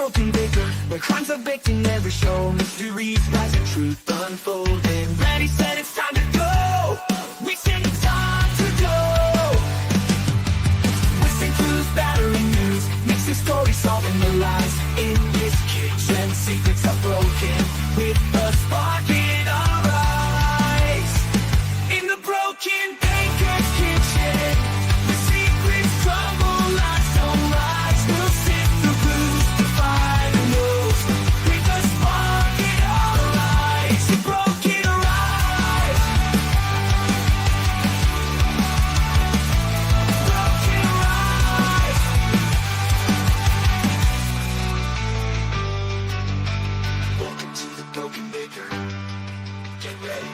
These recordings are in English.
broken vigor, where crimes are baked in every show. Mysteries rise and truth unfolding. Ready, set, it's time to go. We say it's time to go. Whistling truth, battering news, mixing stories, solving the lies. In this kitchen, secrets are broken with a spark in our eyes. In the broken baker's kitchen, the secrets crumble, lies don't rise. We'll sift through clues to find the rules with a spark in our eyes. The broken rise. Broken rise. Welcome to the broken baker. Get ready.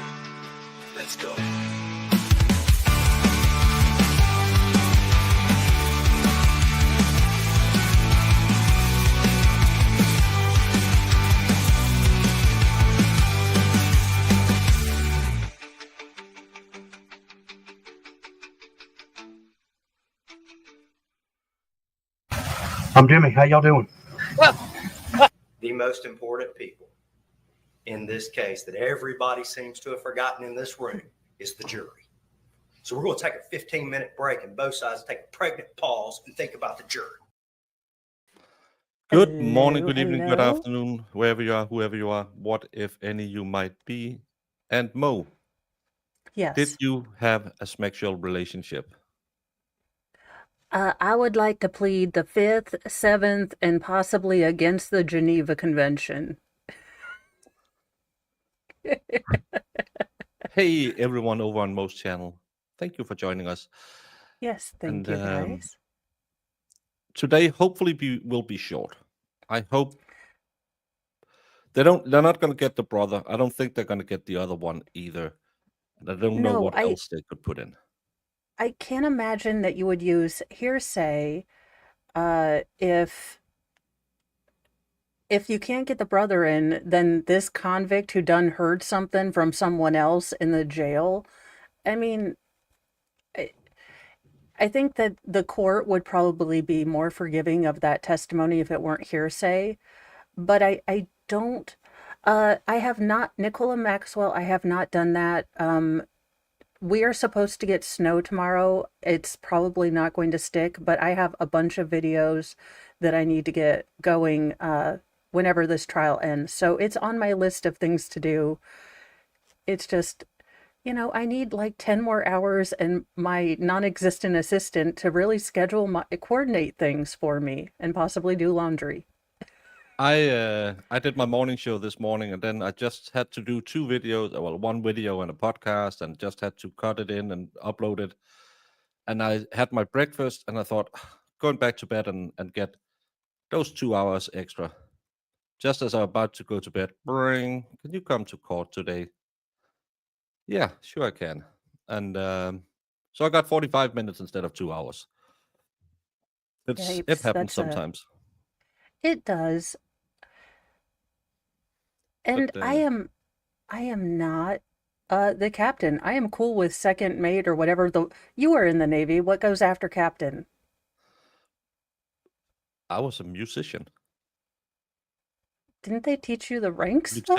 Let's go. I'm Jimmy. How y'all doing? The most important people in this case that everybody seems to have forgotten in this room is the jury. So we're going to take a 15-minute break and both sides take a pregnant pause and think about the jury. Good morning, good evening, good hello. afternoon, wherever you are, whoever you are, what if any you might be. And Mo, did Yes. you have a sexual relationship? I would like to plead the 5th, 7th, and possibly against the Geneva Convention. Hey, everyone over on Mo's channel. Thank you for joining us. Yes, thank And you, guys. today, hopefully, will be short. I hope they're not going to get the brother. I don't think they're going to get the other one either. And I don't know No, what else they could put in. I can't imagine that you would use hearsay if you can't get the brother in, then this convict who done heard something from someone else in the jail. I mean, I think that the court would probably be more forgiving of that testimony if it weren't hearsay. But I don't, I have not, Nicola Maxwell, I have not done that. We are supposed to get snow tomorrow. It's probably not going to stick, but I have a bunch of videos that I need to get going whenever this trial ends. So it's on my list of things to do. It's just, I need like 10 more hours and my non-existent assistant to really coordinate things for me and possibly do laundry. I did my morning show this morning, and then I just had to do 2 videos, well, 1 video and a podcast, and just had to cut it in and upload it. And I had my breakfast, and I thought, going back to bed and get those 2 hours extra. Just as I'm about to go to bed, can you come to court today? Yeah, sure I can. And so I got 45 minutes instead of 2 hours. It happens sometimes. It does. And But, I am not the captain. I am cool with second mate or whatever. You were in the Navy. What goes after captain? I was a musician. Didn't they teach you the ranks though?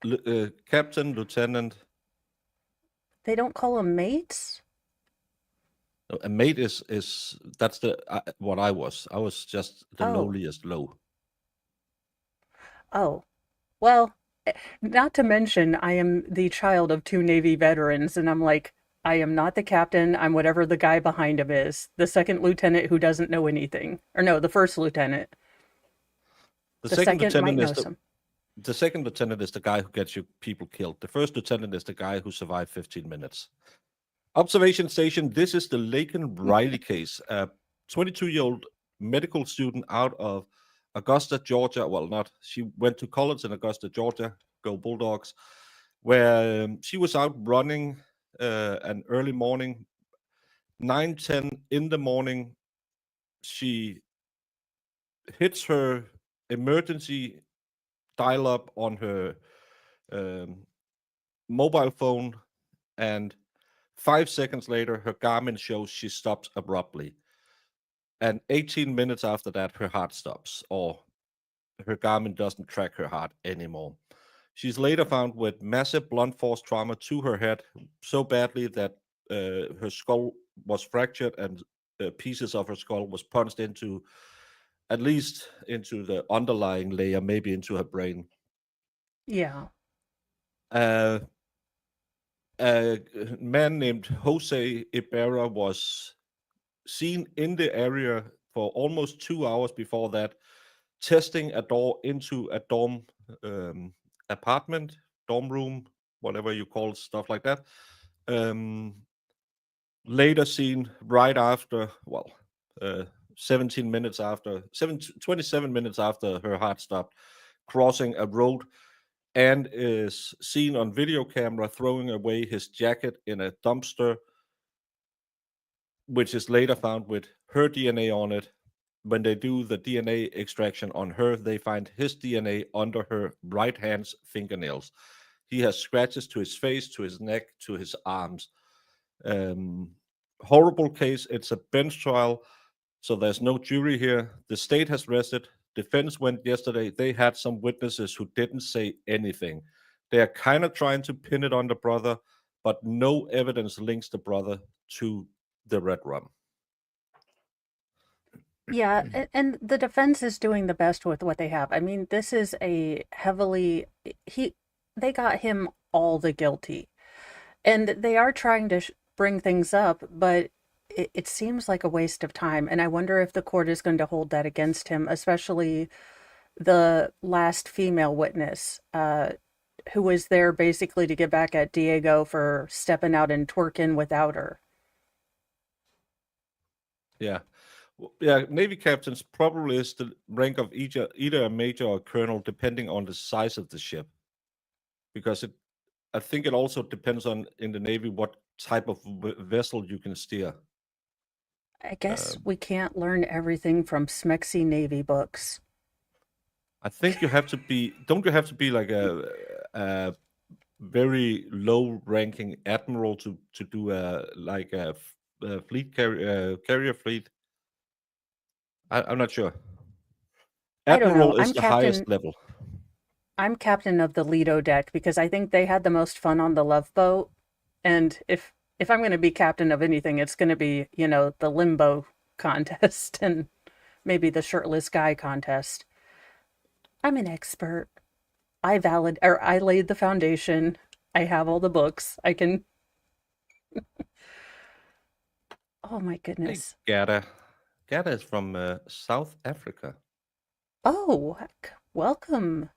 Lieutenant, captain, lieutenant. They don't call them mates? A mate is that's what I was. I was just the Oh. lowliest low. Oh, well, not to mention I am the child of 2 Navy veterans, and I'm like, I am not the captain. I'm whatever the guy behind him is. The second lieutenant who doesn't know anything. Or no, the first lieutenant. The The second second might lieutenant know is some. the second lieutenant is the guy who gets you people killed. The first lieutenant is the guy who survived 15 minutes. Observation station. This is the Laken Riley case. A 22-year-old medical student out of Augusta, Georgia. Well, not. She went to college in Augusta, Georgia. Go Bulldogs. Where she was out running an early morning, 9:10 in the morning. She hits her emergency dial up on her mobile phone, and 5 seconds later, her Garmin shows she stops abruptly. And 18 minutes after that, her heart stops, or her garment doesn't track her heart anymore. She's later found with massive blunt force trauma to her head so badly that her skull was fractured and pieces of her skull was punched into, at least into the underlying layer, maybe into her brain. Yeah. Uh, a man named Jose Ibarra was seen in the area for almost 2 hours before that, testing a door into a dorm apartment, dorm room, whatever you call stuff like that. Later seen right after, 27 minutes after her heart stopped, crossing a road, and is seen on video camera throwing away his jacket in a dumpster, which is later found with her DNA on it. When they do the DNA extraction on her, they find his DNA under her right hand's fingernails. He has scratches to his face, to his neck, to his arms. Horrible case. It's a bench trial, so there's no jury here. The state has rested. Defense went yesterday. They had some witnesses who didn't say anything. They are kind of trying to pin it on the brother, but no evidence links the brother to the red rum. Yeah, and the defense is doing the best with what they have. I mean, this is a heavily they got him all the guilty. And they are trying to bring things up, but it seems like a waste of time. And I wonder if the court is going to hold that against him, especially the last female witness, who was there basically to get back at Diego for stepping out and twerking without her. Yeah. Yeah, Navy captains probably is the rank of either a major or colonel, depending on the size of the ship. Because I think it also depends on, in the Navy, what type of vessel you can steer. I guess we can't learn everything from Smexy Navy books. I think you have to be, don't you have to be like a very low-ranking admiral to do a fleet carrier fleet? I'm not sure. I don't know. Admiral is the highest level. I'm captain of the Lido deck because I think they had the most fun on the Love Boat. And if I'm going to be captain of anything, it's going to be, the limbo contest and maybe the shirtless guy contest. I'm an expert. I laid the foundation. I have all the books. I can. Oh my goodness. Hey, Gada. Gada is from South Africa. Oh, welcome.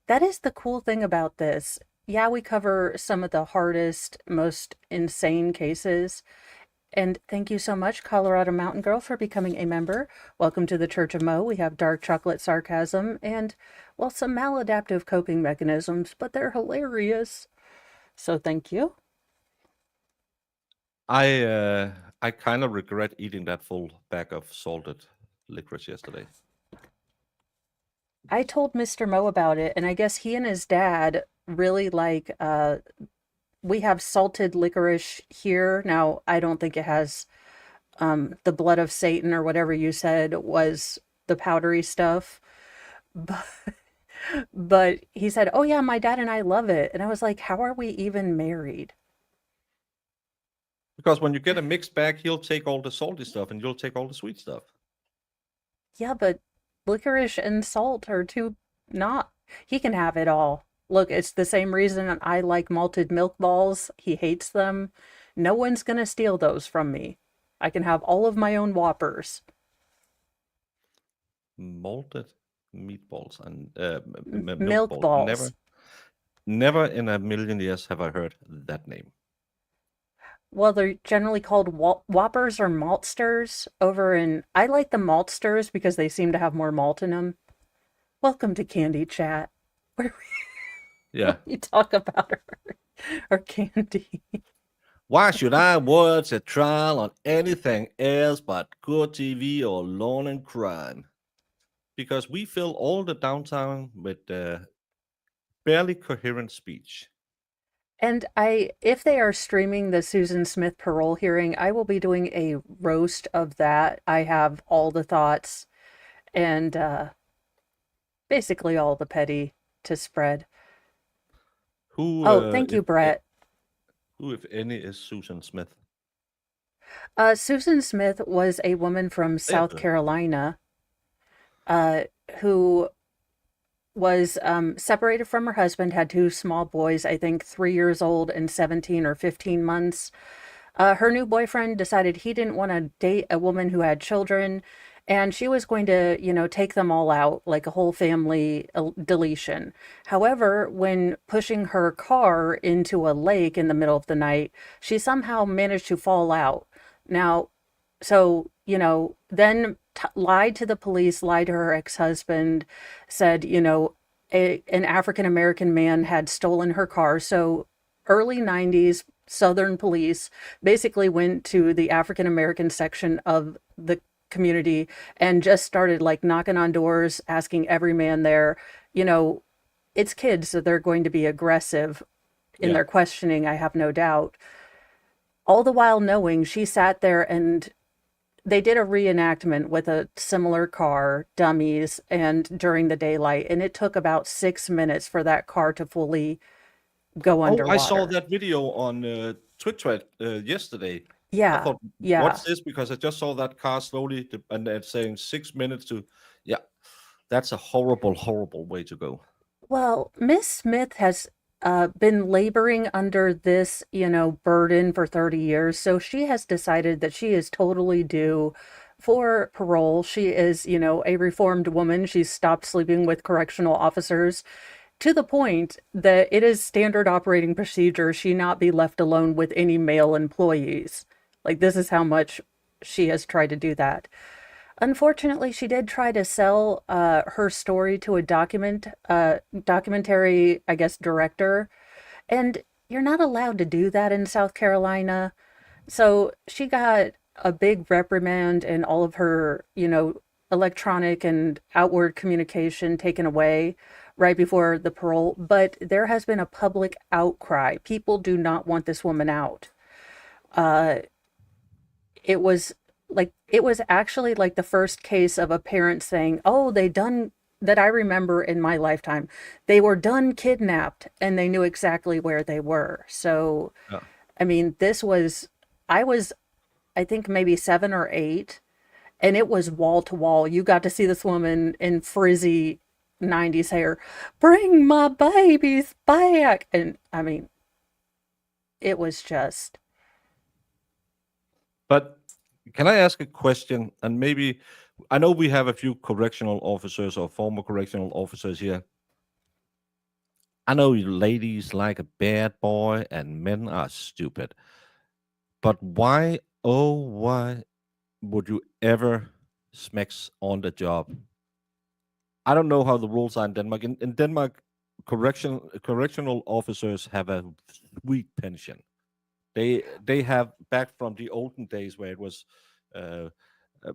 That is the cool thing about this. Yeah, we cover some of the hardest, most insane cases. And thank you so much, Colorado Mountain Girl, for becoming a member. Welcome to the Church of Mo. We have dark chocolate sarcasm and, well, some maladaptive coping mechanisms, but they're hilarious. So thank you. I kind of regret eating that full bag of salted licorice yesterday. I told Mr. Mo about it, and I guess he and his dad really like, we have salted licorice here. Now, I don't think it has the blood of Satan or whatever you said was the powdery stuff. But he said, oh yeah, my dad and I love it. And I was like, how are we even married? Because when you get a mixed bag, he'll take all the salty stuff and you'll take all the sweet stuff. Yeah, but licorice and salt are not. He can have it all. Look, it's the same reason I like malted milk balls. He hates them. No one's going to steal those from me. I can have all of my own Whoppers. Malted meatballs and milk balls. Never in a million years have I heard that name. Well, they're generally called Whoppers or Maltsters I like the Maltsters because they seem to have more malt in them. Welcome to Candy Chat, where we talk about our candy. Why should I watch a trial on anything else but good TV or law and crime? Because we fill all the downtime with barely coherent speech. And if they are streaming the Susan Smith parole hearing, I will be doing a roast of that. I have all the thoughts, and basically all the petty to spread. Who, Oh, thank you, Brett. who, if any, is Susan Smith? Susan Smith was a woman from South Okay. Carolina uh, who was separated from her husband, had two small boys, I think 3 years old and 17 or 15 months. Her new boyfriend decided he didn't want to date a woman who had children, and she was going to, take them all out, like a whole family deletion. However, when pushing her car into a lake in the middle of the night, she somehow managed to fall out. Now, so, then lied to the police, lied to her ex-husband, said, an African American man had stolen her car. So early 90s Southern police basically went to the African American section of the community and just started like knocking on doors, asking every man there, you know, it's kids, so they're going to be aggressive in Yeah. their questioning, I have no doubt. All the while knowing she sat there and they did a reenactment with a similar car, dummies, and during the daylight, and it took about 6 minutes for that car to fully go Oh, I saw underwater. that video on Twitter yesterday. I Yeah, thought, yeah. what's this? Because I just saw that car slowly, and it's saying 6 minutes to. Yeah, that's a horrible, horrible way to go. Well, Miss Smith has been laboring under this, burden for 30 years. So she has decided that she is totally due for parole. She is, a reformed woman. She's stopped sleeping with correctional officers to the point that it is standard operating procedure she not be left alone with any male employees. Like, this is how much she has tried to do that. Unfortunately, she did try to sell her story to a documentary, I guess, director, and you're not allowed to do that in South Carolina. So she got a big reprimand and all of her, electronic and outward communication taken away right before the parole. But there has been a public outcry. People do not want this woman out. Uh, it was actually like the first case of a parent saying, "Oh, they done that I remember in my lifetime. They were done kidnapped and they knew exactly where they were." So, Yeah. I mean, I was, I think maybe 7 or 8, and it was wall to wall. You got to see this woman in frizzy 90s hair, "Bring my babies back." And I mean, it was just, But can I ask a question? And maybe I know we have a few correctional officers or former correctional officers here. I know you ladies like a bad boy and men are stupid. But why, oh, why would you ever smacks on the job? I don't know how the rules are in Denmark. In Denmark, correctional officers have a sweet pension. They have back from the olden days where it was uh, uh,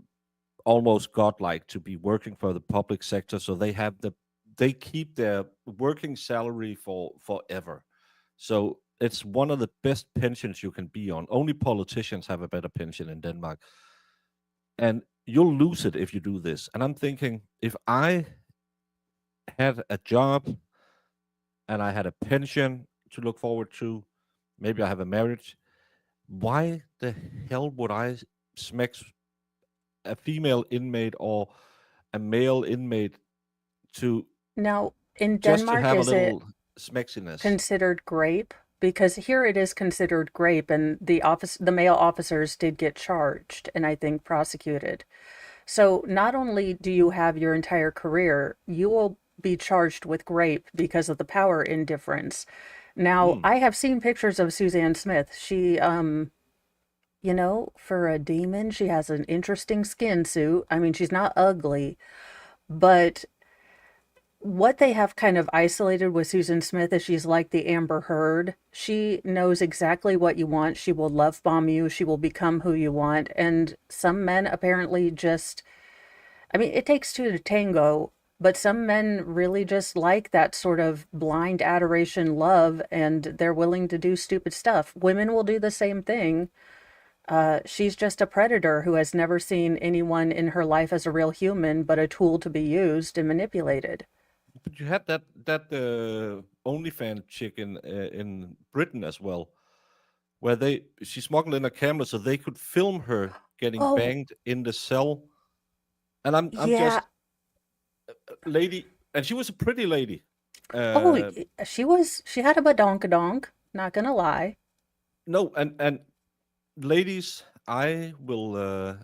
almost godlike to be working for the public sector. So they keep their working salary for forever. So it's one of the best pensions you can be on. Only politicians have a better pension in Denmark, and you'll lose it if you do this. And I'm thinking, if I had a job and I had a pension to look forward to, maybe I have a marriage, why the hell would I smack a female inmate or a male inmate to now in just to Denmark, have a is it little smexiness? considered grape? Because here it is considered grape, and the male officers did get charged and I think prosecuted. So not only do you have your entire career, you will be charged with grape because of the power indifference. Now, Hmm. I have seen pictures of Suzanne Smith. She, for a demon, she has an interesting skin suit. I mean, she's not ugly, but what they have kind of isolated with Susan Smith is she's like the Amber Heard. She knows exactly what you want. She will love bomb you. She will become who you want. And some men apparently just, I mean, it takes two to tango, but some men really just like that sort of blind adoration love, and they're willing to do stupid stuff. Women will do the same thing. She's just a predator who has never seen anyone in her life as a real human, but a tool to be used and manipulated. But you had that OnlyFans chick in Britain as well, where she smuggled in a camera so they could film her getting Oh, banged in the cell. And I'm yeah. just lady, and she was a pretty lady. Oh, Uh, she had a badonkadonk, not gonna lie. no, and ladies, I will.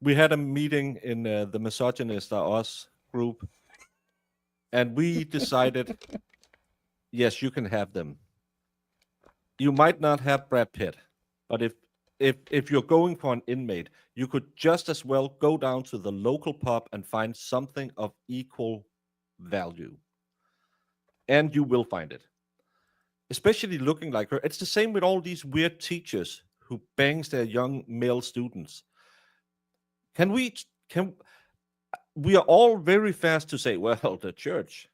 We had a meeting in the Misogynist or Us group, and we decided, yes, you can have them. You might not have Brad Pitt, but if you're going for an inmate, you could just as well go down to the local pub and find something of equal value, and you will find it. Especially looking like her. It's the same with all these weird teachers who bangs their young male students. Can we can we are all very fast to say, well, the church.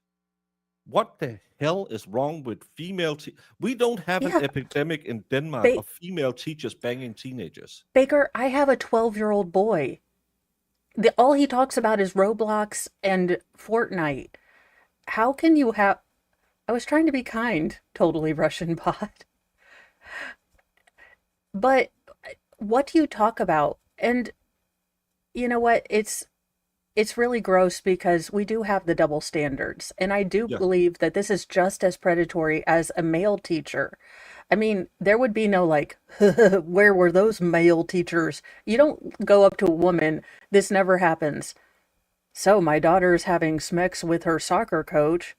What the hell is wrong with female? We don't have an Yeah, epidemic in Denmark ba of female teachers banging teenagers. Baker, I have a 12-year-old boy. All he talks about is Roblox and Fortnite. How can you have? I was trying to be kind, totally Russian bot. But what do you talk about? And you know what? It's really gross because we do have the double standards. And I do Yeah. believe that this is just as predatory as a male teacher. I mean, there would be no like, where were those male teachers? You don't go up to a woman. This never happens. So my daughter's having smecks with her soccer coach.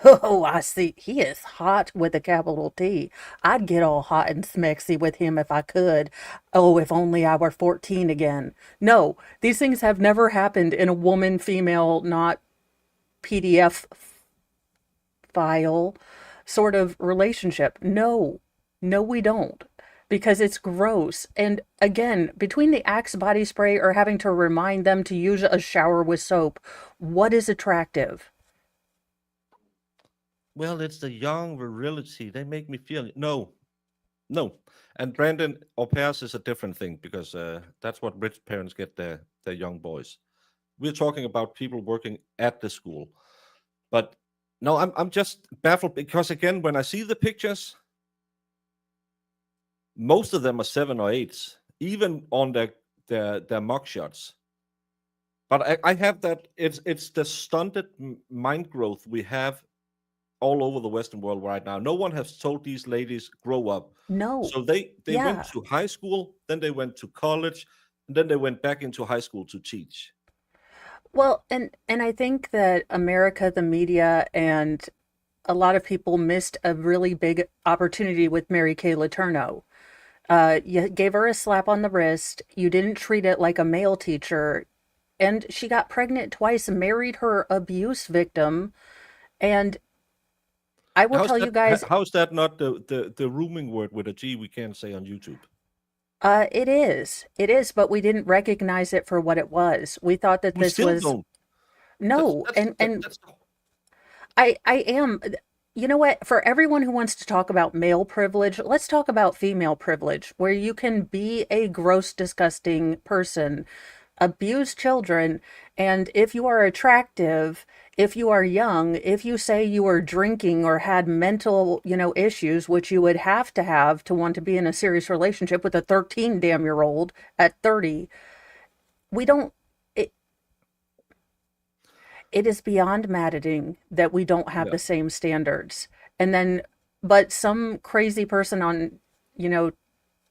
Oh, I see. He is hot with a capital T. I'd get all hot and smexy with him if I could. Oh, if only I were 14 again. No, these things have never happened in a woman, female, not PDF file sort of relationship. No, no, we don't. Because it's gross. And again, between the Axe body spray or having to remind them to use a shower with soap, what is attractive? Well, it's the young virility. They make me feel no, no. And Brandon, au pairs is a different thing because that's what rich parents get their young boys. We're talking about people working at the school. But no, I'm just baffled because again, when I see the pictures, most of them are 7 or 8s, even on their mug shots. But I have that it's the stunted mind growth we have all over the Western world right now. No one has told these ladies grow up. No. So they went Yeah. to high school, then they went to college, and then they went back into high school to teach. Well, and I think that America, the media, and a lot of people missed a really big opportunity with Mary Kay Letourneau. You gave her a slap on the wrist. You didn't treat it like a male teacher, and she got pregnant twice, married her abuse victim, and I will How's tell you that? guys, How's that not the rooming word with a G we can't say on YouTube? it is, but we didn't recognize it for what it was. We thought that We this still was don't. no, and That's I am. You know what? For everyone who wants to talk about male privilege, let's talk about female privilege, where you can be a gross, disgusting person, abuse children, and if you are attractive, if you are young, if you say you are drinking or had mental, issues, which you would have to want to be in a serious relationship with a 13 damn year old at 30, we don't. It is beyond maddening that we don't have yeah. the same standards. And then, but some crazy person on, you know,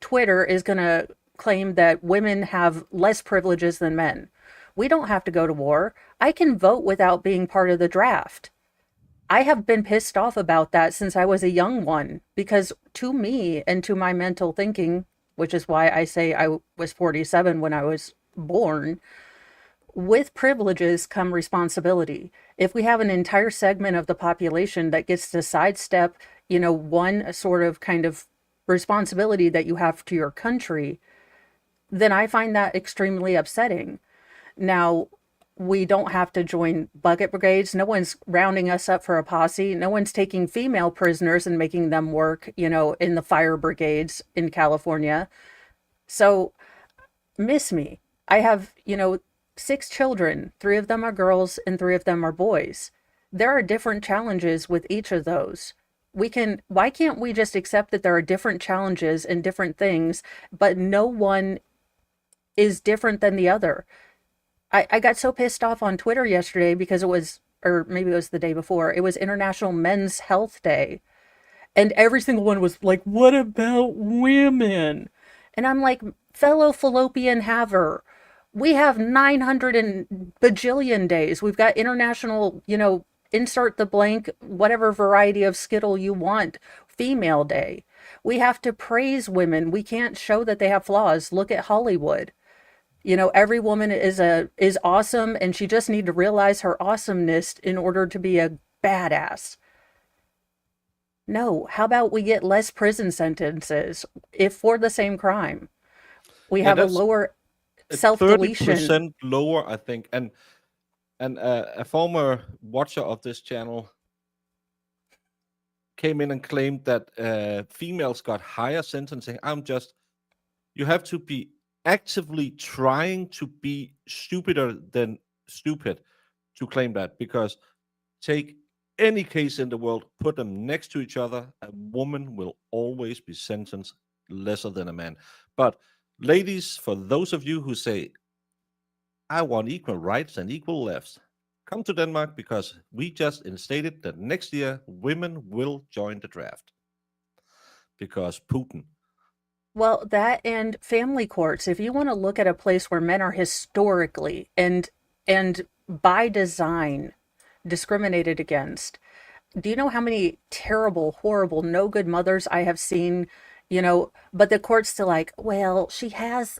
Twitter is going to claim that women have less privileges than men. We don't have to go to war. I can vote without being part of the draft. I have been pissed off about that since I was a young one because to me and to my mental thinking, which is why I say I was 47 when I was born, with privileges come responsibility. If we have an entire segment of the population that gets to sidestep, one sort of kind of responsibility that you have to your country, then I find that extremely upsetting. Now, we don't have to join bucket brigades. No one's rounding us up for a posse. No one's taking female prisoners and making them work, in the fire brigades in California. So, miss me. I have, 6 children. 3 of them are girls and 3 of them are boys. There are different challenges with each of those. Why can't we just accept that there are different challenges and different things, but no one is different than the other? I got so pissed off on Twitter yesterday because it was, or maybe it was the day before, it was International Men's Health Day. And every single one was like, what about women? And I'm like, fellow fallopian haver, we have 900 and bajillion days. We've got international, insert the blank, whatever variety of Skittle you want, female day. We have to praise women. We can't show that they have flaws. Look at Hollywood. Every woman is awesome, and she just need to realize her awesomeness in order to be a badass. No, how about we get less prison sentences if for the same crime? We Yeah, have a that's lower 30% self-deletion. lower, I think. And a former watcher of this channel came in and claimed that females got higher sentencing. You have to be actively trying to be stupider than stupid to claim that, because take any case in the world, put them next to each other, a woman will always be sentenced lesser than a man. But ladies, for those of you who say, I want equal rights and equal lefts, come to Denmark, because we just instated that next year women will join the draft because Putin. Well, that and family courts. If you want to look at a place where men are historically and by design discriminated against, do you know how many terrible, horrible, no good mothers I have seen, but the court's still like, well, she has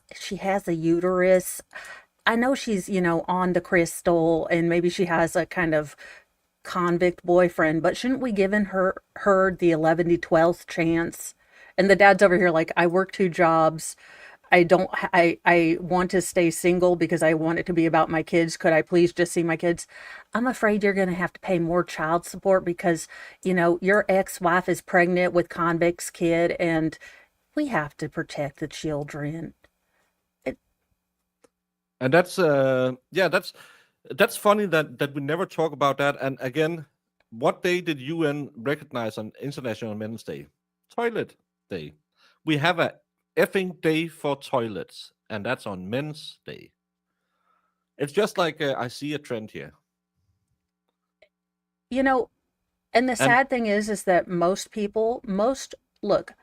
a uterus. I know she's, on the crystal, and maybe she has a kind of convict boyfriend, but shouldn't we given her the 11 to 12th chance? And the dad's over here like, I work 2 jobs. I want to stay single because I want it to be about my kids. Could I please just see my kids? I'm afraid you're going to have to pay more child support because, your ex-wife is pregnant with convict's kid, and we have to protect the children. And that's funny that we never talk about that. And again, what day did UN recognize on International Men's Day? Toilet Day. We have a effing day for toilets, and that's on Men's Day. It's just like I see a trend here. And the And sad thing is that look,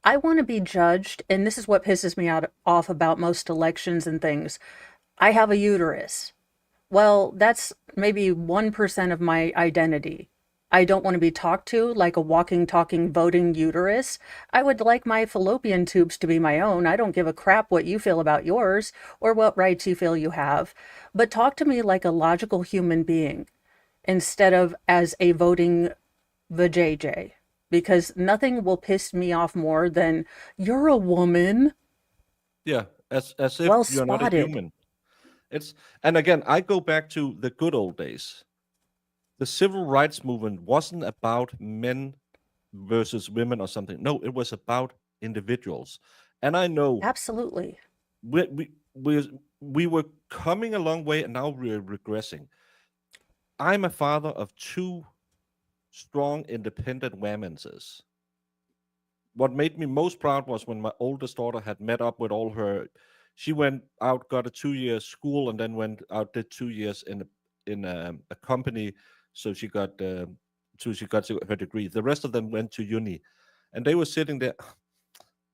I want to be judged, and this is what pisses me off about most elections and things. I have a uterus. Well, that's maybe 1% of my identity. I don't want to be talked to like a walking, talking, voting uterus. I would like my fallopian tubes to be my own. I don't give a crap what you feel about yours or what rights you feel you have. But talk to me like a logical human being instead of as a voting vajayjay. Because nothing will piss me off more than, you're a woman. yeah, as if Well you're not a spotted. human. And again, I go back to the good old days. The civil rights movement wasn't about men versus women or something. No, it was about individuals. And I know Absolutely. we were coming a long way, and now we're regressing. I'm a father of 2 strong, independent women. What made me most proud was when my oldest daughter had met up with all her. She went out, got a 2-year school, and then went out, did 2 years in a company. So she got her degree. The rest of them went to uni, and they were sitting there.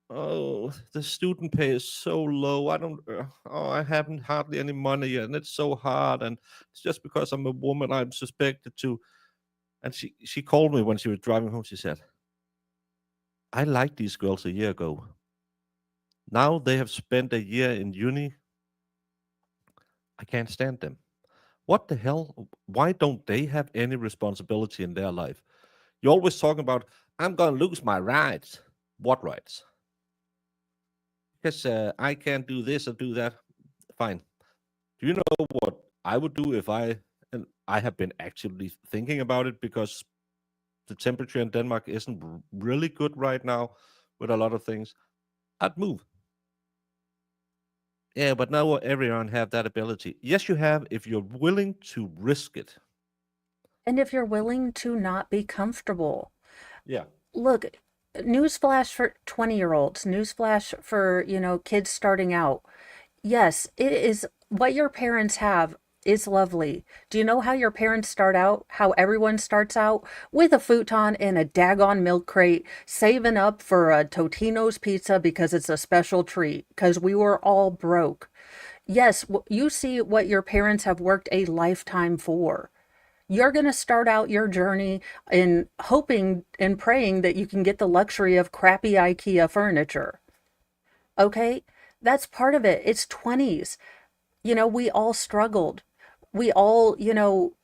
Oh, the student pay is so low. I haven't hardly any money, and it's so hard. And it's just because I'm a woman, I'm suspected to. And she called me when she was driving home. She said, I liked these girls a year ago. Now they have spent a year in uni. I can't stand them. What the hell? Why don't they have any responsibility in their life? You're always talking about, I'm going to lose my rights. What rights? Because I can't do this or do that. Fine. Do you know what I would do if and I have been actually thinking about it, because the temperature in Denmark isn't really good right now with a lot of things. I'd move. Yeah, but now everyone have that ability. Yes, you have if you're willing to risk it. And if you're willing to not be comfortable. Yeah. Look, newsflash for 20-year-olds, newsflash for, kids starting out. Yes, it is what your parents have is lovely. Do you know how your parents start out? How everyone starts out? With a futon and a daggone milk crate, saving up for a Totino's pizza because it's a special treat, because we were all broke. Yes, you see what your parents have worked a lifetime for. You're going to start out your journey in hoping and praying that you can get the luxury of crappy IKEA furniture. Okay? That's part of it. It's 20s. We all struggled. We all,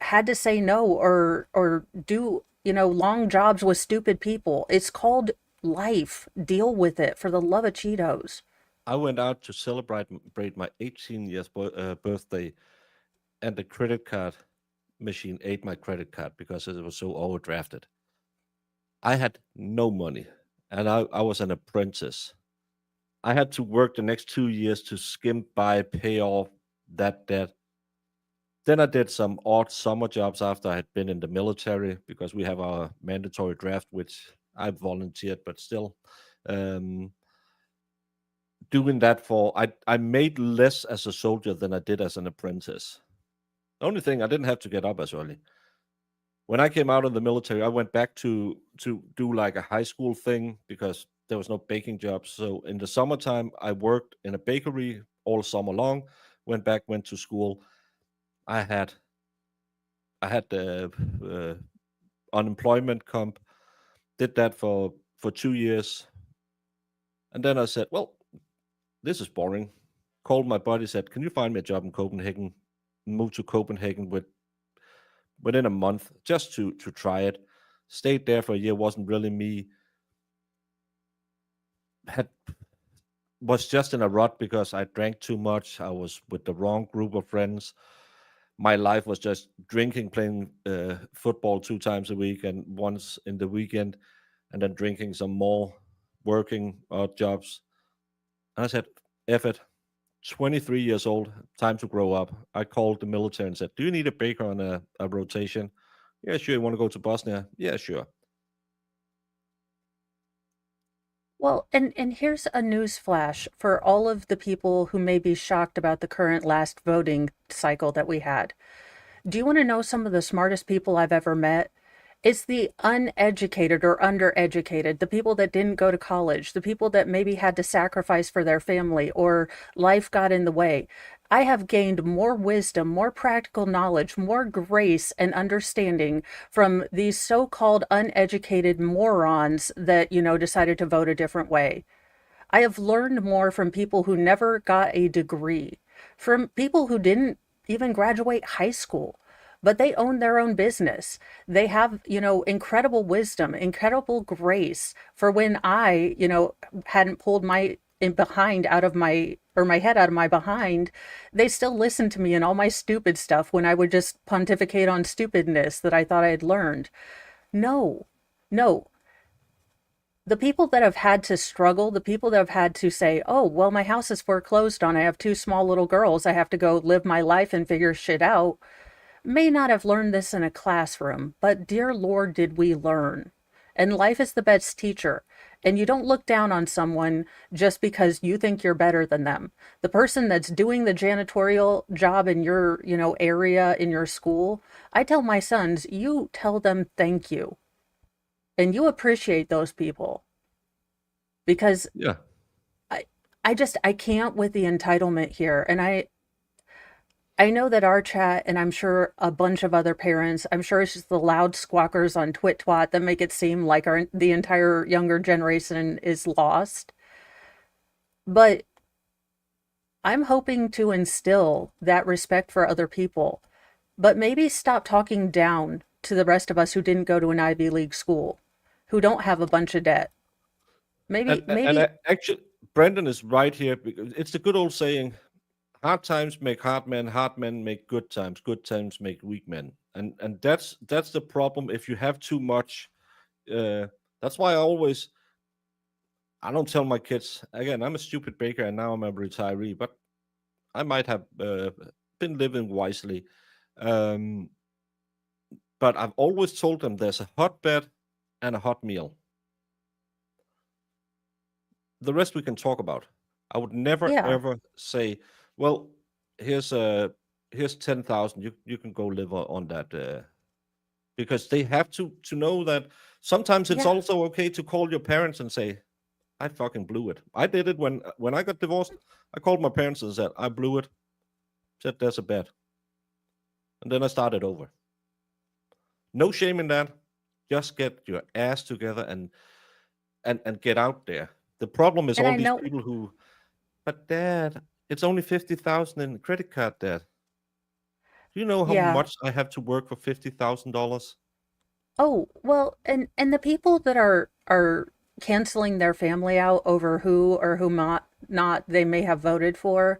had to say no or do, long jobs with stupid people. It's called life. Deal with it, for the love of Cheetos. I went out to celebrate my 18 years birthday, and the credit card machine ate my credit card because it was so overdrafted. I had no money, and I was an apprentice. I had to work the next 2 years to skimp by, pay off that debt. Then I did some odd summer jobs after I had been in the military because we have our mandatory draft, which I volunteered, but still. Um, Doing that I made less as a soldier than I did as an apprentice. The only thing, I didn't have to get up as early. When I came out of the military, I went back to do like a high school thing because there was no baking jobs. So in the summertime, I worked in a bakery all summer long. Went to school. I had the unemployment comp. Did that for 2 years, and then I said, "Well, this is boring." Called my buddy, said, "Can you find me a job in Copenhagen?" Moved to Copenhagen within a month just to try it. Stayed there for a year. Wasn't really me. Was just in a rut because I drank too much. I was with the wrong group of friends. My life was just drinking, playing football 2 times a week and once in the weekend, and then drinking some more, working odd jobs. And I said, F it. 23 years old, time to grow up. I called the military and said, "Do you need a baker on a rotation?" "Yeah, sure." "You want to go to Bosnia?" "Yeah, sure." Well, and here's a news flash for all of the people who may be shocked about the current last voting cycle that we had. Do you want to know some of the smartest people I've ever met? It's the uneducated or undereducated, the people that didn't go to college, the people that maybe had to sacrifice for their family or life got in the way. I have gained more wisdom, more practical knowledge, more grace and understanding from these so-called uneducated morons that, decided to vote a different way. I have learned more from people who never got a degree, from people who didn't even graduate high school, but they own their own business. They have, incredible wisdom, incredible grace for when I, hadn't pulled my in behind out of my or my head out of my behind. They still listened to me and all my stupid stuff when I would just pontificate on stupidness that I thought I had learned. No, no, the people that have had to struggle, the people that have had to say, "Oh, well, my house is foreclosed on. I have two small little girls. I have to go live my life and figure shit out," may not have learned this in a classroom, but dear Lord, did we learn. And life is the best teacher. And you don't look down on someone just because you think you're better than them. The person that's doing the janitorial job in your, area in your school, I tell my sons, you tell them thank you. And you appreciate those people, because Yeah. I can't with the entitlement here. And I know that our chat, and I'm sure a bunch of other parents, I'm sure it's just the loud squawkers on Twit Twat that make it seem like the entire younger generation is lost. But I'm hoping to instill that respect for other people, but maybe stop talking down to the rest of us who didn't go to an Ivy League school, who don't have a bunch of debt. Maybe Actually, Brendan is right here because it's the good old saying, hard times make hard men make good times make weak men. And that's the problem if you have too much. That's why I don't tell my kids, again, I'm a stupid baker and now I'm a retiree, but I might have been living wisely. Um, but I've always told them there's a hot bed and a hot meal. The rest we can talk about. I would never Yeah. ever say, well, here's 10,000. You can go live on that, because they have to know that sometimes it's Yeah. also okay to call your parents and say, I fucking blew it. I did it when I got divorced. I called my parents and said, I blew it. Said there's a bed. And then I started over. No shame in that. Just get your ass together and get out there. The problem is And all I these know, people who, but dad, it's only 50,000 in credit card debt. Do you know how yeah. much I have to work for $50,000? Oh, well, and the people that are canceling their family out over who or who not they may have voted for,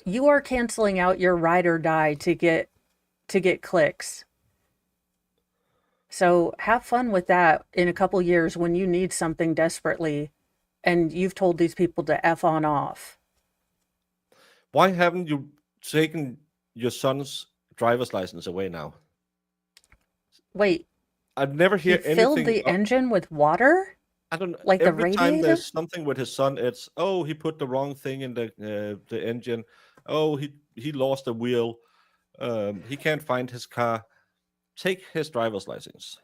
you are canceling out your ride or die to get clicks. So have fun with that in a couple years when you need something desperately and you've told these people to F on off. Why haven't you taken your son's driver's license away now? Wait, I've never he hear filled anything. the engine with water? I don't know. Like the Every time radiator? there's something with his son, it's, oh, he put the wrong thing in the engine. Oh, he lost a wheel. He can't find his car. Take his driver's license.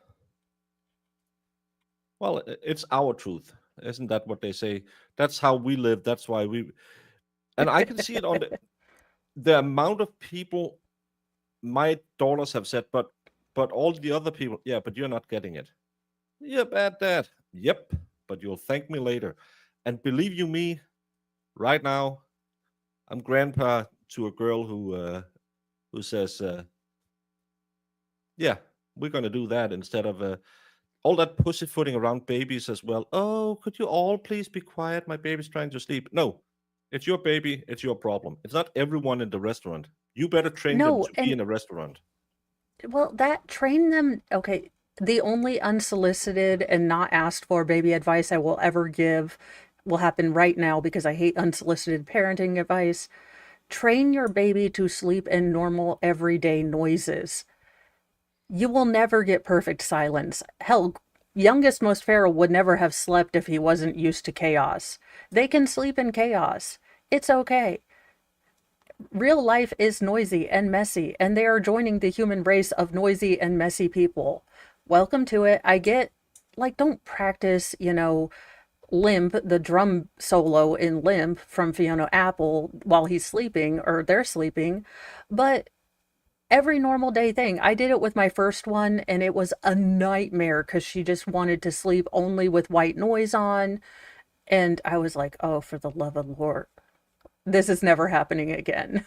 Well, it's our truth. Isn't that what they say? That's how we live. That's why we. And I can see it on the amount of people my daughters have said, but all the other people, yeah, but you're not getting it. You're a bad dad. Yep, but you'll thank me later. And believe you me, right now, I'm grandpa to a girl who says, yeah, we're gonna do that instead of all that pussyfooting around babies as well. Oh, could you all please be quiet? My baby's trying to sleep. No, it's your baby. It's your problem. It's not everyone in the restaurant. You better train them No, to be and in a restaurant. well, that train them. Okay, the only unsolicited and not asked for baby advice I will ever give will happen right now because I hate unsolicited parenting advice. Train your baby to sleep in normal everyday noises. You will never get perfect silence. Hell, youngest most feral would never have slept if he wasn't used to chaos. They can sleep in chaos. It's okay. Real life is noisy and messy, and they are joining the human race of noisy and messy people. Welcome to it. I get, like, don't practice, Limp, the drum solo in Limp from Fiona Apple while he's sleeping or they're sleeping, but every normal day thing. I did it with my first one, and it was a nightmare because she just wanted to sleep only with white noise on. And I was like, oh, for the love of Lord, this is never happening again.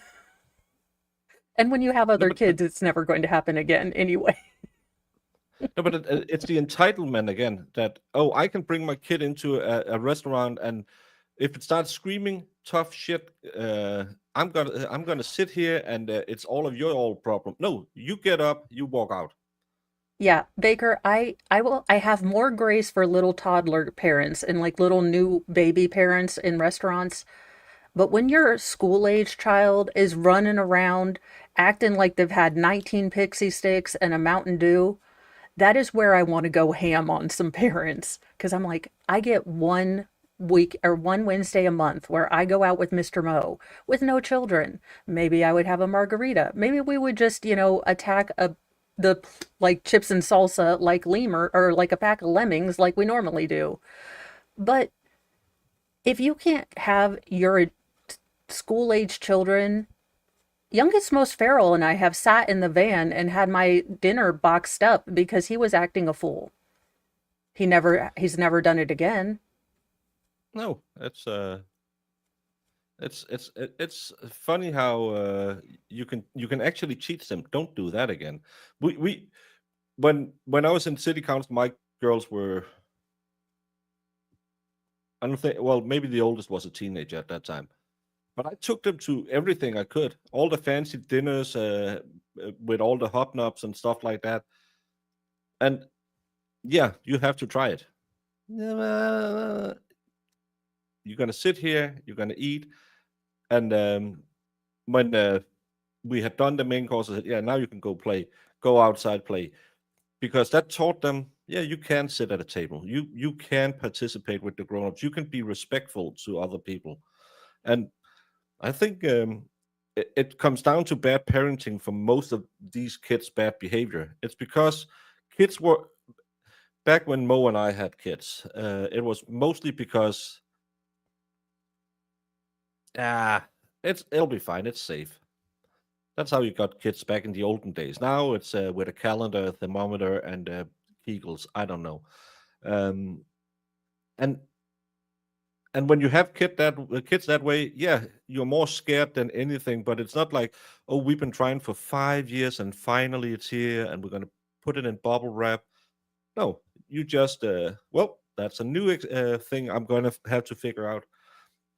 And when you have No, other but kids, it's never going to happen again anyway. no, but it's the entitlement again that, oh, I can bring my kid into a restaurant, and if it starts screaming tough shit, I'm gonna sit here and it's all of your old problem. No, you get up, you walk out. Yeah, Baker, I have more grace for little toddler parents and like little new baby parents in restaurants. But when your school age child is running around acting like they've had 19 pixie sticks and a Mountain Dew, that is where I want to go ham on some parents. Because I'm like, I get 1 week or one Wednesday a month where I go out with Mr. Mo with no children. Maybe I would have a margarita. Maybe we would just, attack the like chips and salsa like lemur or like a pack of lemmings like we normally do. But if you can't have your school age children, youngest most feral and I have sat in the van and had my dinner boxed up because he was acting a fool. He's never done it again. No, it's funny how you can actually teach them. Don't do that again. We when I was in city council, my girls were, I don't think, well, maybe the oldest was a teenager at that time. But I took them to everything I could, all the fancy dinners with all the hobnobs and stuff like that. And yeah, you have to try it. You're gonna sit here, you're gonna eat, and when we had done the main course, I said, yeah, now you can go outside, play, because that taught them, yeah, you can sit at a table, you can participate with the grown-ups, you can be respectful to other people. And I think it comes down to bad parenting for most of these kids' bad behavior. It's because kids were back when Mo and I had kids. It was mostly because it'll be fine. It's safe. That's how you got kids back in the olden days. Now it's with a calendar, a thermometer, and Kegels. I don't know. Um, and and when you have kids that way, yeah, you're more scared than anything. But it's not like, oh, we've been trying for 5 years and finally it's here and we're gonna put it in bubble wrap. No, you just well, that's a new thing I'm gonna have to figure out.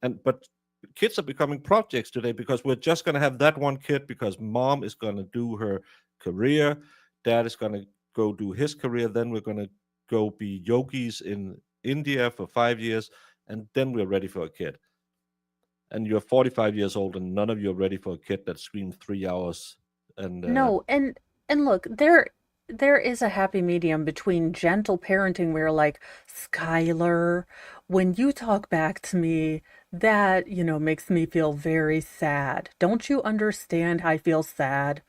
But kids are becoming projects today because we're just gonna have that one kid because mom is gonna do her career, dad is gonna go do his career, then we're gonna go be yogis in India for 5 years, and then we're ready for a kid. And you're 45 years old, and none of you are ready for a kid that screams 3 hours. And No, and look, there is a happy medium between gentle parenting where like, Skylar, when you talk back to me, that, makes me feel very sad. Don't you understand how I feel sad?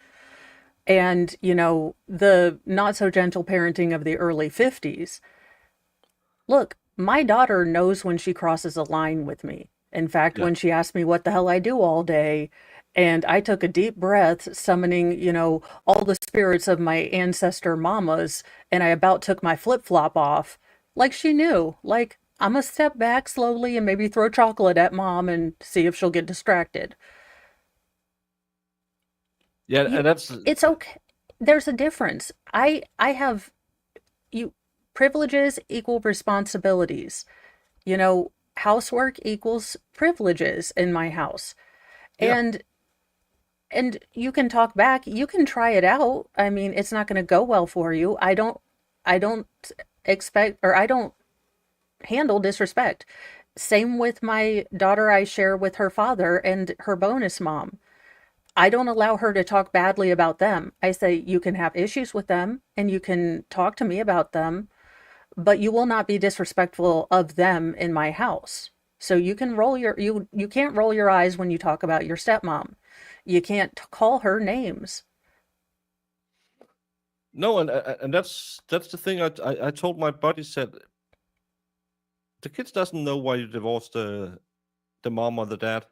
And, the not so gentle parenting of the early 50s. Look, my daughter knows when she crosses a line with me. In fact, yeah, when she asked me what the hell I do all day, and I took a deep breath, summoning, all the spirits of my ancestor mamas, and I about took my flip-flop off, like she knew. Like, I'm gonna step back slowly and maybe throw chocolate at mom and see if she'll get distracted. yeah, You, and that's it's okay. There's a difference. I have you privileges equal responsibilities. Housework equals privileges in my house. yeah. And you can talk back, you can try it out. I mean, it's not going to go well for you. I don't expect, or I don't handle disrespect. Same with my daughter, I share with her father and her bonus mom. I don't allow her to talk badly about them. I say you can have issues with them and you can talk to me about them, but you will not be disrespectful of them in my house. So you can you can't roll your eyes when you talk about your stepmom. You can't call her names. No, and that's the thing. I told my buddy, said the kids doesn't know why you divorced the mom or the dad.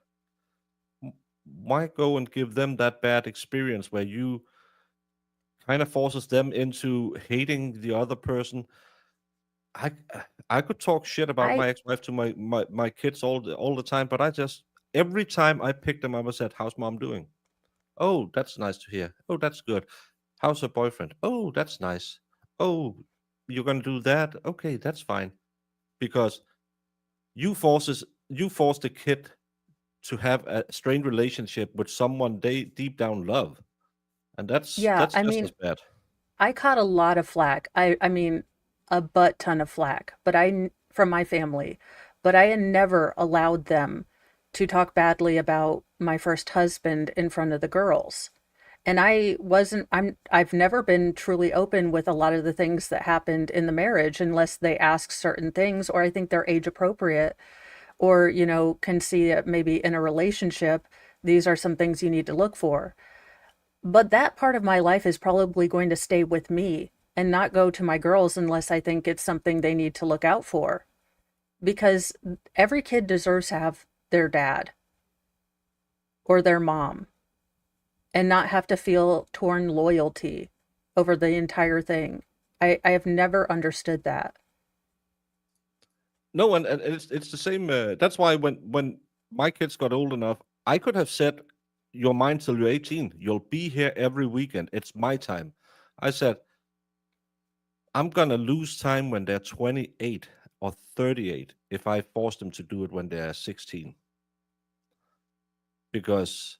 Why go and give them that bad experience where you kind of forces them into hating the other person? I I could talk shit about I my ex-wife to my kids all the time, but I just every time I picked them up, I said, "How's mom doing? Oh, that's nice to hear. Oh, that's good. How's her boyfriend? Oh, that's nice. Oh, you're gonna do that? Okay, that's fine." Because you force the kid to have a strained relationship with someone they deep down love, and that's Yeah, that's I just mean, as bad. I caught a lot of flack. I mean, a butt ton of flack, but from my family, but I had never allowed them to talk badly about my first husband in front of the girls. And I've never been truly open with a lot of the things that happened in the marriage unless they ask certain things or I think they're age appropriate or, can see that maybe in a relationship, these are some things you need to look for. But that part of my life is probably going to stay with me and not go to my girls unless I think it's something they need to look out for. Because every kid deserves to have their dad or their mom and not have to feel torn loyalty over the entire thing. I have never understood that. No, and it's the same. That's why when my kids got old enough, I could have said, "You're mine till you're 18. You'll be here every weekend. It's my time." I said, "I'm gonna lose time when they're 28 or 38 if I force them to do it when they're 16, because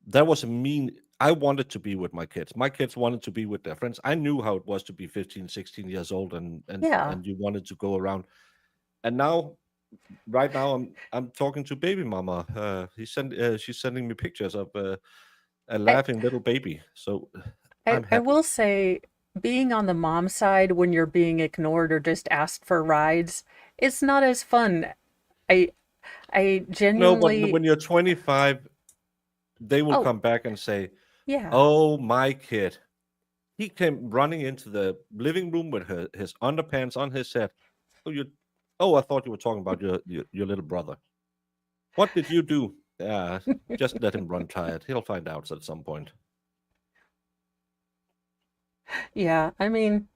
that was a mean. I wanted to be with my kids. My kids wanted to be with their friends. I knew how it was to be 15, 16 years old, and Yeah. and you wanted to go around. And now right now I'm talking to baby mama. She's sending me pictures of a I, laughing little baby. So I, I'm I happy. will say, being on the mom side when you're being ignored or just asked for rides, it's not as fun. I I No, but genuinely, when you're 25, they will oh, come back and say, yeah. "Oh, my kid, he came running into the living room with his underpants on his head. Oh, I thought you were talking about your little brother. What did you do? Yeah, just let him run tired. He'll find out at some point." Yeah, I mean,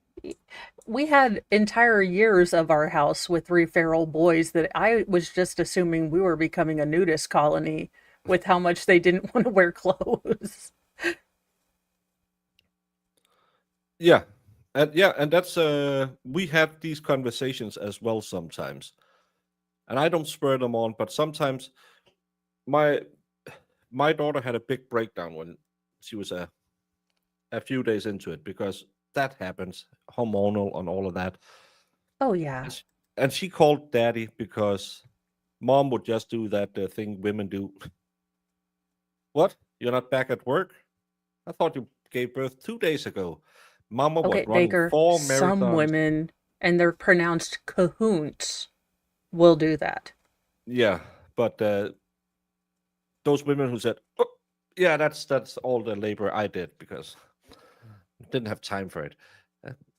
we had entire years of our house with three feral boys that I was just assuming we were becoming a nudist colony with how much they didn't want to wear clothes. Yeah, and that's we have these conversations as well sometimes, and I don't spur them on, but sometimes my my daughter had a big breakdown when she was a few days into it because that happens, hormonal and all of that. Oh, And yeah. she called daddy because mom would just do that thing women do. What? You're not back at work? I thought you gave birth 2 days ago. Mama was Okay, running Baker, some4 marathons. women, and they're pronounced cahoons, will do that. Yeah, but those women who said, "Oh, yeah, that's all the labor I did because I didn't have time for it,"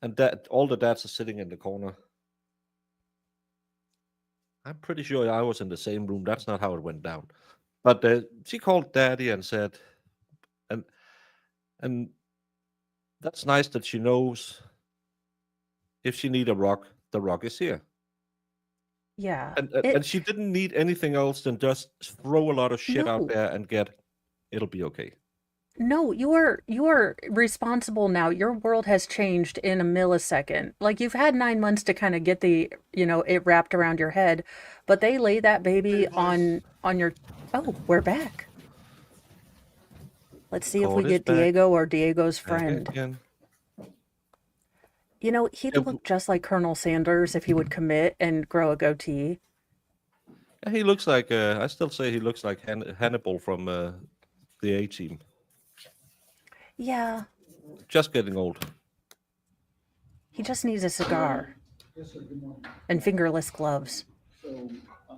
and that all the dads are sitting in the corner. I'm pretty sure I was in the same room. That's not how it went down. But she called daddy and said, and and that's nice that she knows if she need a rock, the rock is here. Yeah. And she didn't need anything else than just throw a lot of shit out No, there and it'll be okay. no, you are responsible now. Your world has changed in a millisecond. Like you've had 9 months to kind of get it wrapped around your head, but they lay that baby on your. Oh, we're back. Let's see if we Court is get back, Diego or Diego's back friend. again. He'd Yeah, look just like Colonel Sanders if he would commit and grow a goatee. he looks like I still say he looks like Hannibal from the A Team. Yeah, Just getting old. he just needs a cigar and fingerless gloves.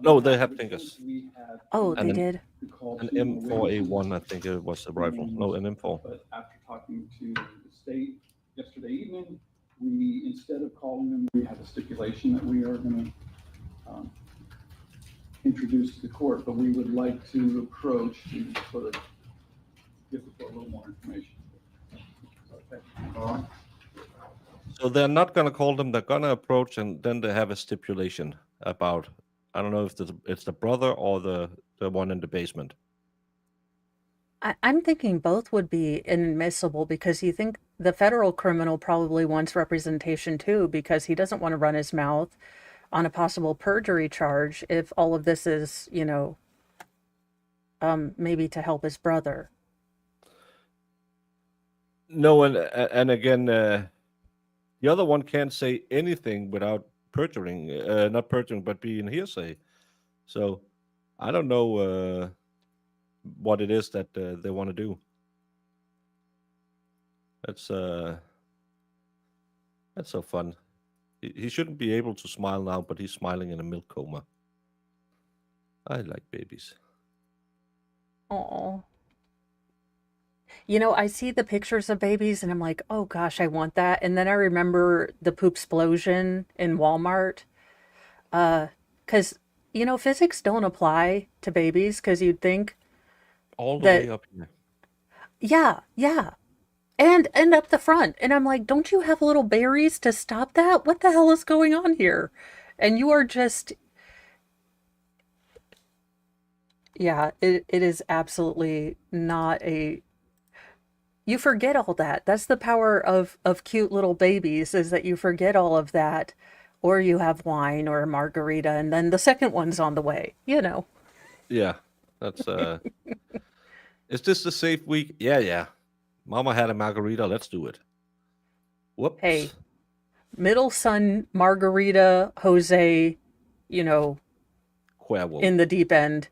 No, they have fingers. Oh, And they did? an M4A1, I think it was the rifle. No, an M4. But after talking to the state yesterday evening, we, instead of calling them, we have a stipulation that we are going to introduce to the court, but we would like to approach to sort of give the court a little more information. Okay. All right. So they're not going to call them. They're going to approach, and then they have a stipulation about. I don't know if it's the brother or the one in the basement. I'm thinking both would be inadmissible because you think the federal criminal probably wants representation too because he doesn't want to run his mouth on a possible perjury charge if all of this is, maybe to help his brother. No, and again, the other one can't say anything without perjuring, not perjuring, but being hearsay. So I don't know what it is that they want to do. That's so fun. He shouldn't be able to smile now, but he's smiling in a milk coma. I like babies. Oh. I see the pictures of babies and I'm like, oh gosh, I want that. And then I remember the poop explosion in Walmart. Because, physics don't apply to babies because you'd think All the that, way up here. yeah. And up the front. And I'm like, don't you have little berries to stop that? What the hell is going on here? And you are just, yeah, it is absolutely not you forget all that. That's the power of cute little babies is that you forget all of that, or you have wine or a margarita, and then the second one's on the way. Yeah, that's Is this the safe week? Yeah. Mama had a margarita. Let's do it. Whoops. Hey, middle son margarita Jose, Cuervo. in the deep end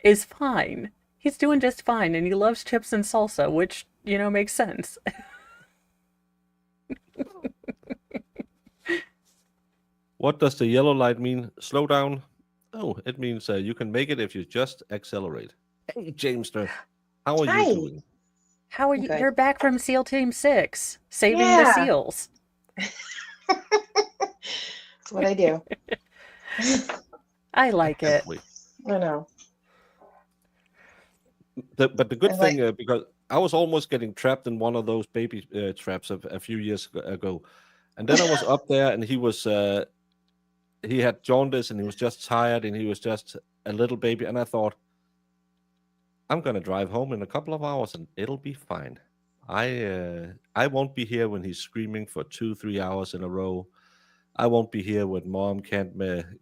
is fine. He's doing just fine, and he loves chips and salsa, which, makes sense. What does the yellow light mean? Slow down. Oh, it means you can make it if you just accelerate. Hey, Jamester, how are Hi. you doing? How are you? Okay. You're back from SEAL Team 6, saving the Yeah. SEALs. That's what I do. I like it. Definitely. I know. But the good I thing, because I was almost getting trapped in one of those baby traps a few years ago, and then I was up there, and he was he had jaundice, and he was just tired, and he was just a little baby, and I thought, I'm gonna drive home in a couple of hours, and it'll be fine. I won't be here when he's screaming for 2-3 hours in a row. I won't be here when mom can't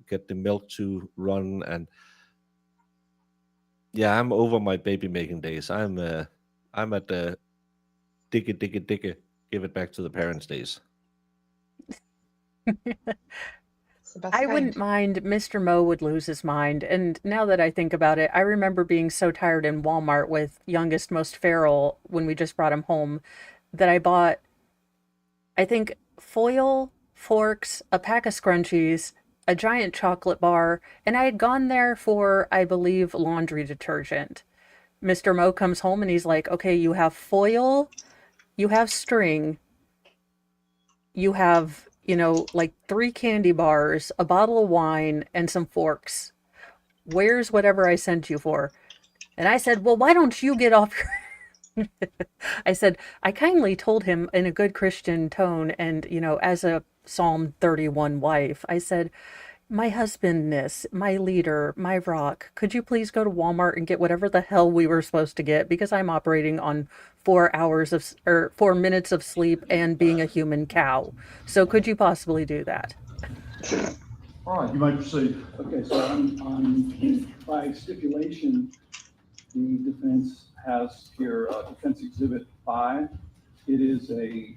get the milk to run, and yeah, I'm over my baby making days. I'm at the digga, give it back to the parents days. It's the best I kind. wouldn't mind Mr. Mo would lose his mind. And now that I think about it, I remember being so tired in Walmart with youngest, most feral when we just brought him home that I bought, I think, foil, forks, a pack of scrunchies, a giant chocolate bar, and I had gone there for, I believe, laundry detergent. Mr. Mo comes home and he's like, okay, you have foil, you have string, you have, like 3 candy bars, a bottle of wine, and some forks. Where's whatever I sent you for? And I said, well, why don't you get off your... I said, I kindly told him in a good Christian tone and, as a Psalm 31 wife, I said, my husbandness, my leader, my rock, could you please go to Walmart and get whatever the hell we were supposed to get, because I'm operating on 4 minutes of sleep and being a human cow. So could you possibly do that? All right, you may proceed. Okay, so by stipulation, the defense has here Defense Exhibit 5. It is a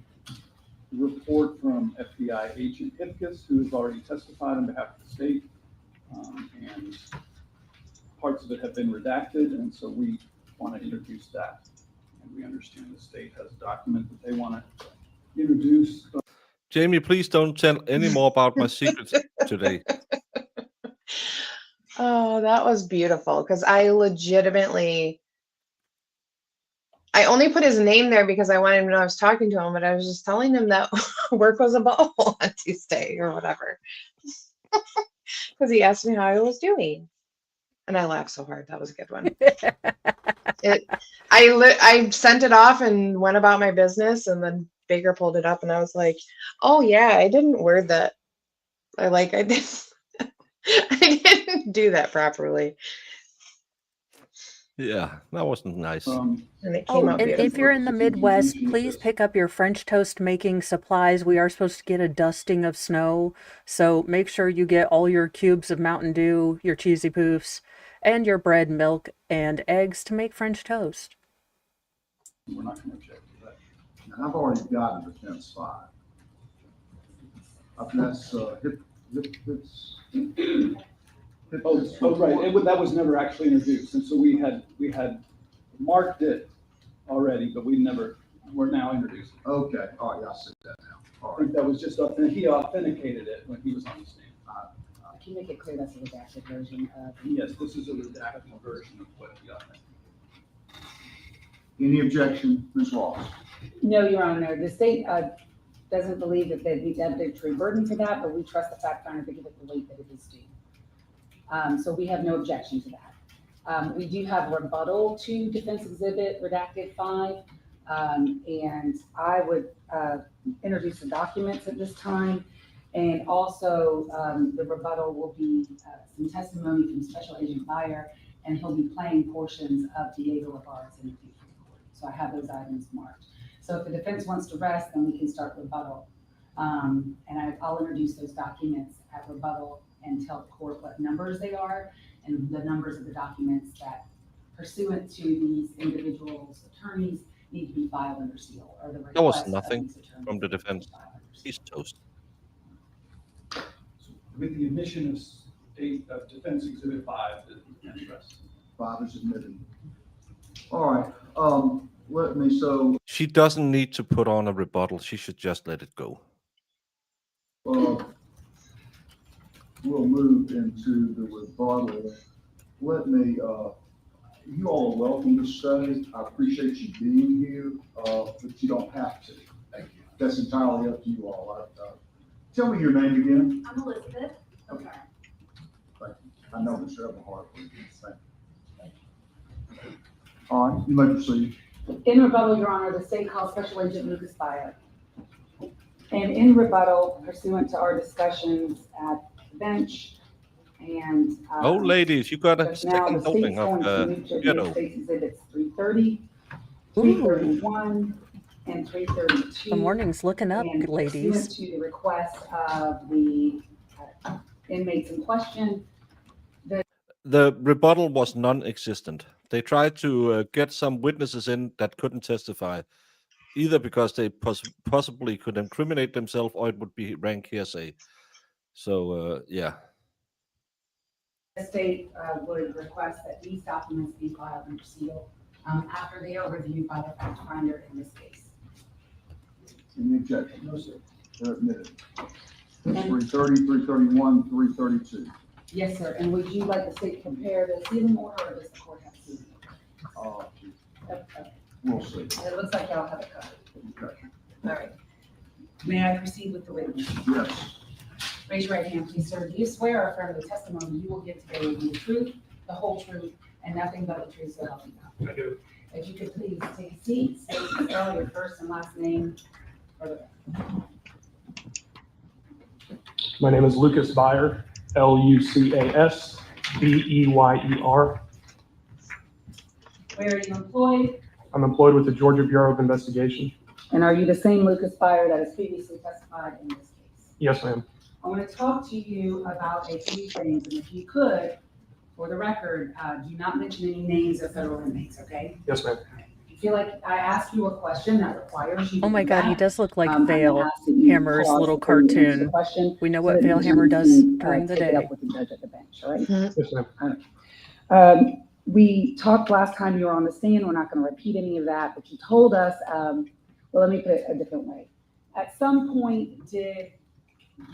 report from FBI Agent Hipkiss, who has already testified on behalf of the state, and parts of it have been redacted, and so we want to introduce that. And we understand the state has a document that they want to introduce. Jamie, please don't tell any more about my secrets today. Oh, that was beautiful because I only put his name there because I wanted him to know I was talking to him, but I was just telling him that work was a ball on Tuesday or whatever. Because he asked me how I was doing. And I laughed so hard. That was a good one. I sent it off and went about my business, and then Baker pulled it up and I was like, oh yeah, I didn't word that. I didn't do that properly. Yeah, that wasn't nice. And it came out and beautiful. if you're in the Midwest, please pick up your French toast making supplies. We are supposed to get a dusting of snow, so make sure you get all your cubes of Mountain Dew, your cheesy poofs, and your bread, milk, and eggs to make French toast. We're not going to object to that. And I've already got a defense 5. That's Oh, right. That was never actually introduced, and so we had marked it already, but we're now introducing it. okay. All right, I see that now. All I right. think that was just he authenticated it when he was on the stand. Can you make it clear that's a redacted version of? Yes, this is a redacted version of what he authenticated. Any objection, Ms. Ross? No, Your Honor, the state doesn't believe that they'd be evidentiary burden for that, but we trust the fact finder to give it the weight that it is due. So we have no objection to that. We do have rebuttal to Defense Exhibit Redacted 5, and I would introduce the documents at this time. And also the rebuttal will be some testimony from Special Agent Beyer, and he'll be playing portions of Diego Ibarra's interview for the court. So I have those items marked. So if the defense wants to rest, then we can start rebuttal. And I'll introduce those documents at rebuttal and tell the court what numbers they are and the numbers of the documents that, pursuant to these individuals' attorneys, need to be filed under seal, or the request That was of nothing these attorneys from the to be defense. filed under seal. He's toast. With the admission of Defense Exhibit 5 is interesting. 5 is admitted. All right, She doesn't need to put on a rebuttal. She should just let it go. we'll move into the rebuttal. You all are welcome to stay. I appreciate you being here, but you don't have to. Thank you. That's entirely up to you all. Tell me your name again. I'm Elizabeth. Okay. Thank you. I know Mr. Everhart. Thank you. All right, you may proceed. In rebuttal, Your Honor, the state called Special Agent Lucas Byer. And in rebuttal, pursuant to our discussions at the bench and. Oh, ladies, you got a now second the helping state's of going to move to ghetto. the state's exhibits 330, 331, and 332. The morning's looking up, And ladies. pursuant to the request of the inmates in question, The rebuttal was non-existent. They tried to get some witnesses in that couldn't testify, either because they possibly could incriminate themselves or it would be rank hearsay. So, yeah. the state would request that these documents be filed and sealed after they are reviewed by the fact finder in this case. Any objection? No, sir. They're admitted. 330, 331, 332. Yes, sir. And would you like the state to compare the sealing order, or does the court have sealing order? Okay. We'll see. It looks like y'all have it covered. Okay. All right. May I proceed with the witness? Yes. Raise your right hand, please, sir. Do you swear or affirm the testimony you will give today will be the truth, the whole truth, and nothing but the truth, so help you God? I do. If you could please take a seat, state and spell your first and last name for the record. My name is Lucas Byer, Lucasbeyer. Where are you employed? I'm employed with the Georgia Bureau of Investigation. And are you the same Lucas Byer that has previously testified in this case? Yes, ma'am. I want to talk to you about a few things, and if you could, for the record, do not mention any names of federal inmates, okay? Yes, ma'am. If you feel like I asked you a question that requires you to Oh my do God, he that, does look like I'm gonna Vale ask that you Hammer's pause little before you answer the cartoon. question We know so what that Vale you Hammer does can, during the take it day. up with the judge at the bench, all right? Yes, ma'am. We talked last time you were on the stand. We're not going to repeat any of that, but you told us, well, let me put it a different way. At some point, did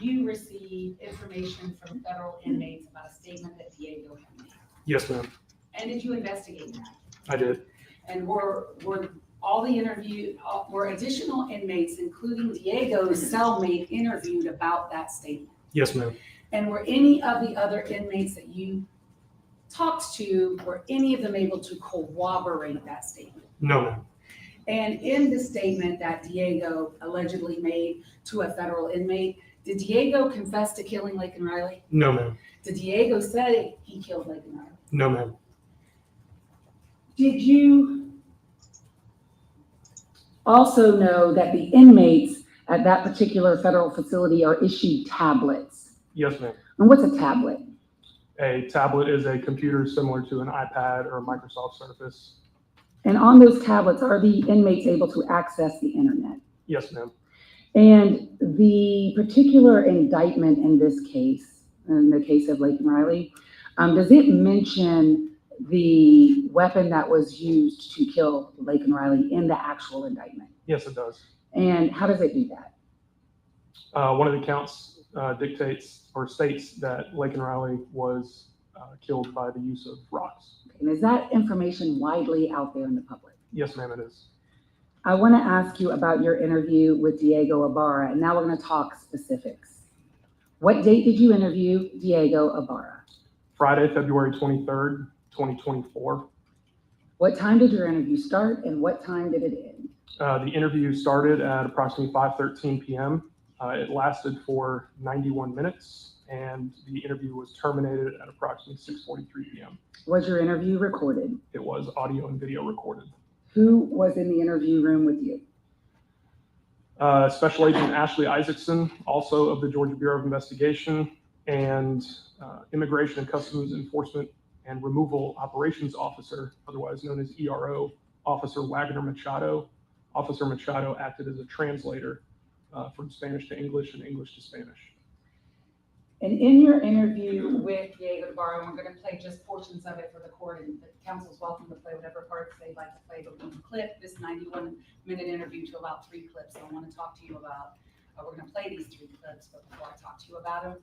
you receive information from federal inmates about a statement that Diego had made? Yes, ma'am. And did you investigate that? I did. And were all the were additional inmates, including Diego's cellmate, interviewed about that statement? Yes, ma'am. And were any of the other inmates that you talked to, were any of them able to corroborate that statement? No, ma'am. And in the statement that Diego allegedly made to a federal inmate, did Diego confess to killing Laken Riley? No, ma'am. Did Diego say he killed Laken Riley? No, ma'am. Did you also know that the inmates at that particular federal facility are issued tablets? Yes, ma'am. And what's a tablet? A tablet is a computer similar to an iPad or a Microsoft Surface. And on those tablets, are the inmates able to access the internet? Yes, ma'am. And the particular indictment in this case, in the case of Laken Riley, does it mention the weapon that was used to kill Laken Riley in the actual indictment? Yes, it does. And how does it do that? One of the counts dictates or states that Laken Riley was killed by the use of rocks. And is that information widely out there in the public? Yes, ma'am, it is. I want to ask you about your interview with Diego Ibarra, and now we're going to talk specifics. What date did you interview Diego Ibarra? Friday, February 23rd, 2024. What time did your interview start, and what time did it end? The interview started at approximately 5:13 p.m. It lasted for 91 minutes, and the interview was terminated at approximately 6:43 p.m. Was your interview recorded? It was audio and video recorded. Who was in the interview room with you? Special Agent Ashley Isaacson, also of the Georgia Bureau of Investigation, and Immigration and Customs Enforcement and Removal Operations Officer, otherwise known as ERO, Officer Wagner Machado. Officer Machado acted as a translator from Spanish to English and English to Spanish. And in your interview with Diego Ibarra, and we're going to play just portions of it for the court, and the council's welcome to play whatever parts they'd like to play, but we can clip this 91-minute interview to about 3 clips. So I want to talk to you about, we're going to play these 3 clips, but before I talk to you about them,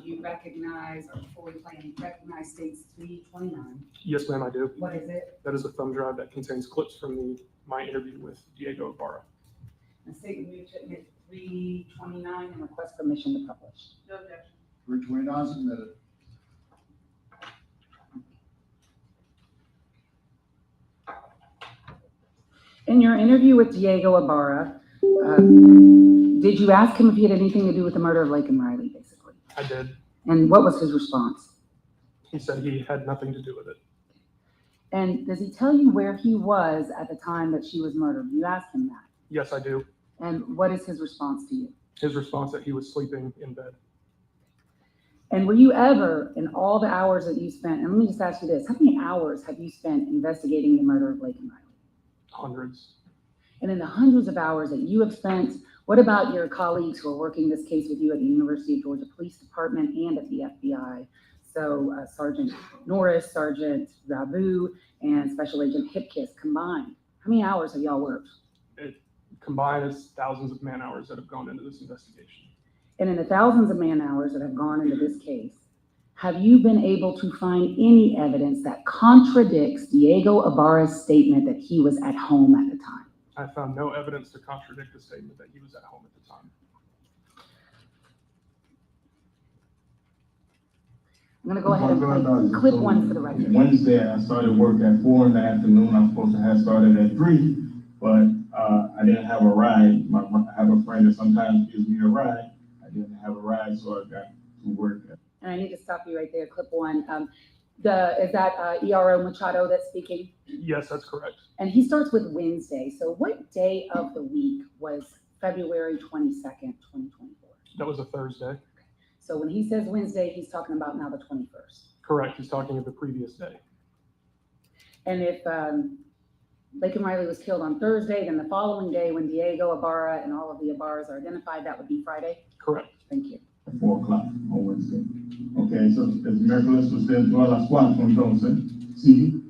do you recognize, or before we play them, recognize States 329? Yes, ma'am, I do. What is it? That is a thumb drive that contains clips from my interview with Diego Ibarra. And State 329 and request permission to publish. No objection. 329 submitted. In your interview with Diego Ibarra, did you ask him if he had anything to do with the murder of Laken Riley, basically? I did. And what was his response? He said he had nothing to do with it. And does he tell you where he was at the time that she was murdered? You asked him that. Yes, I do. And what is his response to you? His response that he was sleeping in bed. And were you ever, in all the hours that you spent, and let me just ask you this, how many hours have you spent investigating the murder of Laken Riley? Hundreds. And in the hundreds of hours that you have spent, what about your colleagues who are working this case with you at the University of Georgia Police Department and at the FBI? So Sergeant Norris, Sergeant Rabu, and Special Agent Hipkiss combined. How many hours have y'all worked? It combined is thousands of man hours that have gone into this investigation. And in the thousands of man hours that have gone into this case, have you been able to find any evidence that contradicts Diego Ibarra's statement that he was at home at the time? I found no evidence to contradict the statement that he was at home at the time. I'm gonna go ahead and play clip 1 for the record. Wednesday, I started work at 4 in the afternoon. I'm supposed to have started at 3, but I didn't have a ride. I have a friend that sometimes gives me a ride. I didn't have a ride, so I got to work. And I need to stop you right there, clip 1. Is that ERO Machado that's speaking? Yes, that's correct. And he starts with Wednesday. So what day of the week was February 22nd, 2024? That was a Thursday. So when he says Wednesday, he's talking about now the 21st. Correct. He's talking of the previous day. And if Laken Riley was killed on Thursday, then the following day when Diego Ibarra and all of the Ibarras are identified, that would be Friday? Correct. Thank you. 4 o'clock on Wednesday. Okay, so el miércoles usted entró a las 4 entonces. Sí.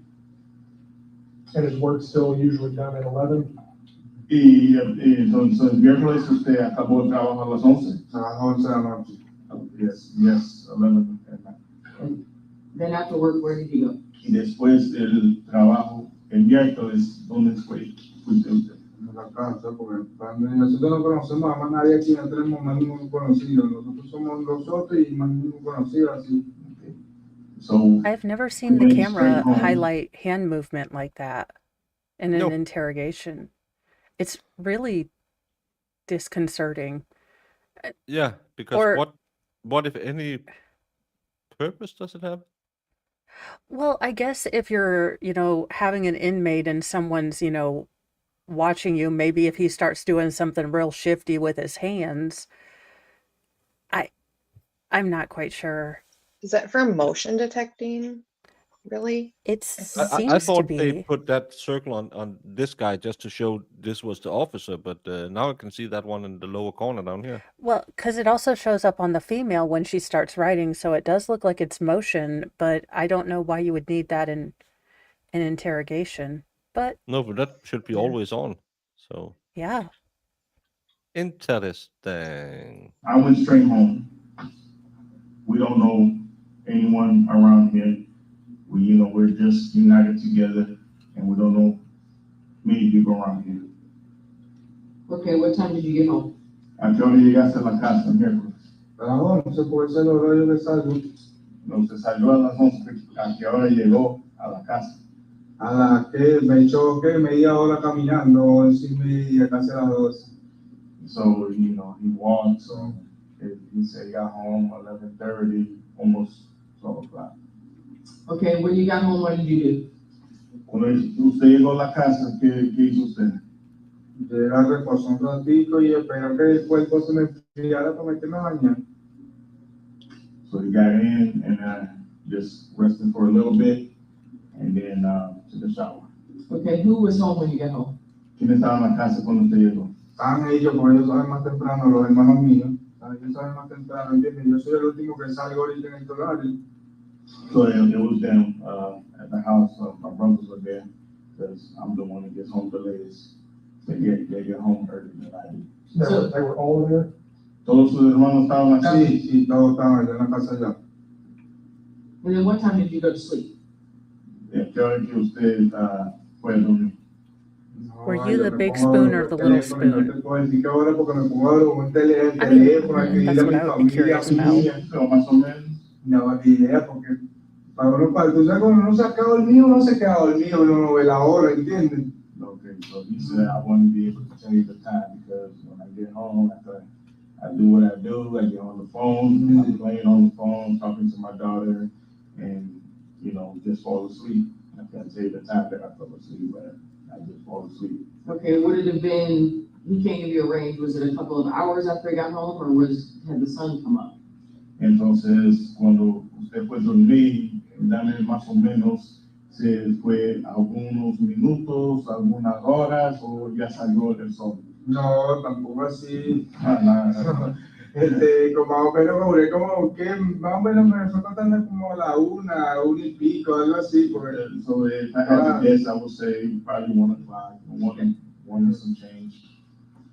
And his work's still usually done at 11? Y entonces el miércoles usted acabó el trabajo a las 11. A las 11 de la noche. Yes, 11 at night. Then after work, where did you go? Y después del trabajo, el miércoles, ¿dónde fuiste usted? En la casa, porque nosotros no conocemos a más nadie aquí, no tenemos más ningún conocido. Nosotros somos nosotros y más ningún conocido así. So I've never seen the camera highlight hand movement like that in an interrogation. It's really disconcerting. Yeah, because what if any purpose does it have? Well, I guess if you're, having an inmate and someone's, watching you, maybe if he starts doing something real shifty with his hands, I'm not quite sure. Is that for motion detecting? Really? It I seems to thought they be. put that circle on this guy just to show this was the officer, but now I can see that one in the lower corner down here. Well, because it also shows up on the female when she starts writing, so it does look like it's motion, but I don't know why you would need that in an interrogation. But No, but that should be always on. So yeah. interesting. I went straight home. We don't know anyone around here. We're just united together, and we don't know many people around here. Okay, what time did you get home? ¿A qué hora llegaste a la casa el miércoles? A las 11, por ser el horario de salud. No, se salió a las 11. ¿A qué hora llegó a la casa? A las que me echó media hora caminando, 11:30, casi a las 12. So, he walked, so he said he got home 11:30, almost 12 o'clock. Okay, when you got home, what did you do? Cuando usted llegó a la casa, ¿qué hizo usted? Llegar, reposar un ratito y esperar que el cuerpo se me enfriara para meterme a bañar. So he got in and just rested for a little bit, and then took a shower. Okay, who was home when you got home? ¿Quién estaba en la casa cuando usted llegó? Estaban ellos, porque ellos saben más temprano, los hermanos míos. Yo salgo más temprano, ¿entiendes? Yo soy el último que salgo ahorita en el horario. So it was them, at the house, my brothers were there, because I'm the one that gets home the latest. They get home early than I do. They were all there? Todos sus hermanos estaban aquí. Sí, todos estaban allá en la casa allá. And then what time did you go to sleep? ¿Qué hora que usted fue a dormir? Were you the big spoon or the little spoon? That's what I would be curious about. Pero más o menos. No, ni idea, porque para uno, tú sabes, cuando uno se queda dormido, uno se queda dormido, uno no ve la hora, ¿entiendes? Okay, so he said I want to be able to tell you the time because when I get home, after I do what I do, I get on the phone, I'm playing on the phone, talking to my daughter, and, you know, just fall asleep. I can't tell you the time that I fell asleep, but I just fall asleep. Okay, would it have been, he can't give you a range, was it a couple of hours after he got home, or had the sun come up? Entonces, cuando usted fue a dormir, dame más o menos si fue algunos minutos, algunas horas, o ya salió el sol. No, tampoco así. Nada. Como más o menos, como que más o menos me fue contando como a la una y pico, algo así. Porque, so if I had to guess, I would say probably 1 o'clock, one and some change.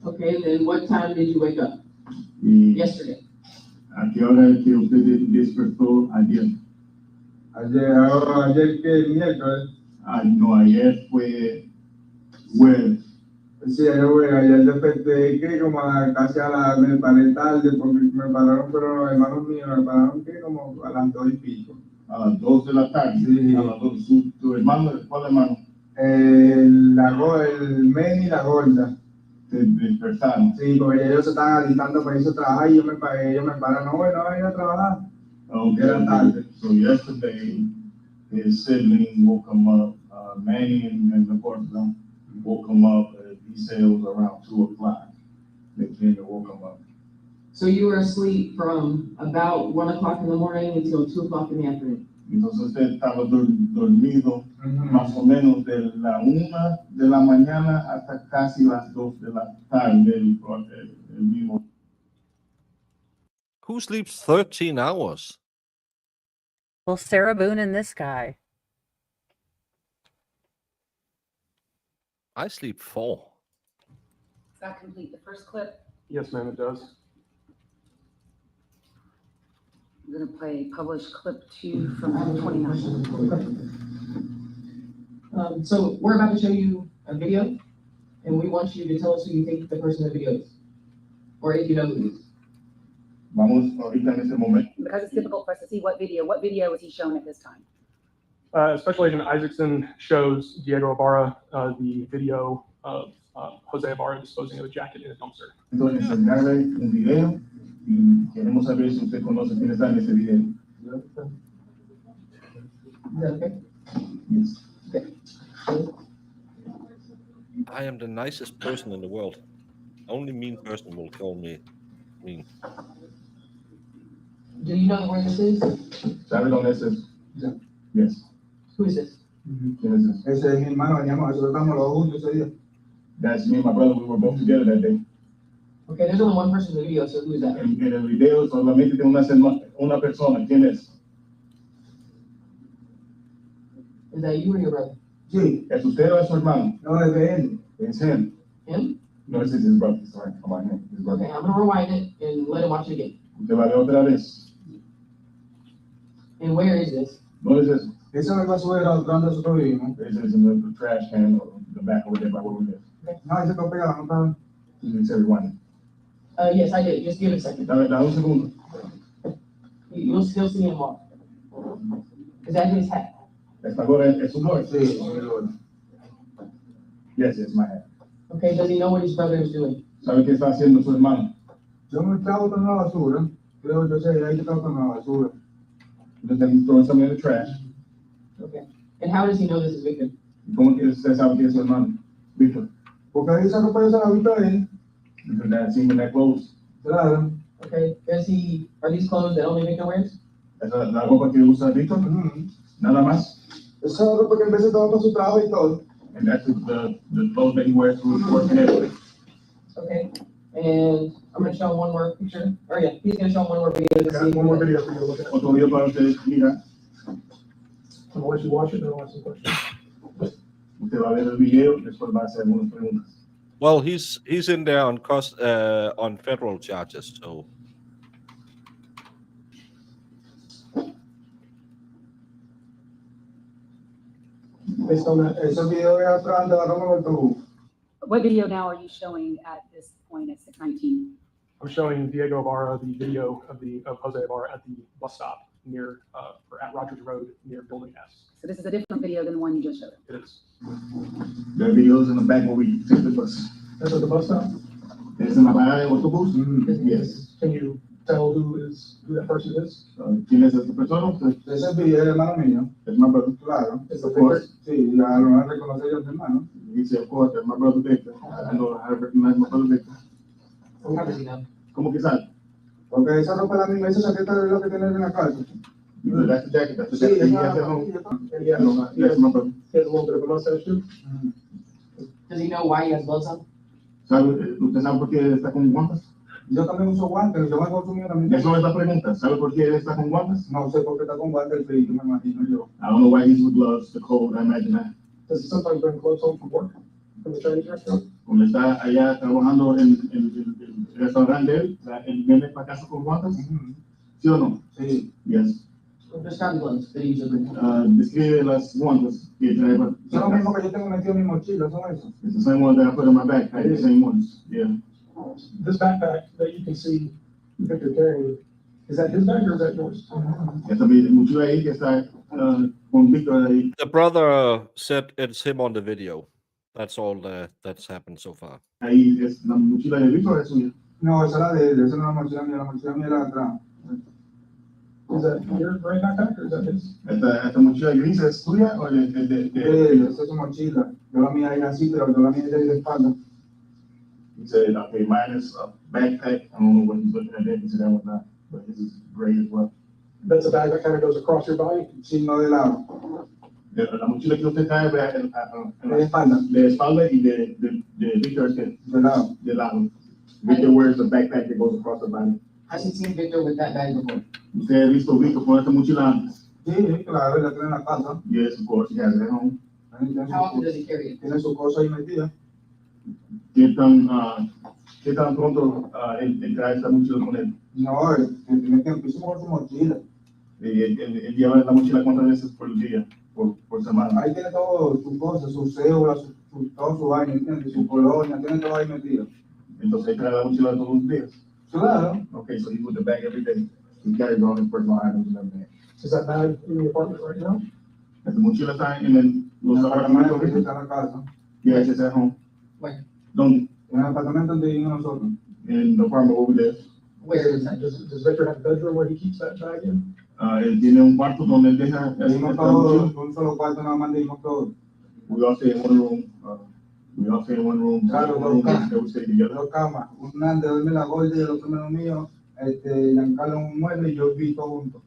Okay, then what time did you wake up? Yesterday? ¿A qué hora es que usted despertó ayer? Ayer que miércoles. No, ayer fue jueves. Sí, ayer desperté que como casi me paré tarde porque me pararon, pero los hermanos míos me pararon que como a las 2 y pico. A las 2 de la tarde. Sí. A las 2. ¿Tu hermano? ¿Cuál hermano? El men y la gorda. Te despertaron. Sí, porque ellos se estaban alistando para irse a trabajar y ellos me pararon, no voy a ir a trabajar. Okay. Era tarde. So yesterday, his sibling woke him up, Manny and the boyfriend woke him up. He said it was around 2 o'clock. They came and woke him up. So you were asleep from about 1 o'clock in the morning until 2 o'clock in the afternoon? Entonces usted estaba dormido más o menos de la 1 de la mañana hasta casi las 2 de la tarde el mismo. Who sleeps 13 hours? Well, Sarah Boone and this guy. I sleep 4. Does that complete the first clip? Yes, ma'am, it does. I'm gonna play published clip 2 from 29. So we're about to show you a video, and we want you to tell us who you think the person in the video is, or if you know who it is. Vamos ahorita en ese momento. Because it's difficult for us to see what video was he shown at this time? Special Agent Isaacson shows Diego Ibarra the video of Jose Ibarra disposing of a jacket in a dumpster. Entonces, enseñarle un video y queremos saber si usted conoce quién está en ese video. Okay. Yes. I am the nicest person in the world. Only mean person will call me mean. Do you know where this is? ¿Sabe dónde es eso? Yeah. Yes. Who is this? ¿Quién es eso? Ese es mi hermano, veníamos, nosotros estamos los juntos ese día. That's me and my brother. We were both together that day. Okay, there's only one person in the video, so who is that? En el video solamente tiene una persona. ¿Quién es? Is that you or your brother? Sí. ¿Es usted o es su hermano? No, es de él. Es him. Him? No, ese es his brother. Sorry, about him. His brother. Okay, I'm gonna rewind it and let him watch it again. Usted va a ver otra vez. And where is this? ¿Dónde es eso? Eso es la basura donde nosotros vivimos. Ese es in the trash can or the back over there by where we live. No, ese está pegado, no está. It's everyone. Yes, I did. Just give it a second. Dame un segundo. You'll still see him walk. Is that his hat? Esta gorra es su gorra. Sí, es el otro. Yes, it's my hat. Okay, does he know what his brother is doing? ¿Sabe qué está haciendo su hermano? Yo me estaba botando la basura. Creo que yo sé, ahí está botando la basura. Entonces he's throwing something in the trash. Okay. And how does he know this is Victor? ¿Cómo que usted sabe que es su hermano? Víctor. Porque ahí esa ropa yo se la vi a él. Because that's him in that clothes. Claro. Okay. Are these clothes that only Victor wears? Esa es la ropa que usa Víctor. Nada más. Esa ropa que en vez de todo para su trabajo y todo. And that's the clothes that he wears to his work and everything. Okay. And I'm gonna show him one more picture, or yeah, he's gonna show him one more video to see. One more video for you to look at. Otro video para ustedes, mira, I'm gonna let you watch it, then I'll ask some questions. usted va a ver el video, después va a hacer algunas preguntas. Well, he's in there on federal charges, so Based on that, Ese video de atrás de la toma del autobús. What video now are you showing at this point at 6:19? I'm showing Diego Ibarra the video of Jose Ibarra at the bus stop near, or at Rogers Road near Building S. So this is a different video than the one you just showed. It is. The videos in the back where we take the bus. That's at the bus stop? Es en la parada de autobús? Yes. Can you tell who that person is? ¿Quién es esta persona? Ese video es hermano mío. Es my brother. Claro. Is Of the course. Sí, ya lo van a reconocer yo, mi hermano. He said, of course, that's my brother Victor. I know how to recognize my brother Victor. How does he know? ¿Cómo que sabe? Porque esa ropa es la misma, esa chaqueta es lo que tiene en la cárcel. That's the jacket. That's the Sí, jacket he es has at la- home. And he has, No, that's my brother. he has a little bit of a mustache too. Does he know why he has gloves on? ¿Usted sabe por qué él está con guantes? Yo también uso guantes, yo me consumo también. Eso es la pregunta. ¿Sabe por qué él está con guantes? No sé por qué está con guantes el frío, me imagino yo. I don't know why he's with gloves, the cold, I imagine that. Does he sometimes bring clothes home from work, from the Chinese restaurant? Cuando está allá trabajando en el restaurante de él, él viene para casa con guantes, ¿sí o no? Sí. Yes. Describe the gloves that he usually brings. Describe las guantes que trae para Son lo mismo que yo tengo metido en mi mochila, son esos. It's the same ones that I put in my backpack, the same ones, yeah. This backpack that you can see Victor carrying, is that his bag or is that yours? Esta mochila ahí que está con Víctor ahí. the brother said it's him on the video. That's all that's happened so far. Ahí es la mochila de Víctor, es suya. No, esa es la de él, esa no es la mochila mía era atrás. Is that your gray backpack or is that his? Esta mochila gris es tuya o Esa es su mochila. Yo la mía era así, pero yo la mía es de espalda. He said, okay, mine is a backpack. I don't know what he's looking at there, he said that one not, but his is gray as well. That's a bag that kind of goes across your body? Sí, no de lado. La mochila que usted trae De espalda. de espalda y de Víctor es De lado. de lado. Victor wears a backpack that goes across the body. Has he seen Victor with that bag before? Usted ha visto a Víctor con esta mochila antes? Sí, claro, la tiene en la casa. Yes, of course, he has it at home. How often does he carry it? Tiene su cosa ahí metida. ¿Qué tan pronto él trae esta mochila con él? No, tiene que empezar con su mochila. Él lleva la mochila cuántas veces por el día, por semana. Ahí tiene todo su cosa, su cédula, todo su vaina, ¿entiendes? Su colonia, tiene todo ahí metido. Entonces él trae la mochila todos los días. Claro. Okay, so he's with the bag every day. He carries all his personal items in that bag. Is that bag in the apartment right now? Esta mochila está en los apartamentos. Está en la casa. Yes, it's at home. Where? ¿Dónde? En el apartamento donde vivimos nosotros. In the apartment where we live. Where is that? Does Victor have a bedroom where he keeps that bag in? Él tiene un cuarto donde él deja Vivimos esta todos, mochila. un solo cuarto nada más, vivimos todos. We all stay in one room. We all stay in one room. Claro, One room claro. that we stay together. Dos camas, una de dormir la gorda y el otro menos mío, Giancarlo un mueble y yo vi todo junto.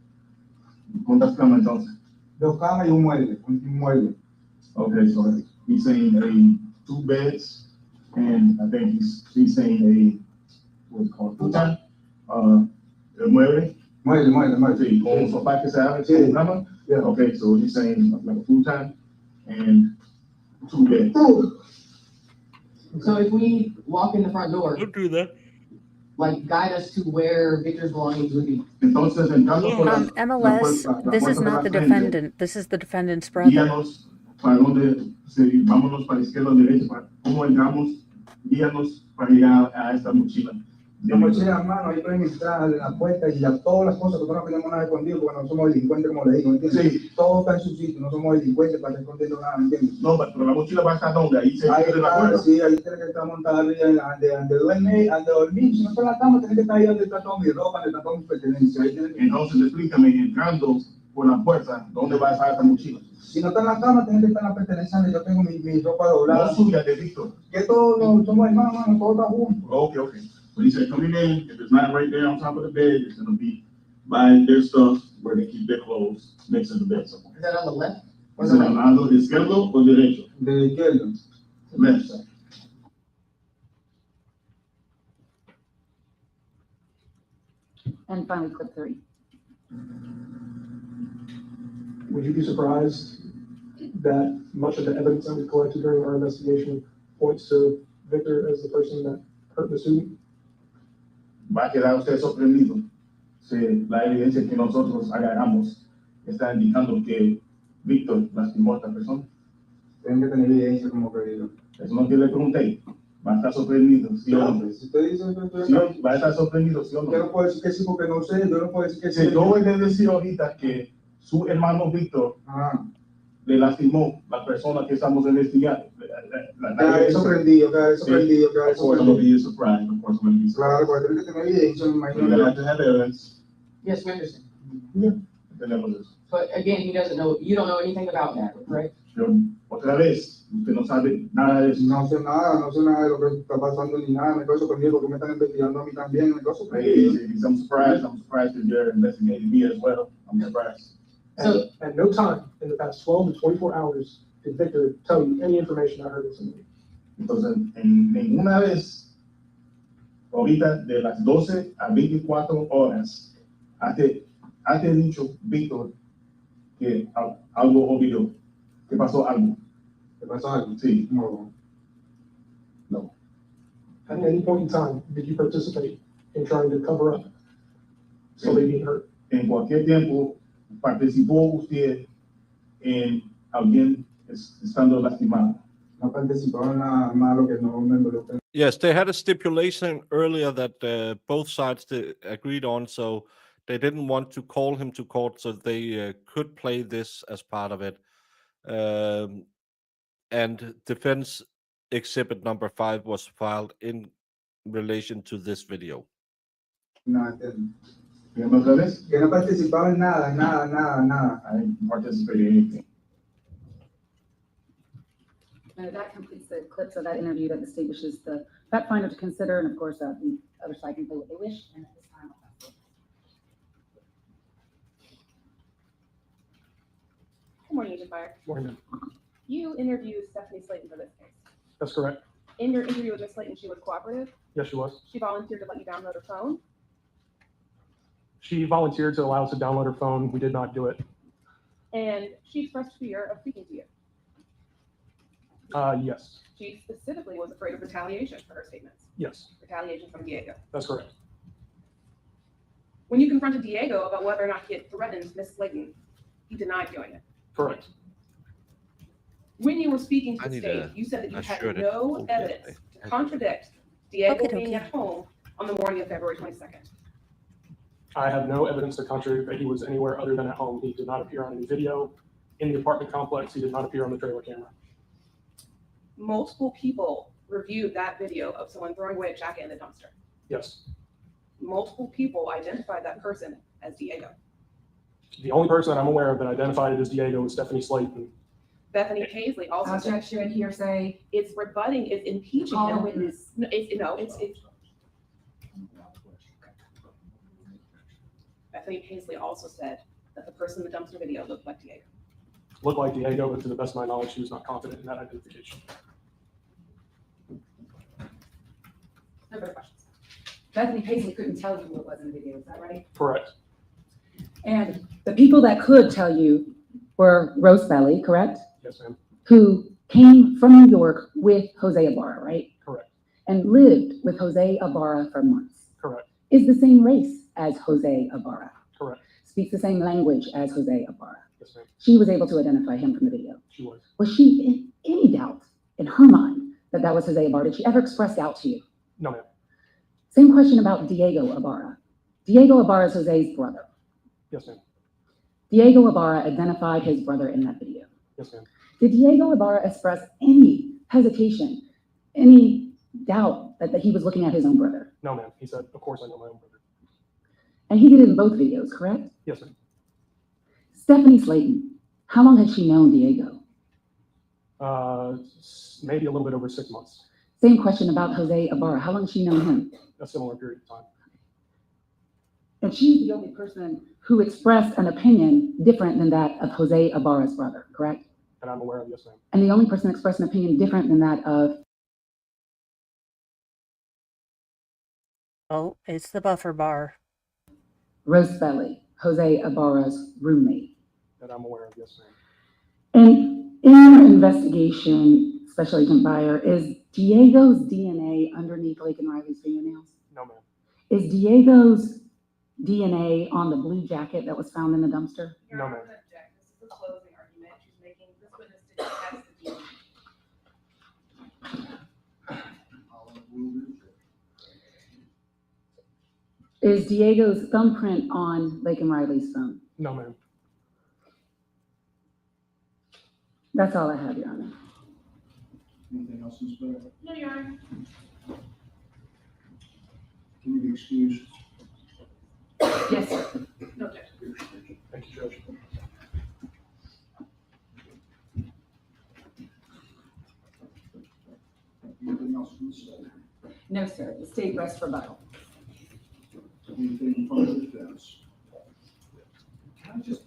¿Cuántas camas entonces? Dos camas y un mueble. Okay, so he's saying two beds, and I think he's saying what's it called, futon, el mueble. Mueble. Sí, con un sofá que se abre, Sí. con cama. Yeah. Okay, so he's saying like a futon and two beds. So if we walk in the front door, Don't do that. like guide us to where Victor's belongings would be. Entonces, entrando por la MLS, puerta- la this is puerta de not la the frente, defendant. This is the defendant's brother. Guíanos para donde, vámonos para la izquierda o derecha, para cómo entramos, guíanos para llegar a esta mochila. La mochila, hermano, ahí pueden entrar en la puerta y todas las cosas que nosotros no tenemos nada escondido porque no somos delincuentes, como le digo, ¿entiendes? Sí. Todo está en su sitio, no somos delincuentes para estar escondiendo nada, ¿entiendes? No, pero la mochila va a estar donde, ahí se Ahí pierde la está, puerta. sí, ahí tiene que estar montada donde duerme, donde dormir. Si no está en la cama, tiene que estar ahí donde está toda mi ropa, donde está toda mi pertenencia. Ahí tiene que... Entonces, explícame, entrando por la puerta, ¿dónde va a estar esta mochila? Si no está en la cama, tiene que estar en la pertenencia donde yo tengo mi ropa No doblada. suya, de Víctor. Que todos somos hermanos, hermano, todos están juntos. Okay. When he said coming in, if it's not right there on top of the bed, it's gonna be by their stuff where they keep their clothes next to the bed somewhere. Is that on the left? Or ¿Es the en right? el lado izquierdo o derecho? De izquierda. Left. And finally, clip 3. Would you be surprised that much of the evidence that we collected during our investigation points to Victor as the person that hurt the student? Va a quedar usted sorprendido. La evidencia que nosotros agarramos está indicando que Víctor lastimó a esta persona. Tienen que tener evidencia como perdido. Eso no que le pregunté. Va a estar sorprendido, ¿sí o no? Si usted dice que ¿sí va a estar sorprendido, ¿sí o no? Yo no puedo decir que sí porque no sé, yo no puedo decir que sí. Yo voy a decir ahorita que su hermano Víctor le lastimó a la persona que estamos investigando. Quedaré sorprendido, quedaré sorprendido, quedaré sorprendido. Of course, I'm going to be surprised. Of course, I'm going to be surprised. Claro, porque tiene que tener evidencia, me imagino. You're going to have to have evidence. Yes, we understand. Yeah. Tenemos eso. But again, he doesn't know, you don't know anything about that, right? Yo, otra vez, usted no sabe nada de eso. No sé nada de lo que está pasando ni nada, me quedo sorprendido porque me están investigando a mí también, me quedo sorprendido. I'm surprised that you're investigating me as well. I'm surprised. So, at no time in the past 12 to 24 hours did Victor tell you any information I heard of somebody. Entonces, en ninguna vez, ahorita de las 12 a 24 horas, ha dicho Víctor que algo olvidó, que pasó algo. ¿Qué pasó algo? Sí. No. At any point in time, did you participate in trying to cover up somebody being hurt? En cualquier tiempo, participó usted en alguien estando lastimado. No participó en nada malo que no me involucre. Yes, they had a stipulation earlier that both sides agreed on, so they didn't want to call him to court, so they could play this as part of it. And defense exhibit number 5 was filed in relation to this video. No entiendo. Dígame otra vez. Que no participaba en nada. I didn't participate in anything. That completes the clips of that interview that the state wishes the fact finder to consider, and of course, the other side can play what they wish. And at this time, I'll pass it. Good morning, Agent Fire. Morning. You interviewed Stephanie Slayton for this case. That's correct. In your interview with Ms. Slayton, she was cooperative. Yes, she was. She volunteered to let you download her phone. She volunteered to allow us to download her phone. We did not do it. And she expressed fear of speaking to you. Yes. She specifically was afraid of retaliation for her statements. Yes, Retaliation from Diego. that's correct. When you confronted Diego about whether or not he had threatened Ms. Slayton, he denied doing it. Correct. When you were speaking to I the need state, a- you said that you a had shirt no at- evidence to contradict Diego Okay, being okay. at home on the morning of February 22nd. I have no evidence to contradict that he was anywhere other than at home. He did not appear on any video in the apartment complex. He did not appear on the trailer camera. Multiple people reviewed that video of someone throwing away a jacket in the dumpster. Yes. Multiple people identified that person as Diego. The only person that I'm aware of that identified it as Diego was Stephanie Slayton. Bethany Paisley also said Objection, hearsay, it's rebutting, it's impeaching call a him. witness. No, it's. Bethany Paisley also said that the person in the dumpster video looked like Diego. Looked like Diego, but to the best of my knowledge, she was not confident in that identification. No further questions. Bethany Paisley couldn't tell you what was in the video, is that right? Correct. And the people that could tell you were Rose Belly, correct? Yes, ma'am. Who came from New York with Jose Ibarra, right? Correct. And lived with Jose Ibarra for months. Correct. Is the same race as Jose Ibarra. Correct. Speaks the same language as Jose Ibarra. Yes, ma'am. She was able to identify him from the video. She was. Was she in any doubt in her mind that that was Jose Ibarra? Did she ever express doubt to you? No, ma'am. Same question about Diego Ibarra. Diego Ibarra is Jose's brother. Yes, ma'am. Diego Ibarra identified his brother in that video. Yes, ma'am. Did Diego Ibarra express any hesitation, any doubt that he was looking at his own brother? No, ma'am. He said, of course I know my own brother. And he did it in both videos, correct? Yes, ma'am. Stephanie Slayton, how long had she known Diego? Maybe a little bit over 6 months. Same question about Jose Ibarra. How long had she known him? A similar period of time. And she's the only person who expressed an opinion different than that of Jose Ibarra's brother, correct? And I'm aware of, yes, ma'am. And the only person who expressed an opinion different than that of, Oh, it's the buffer bar. Roast Belly, Jose Ibarra's roommate. That I'm aware of, yes, ma'am. And in your investigation, Special Agent Buyer, is Diego's DNA underneath Laken Riley's fingernails? No, ma'am. Is Diego's DNA on the blue jacket that was found in the dumpster? No, ma'am. This is a closing argument. She's making this witness to contest the DNA. Is Diego's thumbprint on Laken Riley's phone? No, ma'am. That's all I have, Your Honor. Anything else, Ms. Barrett? No, Your Honor. Can you be excused? Yes, sir. No objection. Thank you, Judge. Anything else from the state? No, sir. The state rests for rebuttal. Anything from the defense? Can I just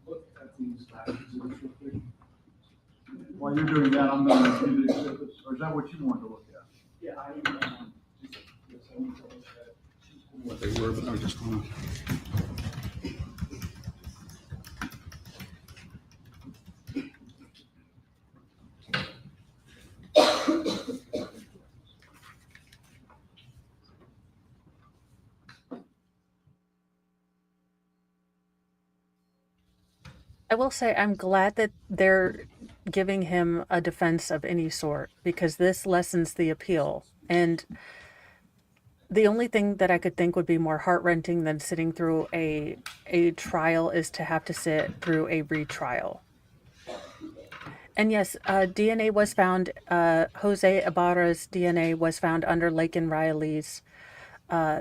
look at these last exhibits real quick? While you're doing that, I'm going to do the exhibits, or is that what you wanted to look at? Yeah, I want to look at what they were, but I just want to. I will say I'm glad that they're giving him a defense of any sort, because this lessens the appeal. And the only thing that I could think would be more heart-wrenching than sitting through a trial is to have to sit through a retrial. And yes, DNA was found, Jose Ibarra's DNA was found under Laken Riley's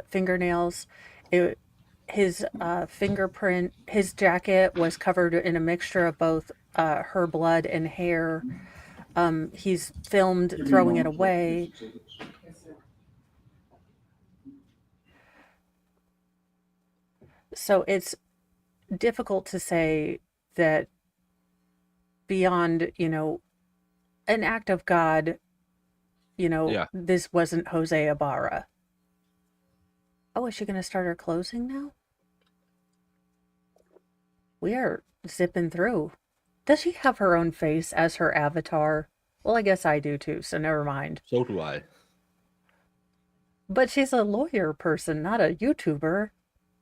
fingernails. His fingerprint, his jacket was covered in a mixture of both her blood and hair. He's filmed throwing it away. So it's difficult to say that beyond, an act of God, this wasn't Jose Ibarra. Oh, is she going to start her closing now? We are zipping through. Does she have her own face as her avatar? Well, I guess I do too, so never mind. So do I. But she's a lawyer person, not a YouTuber.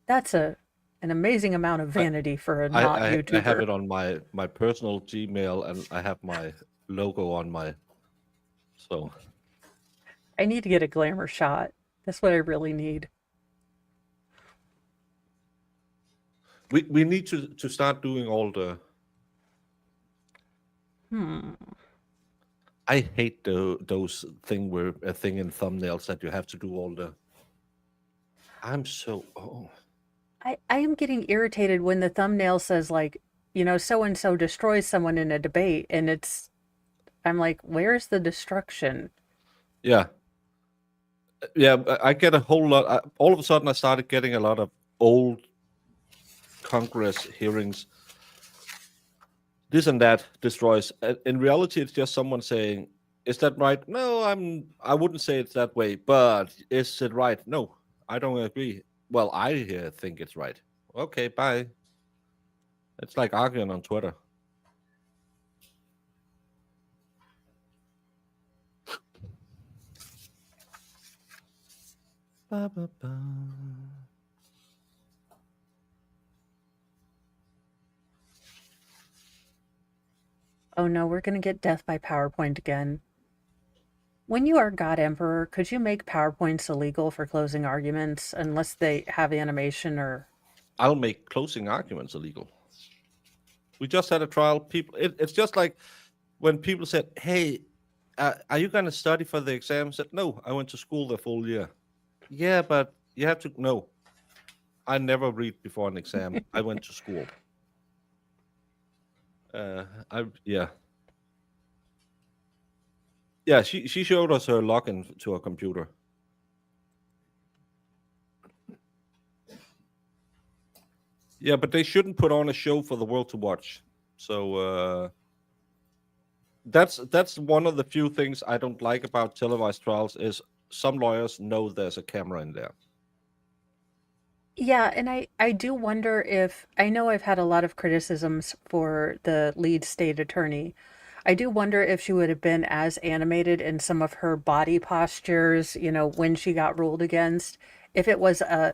That's an amazing amount of vanity for a not YouTuber. I have it on my personal Gmail, and I have my logo on my. So. I need to get a glamour shot. That's what I really need. We need to start doing all the. I hate those thing where a thing in thumbnails that you have to do all the. I'm so I am getting irritated when the thumbnail says like, so and so destroys someone in a debate, and I'm like, where's the destruction? Yeah. Yeah, I get a whole lot. All of a sudden, I started getting a lot of old Congress hearings. This and that destroys. In reality, it's just someone saying, "Is that right?" No, I wouldn't say it's that way. But is it right? No, I don't agree. Well, I think it's right. Okay, bye. It's like arguing on Twitter. Ba, ba, ba. Oh no, we're going to get death by PowerPoint again. When you are God Emperor, could you make PowerPoints illegal for closing arguments unless they have animation or... I'll make closing arguments illegal. We just had a trial. It's just like when people said, hey, are you going to study for the exam? I said, no, I went to school the full year. Yeah, but you have to... No, I never read before an exam. I went to school. Yeah, she showed us her login to her computer. Yeah, but they shouldn't put on a show for the world to watch. So that's one of the few things I don't like about televised trials is some lawyers know there's a camera in there. Yeah, and I do wonder if I know I've had a lot of criticisms for the lead state attorney. I do wonder if she would have been as animated in some of her body postures, when she got ruled against. If it was a,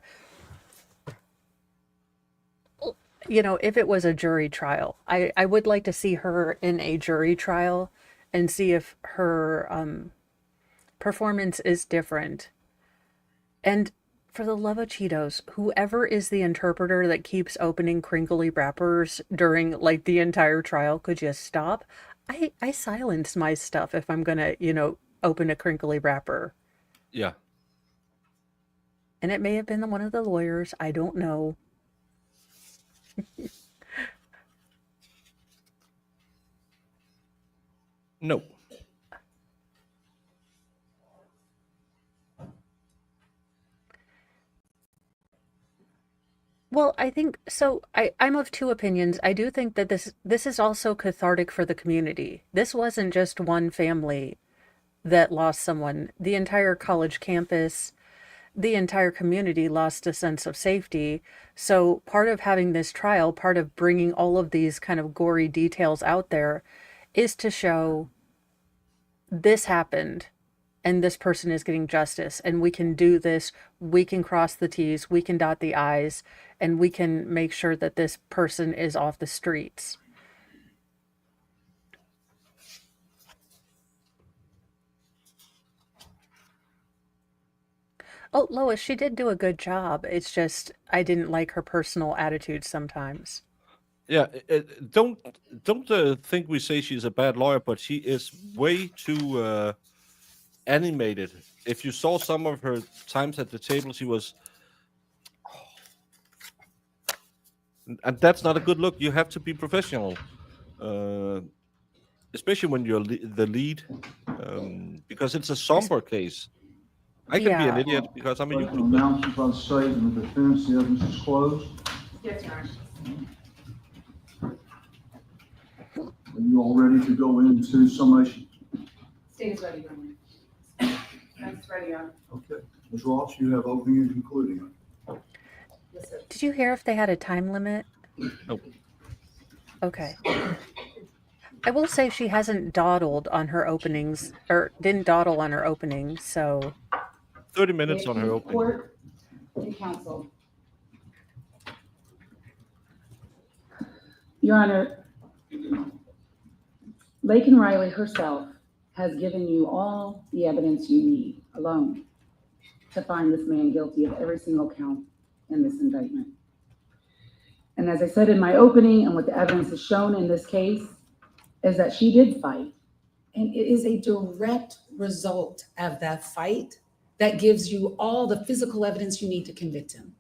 if it was a jury trial. I would like to see her in a jury trial and see if her performance is different. And for the love of Cheetos, whoever is the interpreter that keeps opening crinkly wrappers during like the entire trial, could you stop? I silence my stuff if I'm gonna, open a crinkly wrapper. Yeah. And it may have been one of the lawyers. I don't know. No. Well, I think so. I'm of two opinions. I do think that this is also cathartic for the community. This wasn't just one family that lost someone. The entire college campus, the entire community lost a sense of safety. So part of having this trial, part of bringing all of these kind of gory details out there, is to show this happened and this person is getting justice, and we can do this. We can cross the T's, we can dot the I's, and we can make sure that this person is off the streets. Oh, Lois, she did do a good job. It's just I didn't like her personal attitude sometimes. Yeah, don't think we say she's a bad lawyer, but she is way too animated. If you saw some of her times at the table, she was, and that's not a good look. You have to be professional, especially when you're the lead, because it's a somber case. I can be an Yeah. idiot because I'm a Question YouTuber. announced by the state and the defense, the evidence is closed. Yes, Your Honor. Are you all ready to go into summation? State is ready, Your Honor. That's ready, Your Honor. Okay. Ms. Ross, you have opening and concluding. Yes, sir. Did you hear if they had a time limit? Nope. Okay. I will say she hasn't dawdled on her openings, or didn't dawdle on her opening, so 30 minutes on her opening. Court and counsel. Your Honor, Laken Riley herself has given you all the evidence you need alone to find this man guilty of every single count in this indictment. And as I said in my opening, and what the evidence has shown in this case, is that she did fight. And it is a direct result of that fight that gives you all the physical evidence you need to convict him.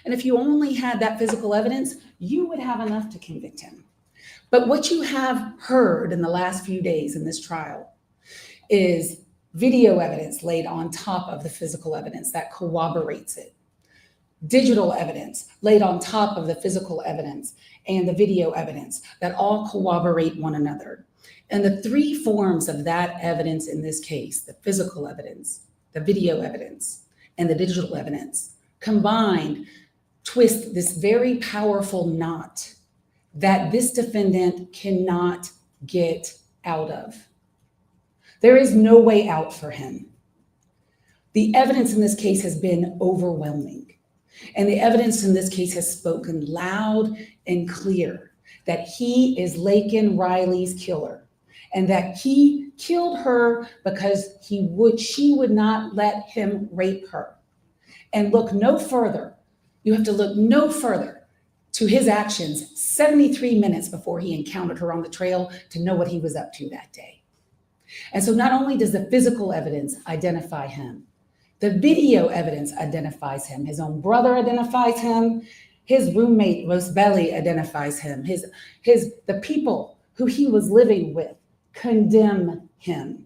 And if you only had that physical evidence, you would have enough to convict him. But what you have heard in the last few days in this trial is video evidence laid on top of the physical evidence that corroborates it. Digital evidence laid on top of the physical evidence and the video evidence that all corroborate one another. And the three forms of that evidence in this case, the physical evidence, the video evidence, and the digital evidence, combined twist this very powerful knot that this defendant cannot get out of. There is no way out for him. The evidence in this case has been overwhelming. And the evidence in this case has spoken loud and clear that he is Laken Riley's killer, and that he killed her because she would not let him rape her. And look no further. You have to look no further to his actions 73 minutes before he encountered her on the trail to know what he was up to that day. And so not only does the physical evidence identify him, the video evidence identifies him. His own brother identifies him. His roommate, Rosebelly, identifies him. The people who he was living with condemn him.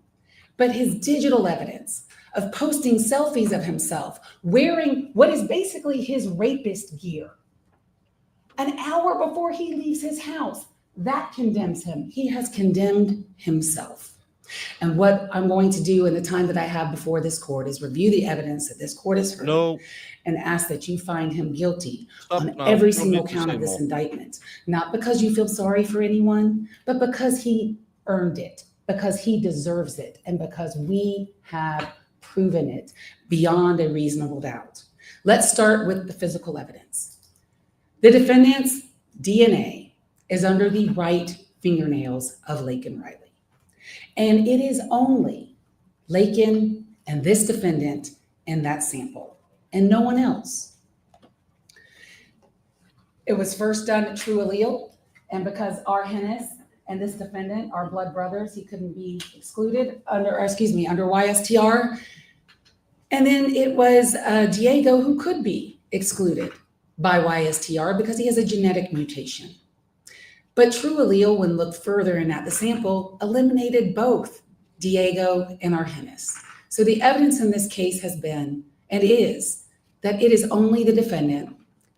But his digital evidence of posting selfies of himself wearing what is basically his rapist gear an hour before he leaves his house, that condemns him. He has condemned himself. And what I'm going to do in the time that I have before this court is review the evidence that this court has heard No, and ask that you find him guilty stop on now. every You don't single need to count say of this more. indictment. Not because you feel sorry for anyone, but because he earned it, because he deserves it, and because we have proven it beyond a reasonable doubt. Let's start with the physical evidence. The defendant's DNA is under the right fingernails of Laken Riley. And it is only Laken and this defendant in that sample, and no one else. It was first done at True Allele, and because our Hennis and this defendant are blood brothers, he couldn't be excluded under YSTR. And then it was Diego who could be excluded by YSTR because he has a genetic mutation. But True Allele, when looked further in at the sample, eliminated both Diego and Argenis. So the evidence in this case has been, and is, that it is only the defendant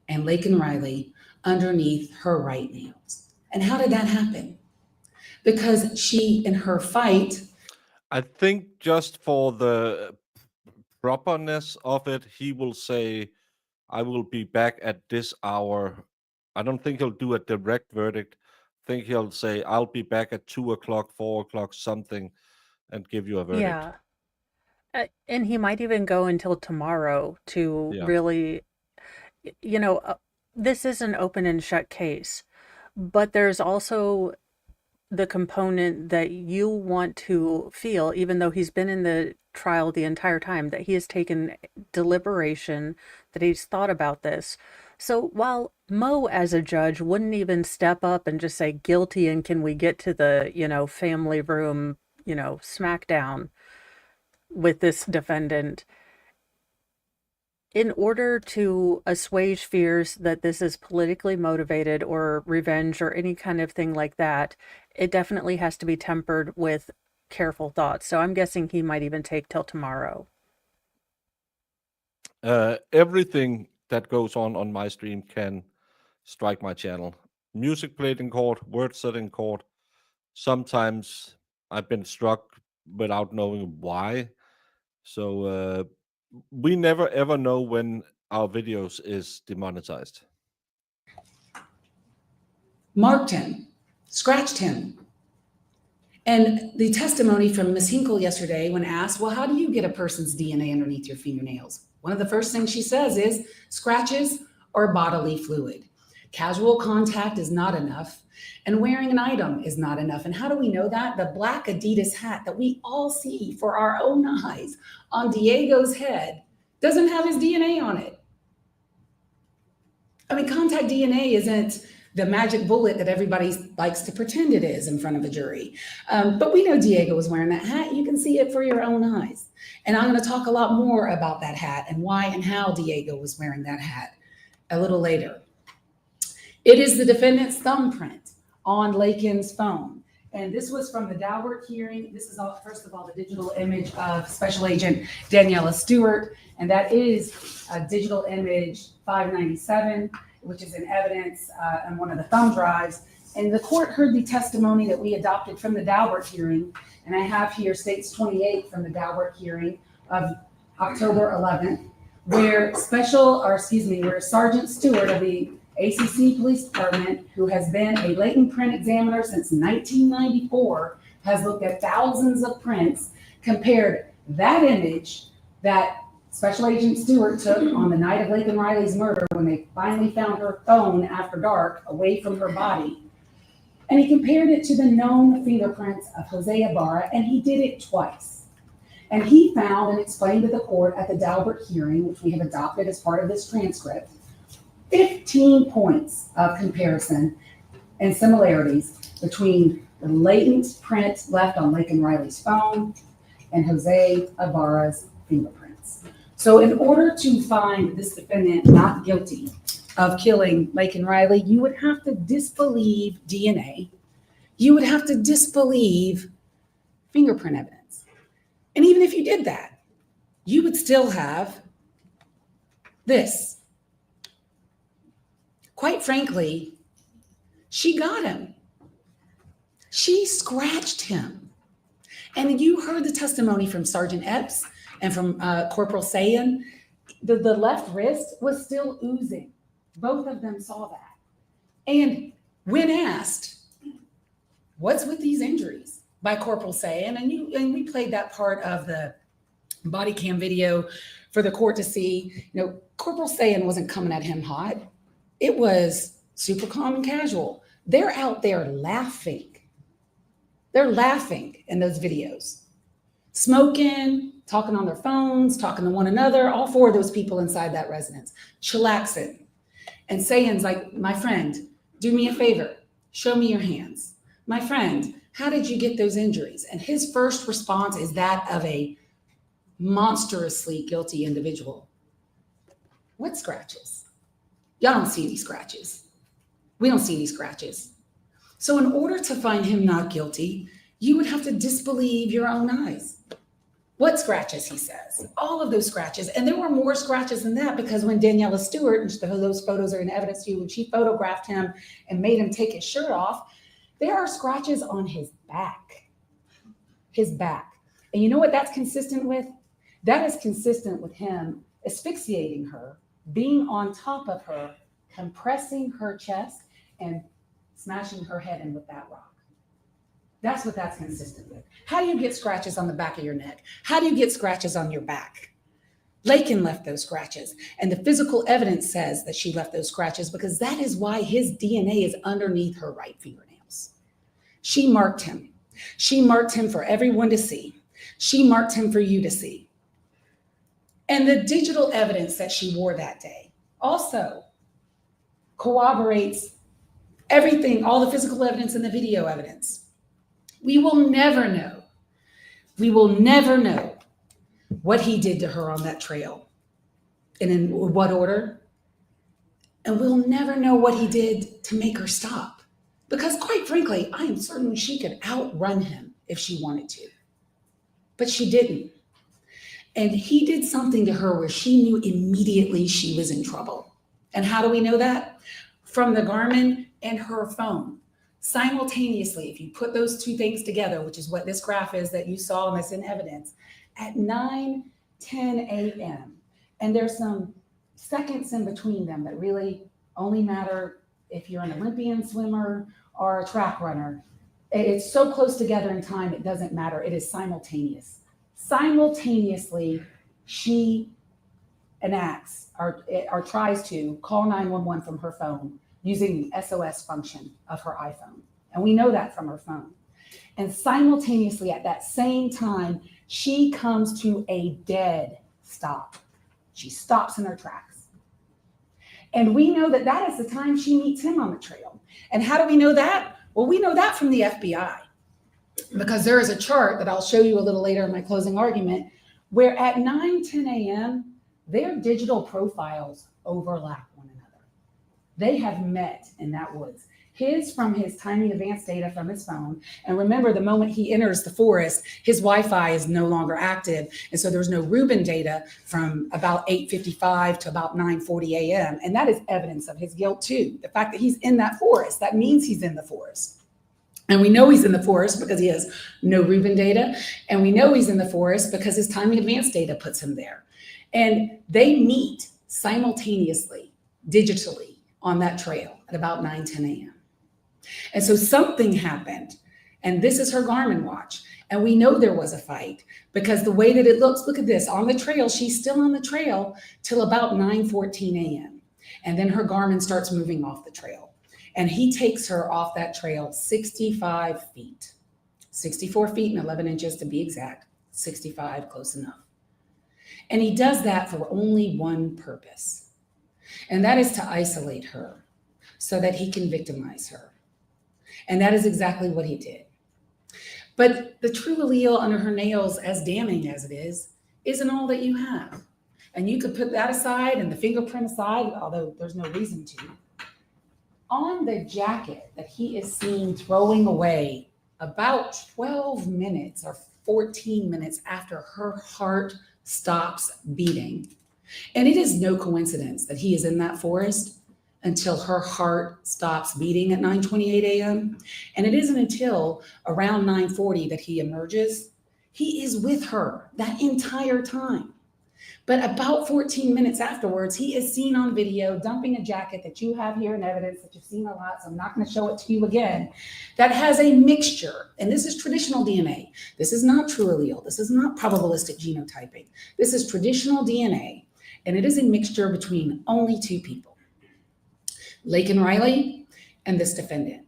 and Laken Riley underneath her right nails. And how did that happen? Because she, in her fight, I think just for the properness of it, he will say, I will be back at this hour. I don't think he'll do a direct verdict. I think he'll say, I'll be back at 2 o'clock, 4 o'clock, something, and give you a verdict. Yeah. And he might even go until tomorrow to Yeah. really, this is an open and shut case, but there's also the component that you want to feel, even though he's been in the trial the entire time, that he has taken deliberation, that he's thought about this. So while Mo as a judge wouldn't even step up and just say guilty and can we get to the, family room, smackdown with this defendant, in order to assuage fears that this is politically motivated or revenge or any kind of thing like that, it definitely has to be tempered with careful thoughts. So I'm guessing he might even take till tomorrow. Everything that goes on my stream can strike my channel. Music played in court, words said in court. Sometimes I've been struck without knowing why. So we never ever know when our videos is demonetized. marked him, scratched him. And the testimony from Ms. Hinkle yesterday, when asked, well, how do you get a person's DNA underneath your fingernails? One of the first things she says is scratches or bodily fluid. Casual contact is not enough, and wearing an item is not enough. And how do we know that? The black Adidas hat that we all see for our own eyes on Diego's head doesn't have his DNA on it. I mean, contact DNA isn't the magic bullet that everybody likes to pretend it is in front of a jury. But we know Diego was wearing that hat. You can see it for your own eyes. And I'm going to talk a lot more about that hat and why and how Diego was wearing that hat a little later. It is the defendant's thumbprint on Laken's phone. And this was from the Daubert hearing. This is, first of all, the digital image of Special Agent Daniela Stewart. And that is a digital image 597, which is in evidence on one of the thumb drives. And the court heard the testimony that we adopted from the Daubert hearing. And I have here states 28 from the Daubert hearing of October 11th, where Sergeant Stewart of the ACC Police Department, who has been a latent print examiner since 1994, has looked at thousands of prints, compared that image that Special Agent Stewart took on the night of Laken Riley's murder when they finally found her phone after dark away from her body. And he compared it to the known fingerprints of Jose Ibarra, and he did it twice. And he found and explained to the court at the Daubert hearing, which we have adopted as part of this transcript, 15 points of comparison and similarities between the latent print left on Laken Riley's phone and Jose Ibarra's fingerprints. So in order to find this defendant not guilty of killing Laken Riley, you would have to disbelieve DNA. You would have to disbelieve fingerprint evidence. And even if you did that, you would still have this. Quite frankly, she got him. She scratched him. And you heard the testimony from Sergeant Epps and from Corporal Sayan. The left wrist was still oozing. Both of them saw that. And when asked, what's with these injuries by Corporal Sayan, and we played that part of the body cam video for the court to see, Corporal Sayan wasn't coming at him hot. It was super calm and casual. They're out there laughing. They're laughing in those videos, smoking, talking on their phones, talking to one another, all four of those people inside that residence, chillaxing. And Sayan's like, my friend, do me a favor, show me your hands. My friend, how did you get those injuries? And his first response is that of a monstrously guilty individual. What scratches? Y'all don't see these scratches. We don't see these scratches. So in order to find him not guilty, you would have to disbelieve your own eyes. What scratches, he says? All of those scratches. And there were more scratches than that, because when Daniela Stewart, and those photos are in evidence to you, when she photographed him and made him take his shirt off, there are scratches on his back. His back. And you know what that's consistent with? That is consistent with him asphyxiating her, being on top of her, compressing her chest, and smashing her head in with that rock. That's what that's consistent with. How do you get scratches on the back of your neck? How do you get scratches on your back? Laken left those scratches, and the physical evidence says that she left those scratches because that is why his DNA is underneath her right fingernails. She marked him. She marked him for everyone to see. She marked him for you to see. And the digital evidence that she wore that day also corroborates everything, all the physical evidence and the video evidence. We will never know. We will never know what he did to her on that trail and in what order. And we'll never know what he did to make her stop. Because quite frankly, I am certain she could outrun him if she wanted to. But she didn't. And he did something to her where she knew immediately she was in trouble. And how do we know that? From the Garmin and her phone. Simultaneously, if you put those two things together, which is what this graph is that you saw and that's in evidence, at 9:10 a.m. And there's some seconds in between them that really only matter if you're an Olympian swimmer or a track runner. It's so close together in time, it doesn't matter. It is simultaneous. Simultaneously, she enacts or tries to call 911 from her phone using the SOS function of her iPhone. And we know that from her phone. And simultaneously at that same time, she comes to a dead stop. She stops in her tracks. And we know that that is the time she meets him on the trail. And how do we know that? Well, we know that from the FBI, because there is a chart that I'll show you a little later in my closing argument, where at 9:10 a.m., their digital profiles overlap one another. They have met in that woods. His from his timing advance data from his phone. And remember, the moment he enters the forest, his Wi-Fi is no longer active. And so there's no Rubin data from about 8:55 to about 9:40 a.m. And that is evidence of his guilt too. The fact that he's in that forest, that means he's in the forest. And we know he's in the forest because he has no Rubin data. And we know he's in the forest because his timing advance data puts him there. And they meet simultaneously, digitally, on that trail at about 9:10 a.m. And so something happened, and this is her Garmin watch. And we know there was a fight because the way that it looks, look at this, on the trail, she's still on the trail till about 9:14 a.m. And then her Garmin starts moving off the trail. And he takes her off that trail 65 feet, 64 feet and 11 inches to be exact, 65, close enough. And he does that for only one purpose, and that is to isolate her so that he can victimize her. And that is exactly what he did. But the true allele under her nails, as damning as it is, isn't all that you have. And you could put that aside and the fingerprint aside, although there's no reason to. On the jacket that he is seen throwing away about 12 minutes or 14 minutes after her heart stops beating. And it is no coincidence that he is in that forest until her heart stops beating at 9:28 a.m. And it isn't until around 9:40 that he emerges He is with her that entire time. But about 14 minutes afterwards, he is seen on video dumping a jacket that you have here in evidence that you've seen a lot, so I'm not going to show it to you again, that has a mixture, and this is traditional DNA. This is not true allele. This is not probabilistic genotyping. This is traditional DNA, and it is a mixture between only two people, Laken Riley and this defendant.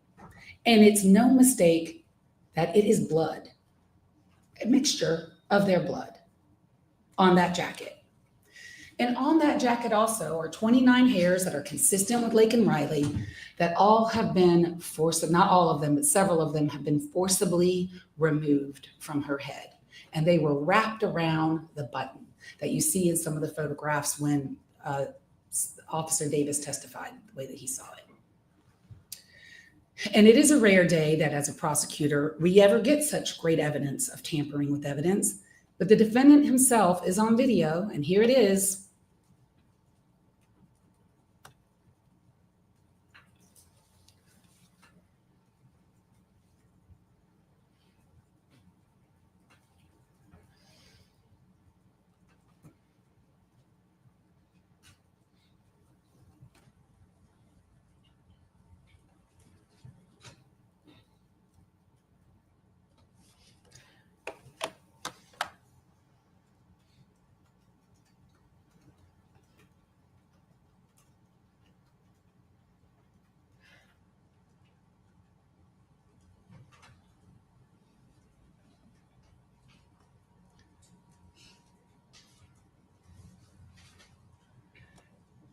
And it's no mistake that it is blood, a mixture of their blood on that jacket. And on that jacket also are 29 hairs that are consistent with Laken Riley that all have been not all of them, but several of them have been forcibly removed from her head. And they were wrapped around the button that you see in some of the photographs when Officer Davis testified, the way that he saw it. And it is a rare day that as a prosecutor, we ever get such great evidence of tampering with evidence. But the defendant himself is on video, and here it is.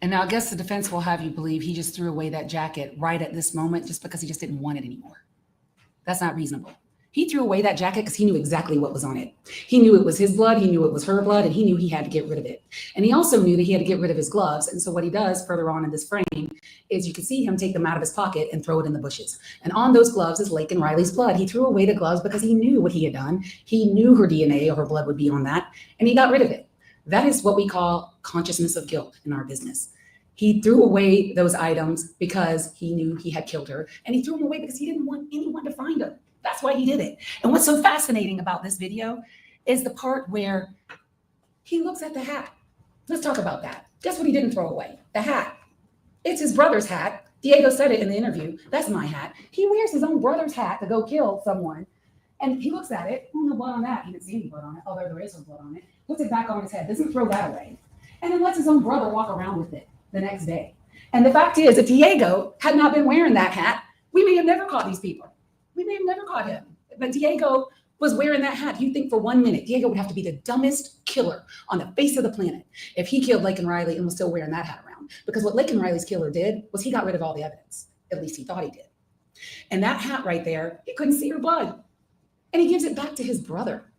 And now I guess the defense will have you believe he just threw away that jacket right at this moment just because he just didn't want it anymore. That's not reasonable. He threw away that jacket because he knew exactly what was on it. He knew it was his blood, he knew it was her blood, and he knew he had to get rid of it. And he also knew that he had to get rid of his gloves. And so what he does further on in this frame is you can see him take them out of his pocket and throw it in the bushes. And on those gloves is Laken Riley's blood. He threw away the gloves because he knew what he had done. He knew her DNA or her blood would be on that, and he got rid of it. That is what we call consciousness of guilt in our business. He threw away those items because he knew he had killed her, and he threw them away because he didn't want anyone to find them. That's why he did it. And what's so fascinating about this video is the part where he looks at the hat. Let's talk about that. Guess what he didn't throw away? The hat. It's his brother's hat. Diego said it in the interview. That's my hat. He wears his own brother's hat to go kill someone. And he looks at it. Oh, no blood on that. He didn't see any blood on it, although there is some blood on it. Puts it back on his head. Doesn't throw that away. And then lets his own brother walk around with it the next day. And the fact is, if Diego had not been wearing that hat, we may have never caught these people. We may have never caught him. But Diego was wearing that hat. You think for 1 minute, Diego would have to be the dumbest killer on the face of the planet if he killed Laken Riley and was still wearing that hat around. Because what Laken Riley's killer did was he got rid of all the evidence. At least he thought he did. And that hat right there, he couldn't see her blood. And he gives it back to his brother.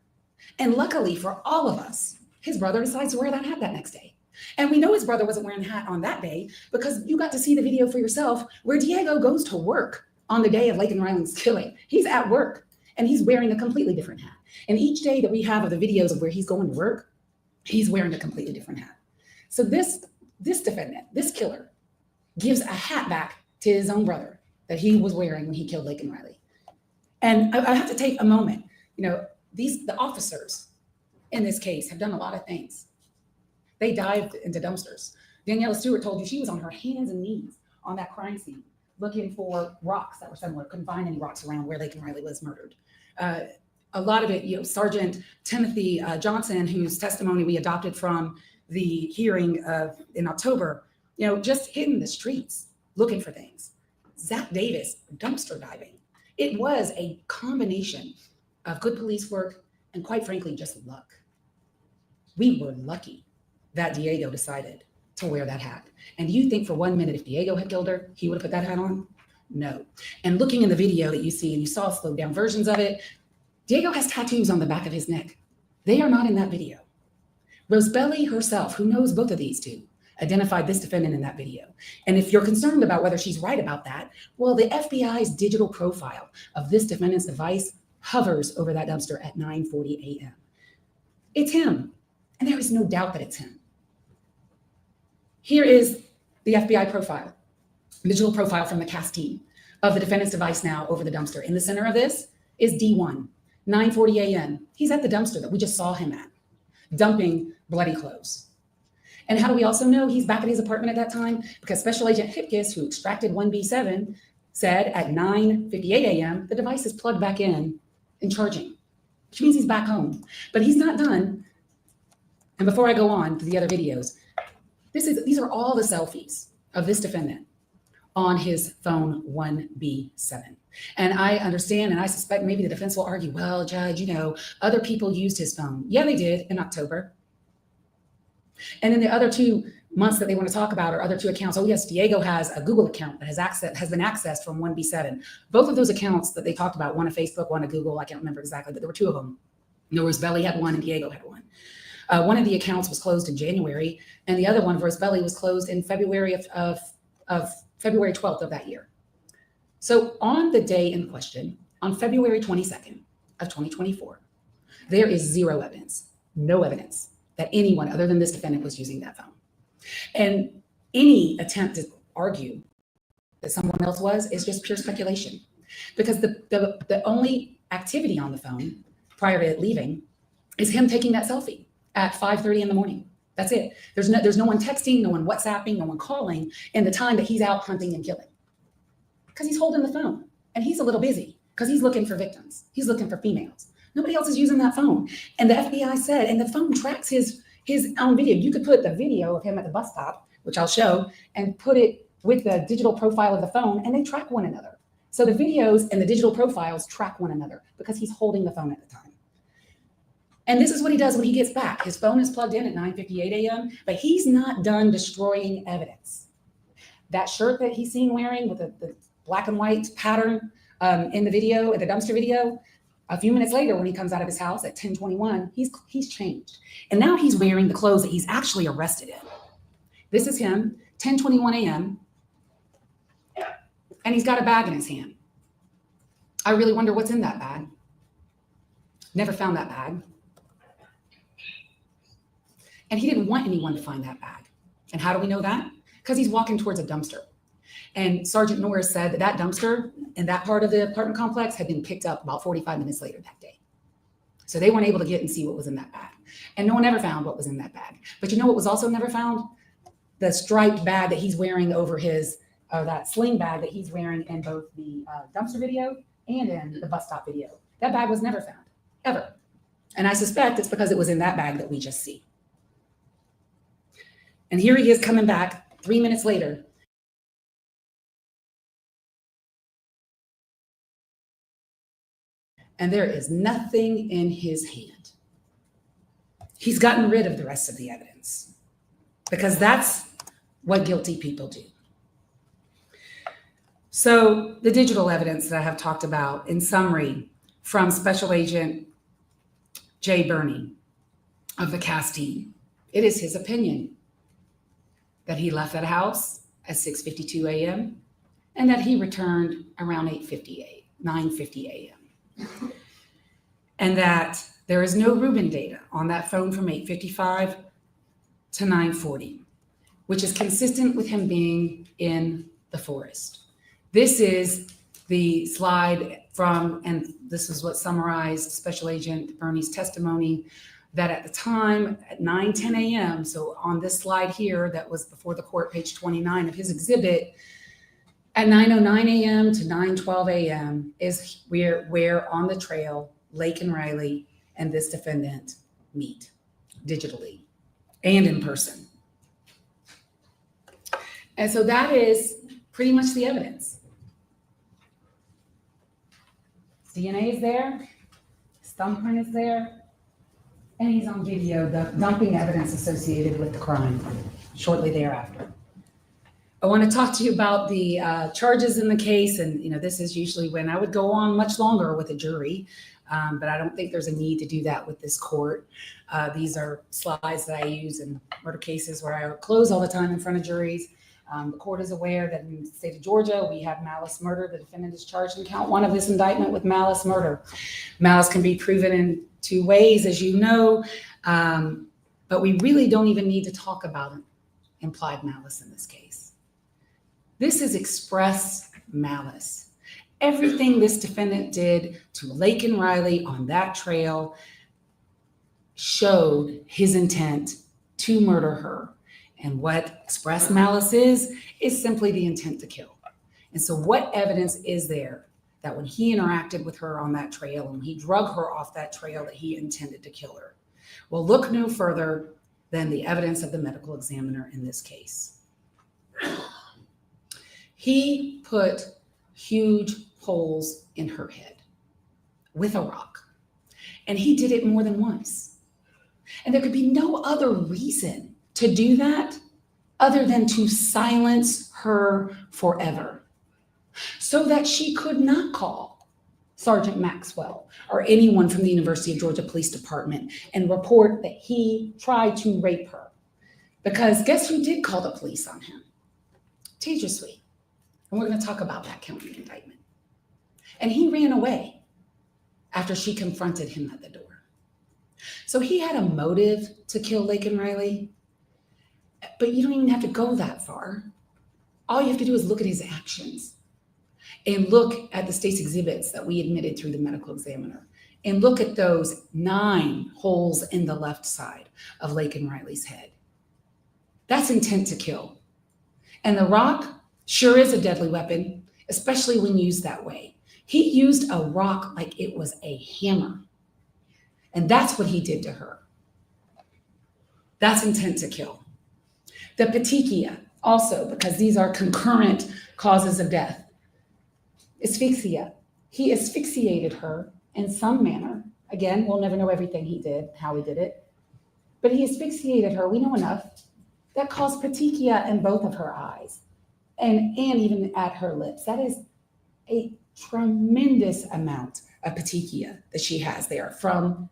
And luckily for all of us, his brother decides to wear that hat that next day. And we know his brother wasn't wearing the hat on that day because you got to see the video for yourself where Diego goes to work on the day of Laken Riley's killing. He's at work and he's wearing a completely different hat. And each day that we have of the videos of where he's going to work, he's wearing a completely different hat. So this defendant, this killer, gives a hat back to his own brother that he was wearing when he killed Laken Riley. And I have to take a moment. You know, the officers in this case have done a lot of things. They dived into dumpsters. Daniela Stewart told you she was on her hands and knees on that crime scene, looking for rocks that were similar. Couldn't find any rocks around where Laken Riley was murdered. A lot of it, you know, Sergeant Timothy Johnson, whose testimony we adopted from the hearing in October, you know, just hitting the streets, looking for things. Zach Davis, dumpster diving. It was a combination of good police work and, quite frankly, just luck. We were lucky that Diego decided to wear that hat. And you think for 1 minute, if Diego had killed her, he would have put that hat on? No. And looking in the video that you see, and you saw slowed down versions of it, Diego has tattoos on the back of his neck. They are not in that video. Rosebelly herself, who knows both of these two, identified this defendant in that video. And if you're concerned about whether she's right about that, well, the FBI's digital profile of this defendant's device hovers over that dumpster at 9:40 a.m. It's him. And there is no doubt that it's him. Here is the FBI profile, digital profile from the CAS team of the defendant's device now over the dumpster. In the center of this is D1. 9:40 a.m. He's at the dumpster that we just saw him at, dumping bloody clothes. And how do we also know he's back at his apartment at that time? Because Special Agent Hipkiss, who extracted 1B7, said at 9:58 a.m., the device is plugged back in and charging, which means he's back home. But he's not done. And before I go on to the other videos, these are all the selfies of this defendant on his phone 1B7. And I understand, and I suspect maybe the defense will argue, well, Judge, other people used his phone. Yeah, they did in October. And then the other 2 months that they want to talk about are other 2 accounts. Oh yes, Diego has a Google account that has been accessed from 1B7. Both of those accounts that they talked about, one a Facebook, one a Google, I can't remember exactly, but there were 2 of them. Rosebelly had one and Diego had one. One of the accounts was closed in January, and the other one, Rosebelly, was closed in February of February 12th of that year. So on the day in question, on February 22nd of 2024, there is zero evidence, no evidence that anyone other than this defendant was using that phone. And any attempt to argue that someone else was is just pure speculation, because the only activity on the phone prior to it leaving is him taking that selfie at 5:30 in the morning. That's it. There's no one texting, no one WhatsApping, no one calling in the time that he's out hunting and killing, because he's holding the phone and he's a little busy because he's looking for victims. He's looking for females. Nobody else is using that phone. And the FBI said, and the phone tracks his own video. You could put the video of him at the bus stop, which I'll show, and put it with the digital profile of the phone, and they track one another. So the videos and the digital profiles track one another because he's holding the phone at the time. And this is what he does when he gets back. His phone is plugged in at 9:58 a.m., but he's not done destroying evidence. That shirt that he's seen wearing with the black and white pattern in the video, in the dumpster video, a few minutes later when he comes out of his house at 10:21, he's changed. And now he's wearing the clothes that he's actually arrested in. This is him, 10:21 a.m., and he's got a bag in his hand. I really wonder what's in that bag. Never found that bag. And he didn't want anyone to find that bag. And how do we know that? Because he's walking towards a dumpster. And Sergeant Norris said that dumpster in that part of the apartment complex had been picked up about 45 minutes later that day. So they weren't able to get and see what was in that bag. And no one ever found what was in that bag. But you know what was also never found? The striped bag that he's wearing over that sling bag that he's wearing in both the dumpster video and in the bus stop video. That bag was never found, ever. And I suspect it's because it was in that bag that we just see. And here he is coming back 3 minutes later. And there is nothing in his hand. He's gotten rid of the rest of the evidence because that's what guilty people do. So the digital evidence that I have talked about in summary from Special Agent Jay Burney of the CAS team, it is his opinion that he left that house at 6:52 a.m. and that he returned around 9:50 a.m. And that there is no Rubin data on that phone from 8:55 to 9:40, which is consistent with him being in the forest. This is the slide from, and this is what summarized Special Agent Burney's testimony, that at the time at 9:10 a.m., so on this slide here that was before the court, page 29 of his exhibit, at 9:09 a.m. to 9:12 a.m. is where on the trail Laken Riley and this defendant meet digitally and in person. And so that is pretty much the evidence. DNA is there, his thumbprint is there, and he's on video dumping evidence associated with the crime shortly thereafter. I want to talk to you about the charges in the case, and this is usually when I would go on much longer with a jury, but I don't think there's a need to do that with this court. These are slides that I use in murder cases where I close all the time in front of juries. The court is aware that in the state of Georgia, we have malice murder. The defendant is charged in count 1 of this indictment with malice murder. Malice can be proven in 2 ways, as you know, but we really don't even need to talk about implied malice in this case. This is express malice. Everything this defendant did to Laken Riley on that trail showed his intent to murder her. And what express malice is simply the intent to kill. And so what evidence is there that when he interacted with her on that trail and he drug her off that trail that he intended to kill her? Well, look no further than the evidence of the medical examiner in this case. He put huge holes in her head with a rock, and he did it more than once. And there could be no other reason to do that other than to silence her forever, so that she could not call Sergeant Maxwell or anyone from the University of Georgia Police Department and report that he tried to rape her. Because guess who did call the police on him? Teacher Sweet. And we're going to talk about that county indictment. And he ran away after she confronted him at the door. So he had a motive to kill Laken Riley, but you don't even have to go that far. All you have to do is look at his actions and look at the state's exhibits that we admitted through the medical examiner and look at those 9 holes in the left side of Laken Riley's head. That's intent to kill. And the rock sure is a deadly weapon, especially when used that way. He used a rock like it was a hammer. And that's what he did to her. That's intent to kill. The petechia, also, because these are concurrent causes of death. Asphyxia. He asphyxiated her in some manner. Again, we'll never know everything he did, how he did it. But he asphyxiated her, we know enough. That caused petechia in both of her eyes and even at her lips. That is a tremendous amount of petechia that she has there from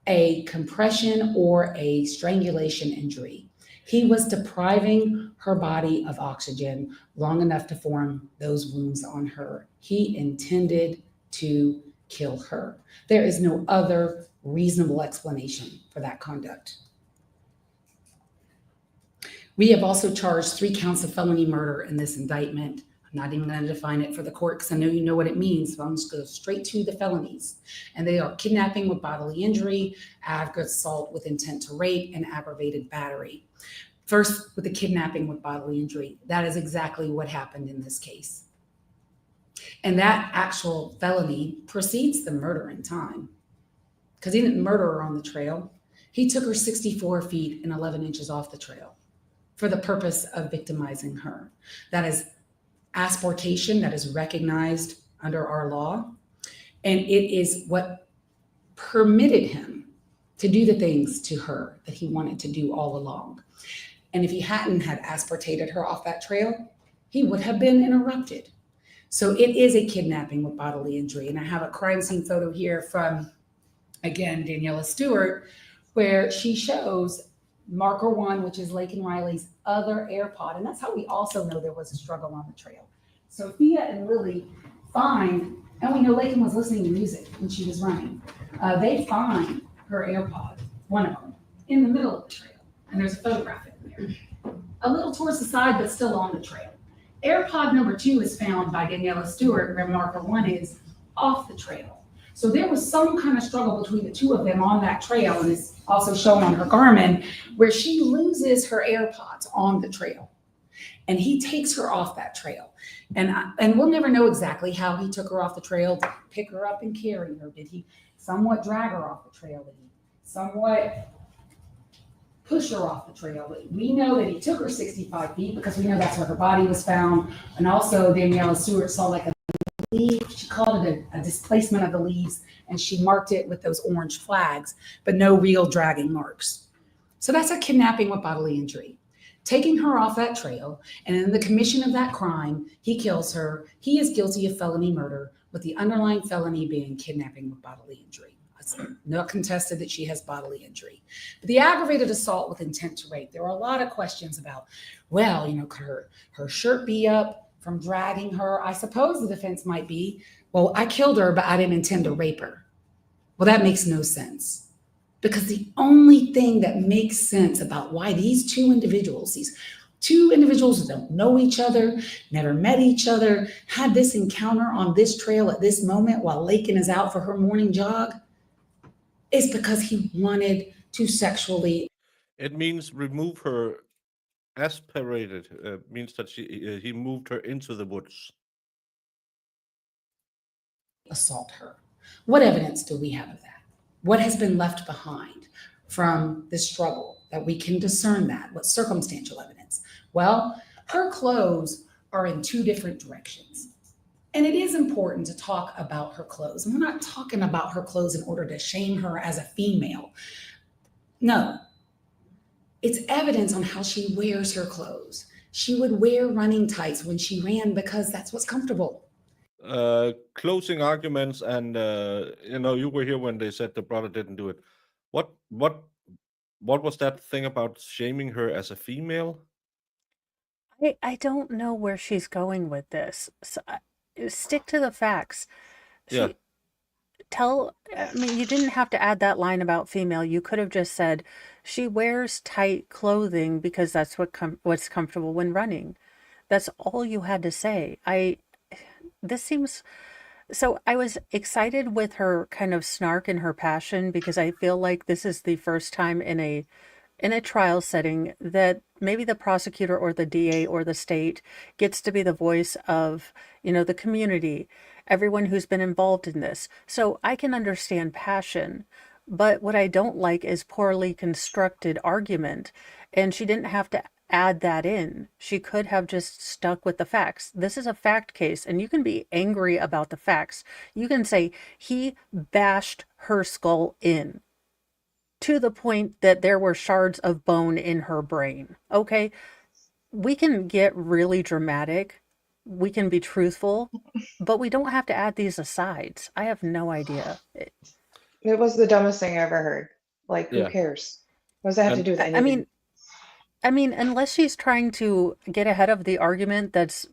a compression or a strangulation injury. He was depriving her body of oxygen long enough to form those wounds on her. He intended to kill her. There is no other reasonable explanation for that conduct. We have also charged 3 counts of felony murder in this indictment. I'm not even going to define it for the court because I know you know what it means, so I'm just going to go straight to the felonies. And they are kidnapping with bodily injury, aggravated assault with intent to rape, and aggravated battery. First, with the kidnapping with bodily injury, that is exactly what happened in this case. And that actual felony precedes the murder in time because he didn't murder her on the trail. He took her 64 feet and 11 inches off the trail for the purpose of victimizing her. That is asportation, that is recognized under our law. And it is what permitted him to do the things to her that he wanted to do all along. And if he hadn't had asportated her off that trail, he would have been interrupted. So it is a kidnapping with bodily injury. And I have a crime scene photo here from, again, Daniela Stewart, where she shows marker 1, which is Laken Riley's other AirPod. And that's how we also know there was a struggle on the trail. Sophia and Lily find, and we know Laken was listening to music when she was running. They find her AirPod, one of them, in the middle of the trail. And there's a photograph in there. A little towards the side, but still on the trail. AirPod number 2 is found by Daniela Stewart, where marker 1 is off the trail. So there was some kind of struggle between the two of them on that trail, and it's also shown on her Garmin, where she loses her AirPods on the trail. And he takes her off that trail. And we'll never know exactly how he took her off the trail. Did he pick her up and carry her? Did he somewhat drag her off the trail? Did he somewhat push her off the trail? We know that he took her 65 feet because we know that's where her body was found. And also Daniela Stewart saw like a leaf. She called it a displacement of the leaves, and she marked it with those orange flags, but no real dragging marks. So that's a kidnapping with bodily injury. Taking her off that trail, and in the commission of that crime, he kills her. He is guilty of felony murder, with the underlying felony being kidnapping with bodily injury. It's not contested that she has bodily injury. But the aggravated assault with intent to rape, there were a lot of questions about, well, could her shirt be up from dragging her? I suppose the defense might be, well, I killed her, but I didn't intend to rape her. Well, that makes no sense. Because the only thing that makes sense about why these two individuals, these Two individuals who don't know each other, never met each other, had this encounter on this trail at this moment while Laken is out for her morning jog, is because he wanted to sexually. It means remove her. Aspirated means that he moved her into the woods. Assault her. What evidence do we have of that? What has been left behind from the struggle that we can discern that? What circumstantial evidence? Well, her clothes are in two different directions. And it is important to talk about her clothes. And we're not talking about her clothes in order to shame her as a female. No. It's evidence on how she wears her clothes. She would wear running tights when she ran because that's what's comfortable. Closing arguments, and you were here when they said the brother didn't do it. What was that thing about shaming her as a female? I don't know where she's going with this. So, stick to the facts. Yeah. You didn't have to add that line about female. You could have just said she wears tight clothing because that's what's comfortable when running. That's all you had to say. So I was excited with her kind of snark and her passion because I feel like this is the first time in a trial setting that maybe the prosecutor or the DA or the state gets to be the voice of, the community, everyone who's been involved in this. So I can understand passion, but what I don't like is poorly constructed argument. And she didn't have to add that in. She could have just stuck with the facts. This is a fact case, and you can be angry about the facts. You can say he bashed her skull in to the point that there were shards of bone in her brain. Okay, we can get really dramatic. We can be truthful, but we don't have to add these asides. I have no idea. It was the dumbest thing I ever heard. Like, who Yeah. cares? What does that have to do with anything? I mean, unless she's trying to get ahead of the argument that's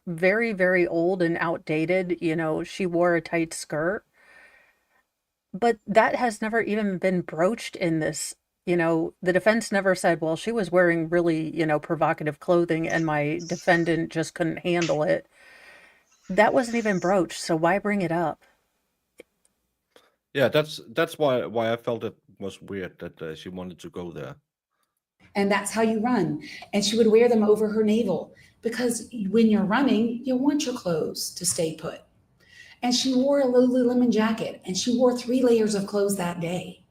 very, very old and outdated, she wore a tight skirt. But that has never even been broached in this. The defense never said, well, she was wearing really, provocative clothing and my defendant just couldn't handle it. That wasn't even broached, so why bring it up? Yeah, that's why I felt it was weird that she wanted to go there. And that's how you run. And she would wear them over her navel because when you're running, you want your clothes to stay put. And she wore a Lululemon jacket and she wore 3 layers of clothes that day.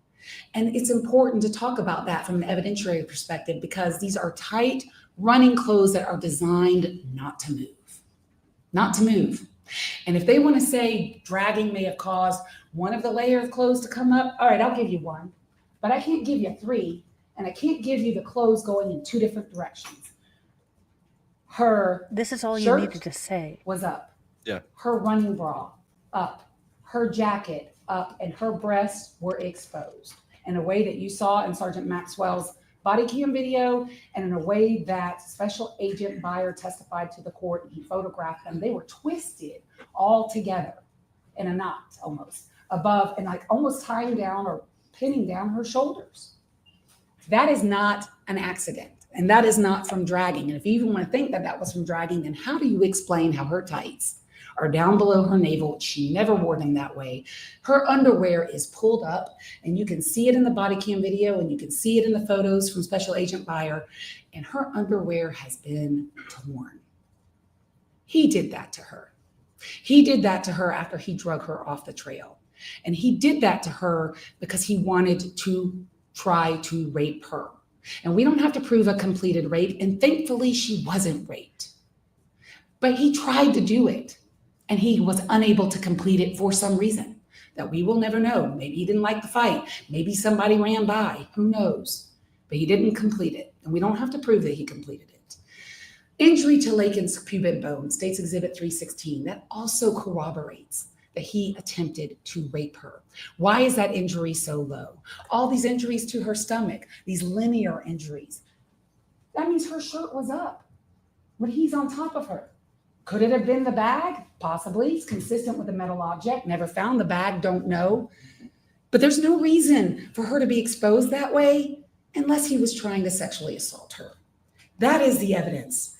And it's important to talk about that from an evidentiary perspective because these are tight running clothes that are designed not to move. Not to move. And if they want to say dragging may have caused one of the layer of clothes to come up, all right, I'll give you one. But I can't give you 3. And I can't give you the clothes going in 2 different directions. This is all you needed to say. Was up. Yeah. Her running bra up. Her jacket up. And her breasts were exposed in a way that you saw in Sergeant Maxwell's body cam video and in a way that Special Agent Beyer testified to the court and he photographed them. They were twisted all together in a knot almost above and like almost tying down or pinning down her shoulders. That is not an accident, and that is not from dragging. And if you even want to think that that was from dragging, then how do you explain how her tights are down below her navel? She never wore them that way. Her underwear is pulled up, and you can see it in the body cam video, and you can see it in the photos from Special Agent Beyer, and her underwear has been torn. He did that to her. He did that to her after he drug her off the trail. And he did that to her because he wanted to try to rape her. And we don't have to prove a completed rape. And thankfully, she wasn't raped. But he tried to do it. And he was unable to complete it for some reason that we will never know. Maybe he didn't like the fight. Maybe somebody ran by. Who knows? But he didn't complete it. And we don't have to prove that he completed it. Injury to Laken's pubic bone, State's Exhibit 316, that also corroborates that he attempted to rape her. Why is that injury so low? All these injuries to her stomach, these linear injuries, that means her shirt was up when he's on top of her. Could it have been the bag? Possibly. It's consistent with a metal object. Never found the bag, don't know. But there's no reason for her to be exposed that way unless he was trying to sexually assault her. That is the evidence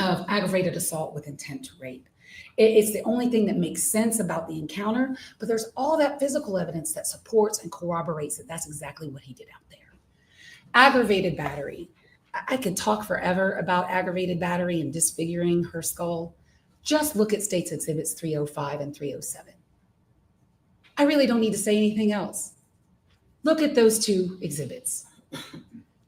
of aggravated assault with intent to rape. It's the only thing that makes sense about the encounter, but there's all that physical evidence that supports and corroborates that that's exactly what he did out there. Aggravated battery. I could talk forever about aggravated battery and disfiguring her skull. Just look at State's Exhibits 305 and 307. I really don't need to say anything else. Look at those two exhibits.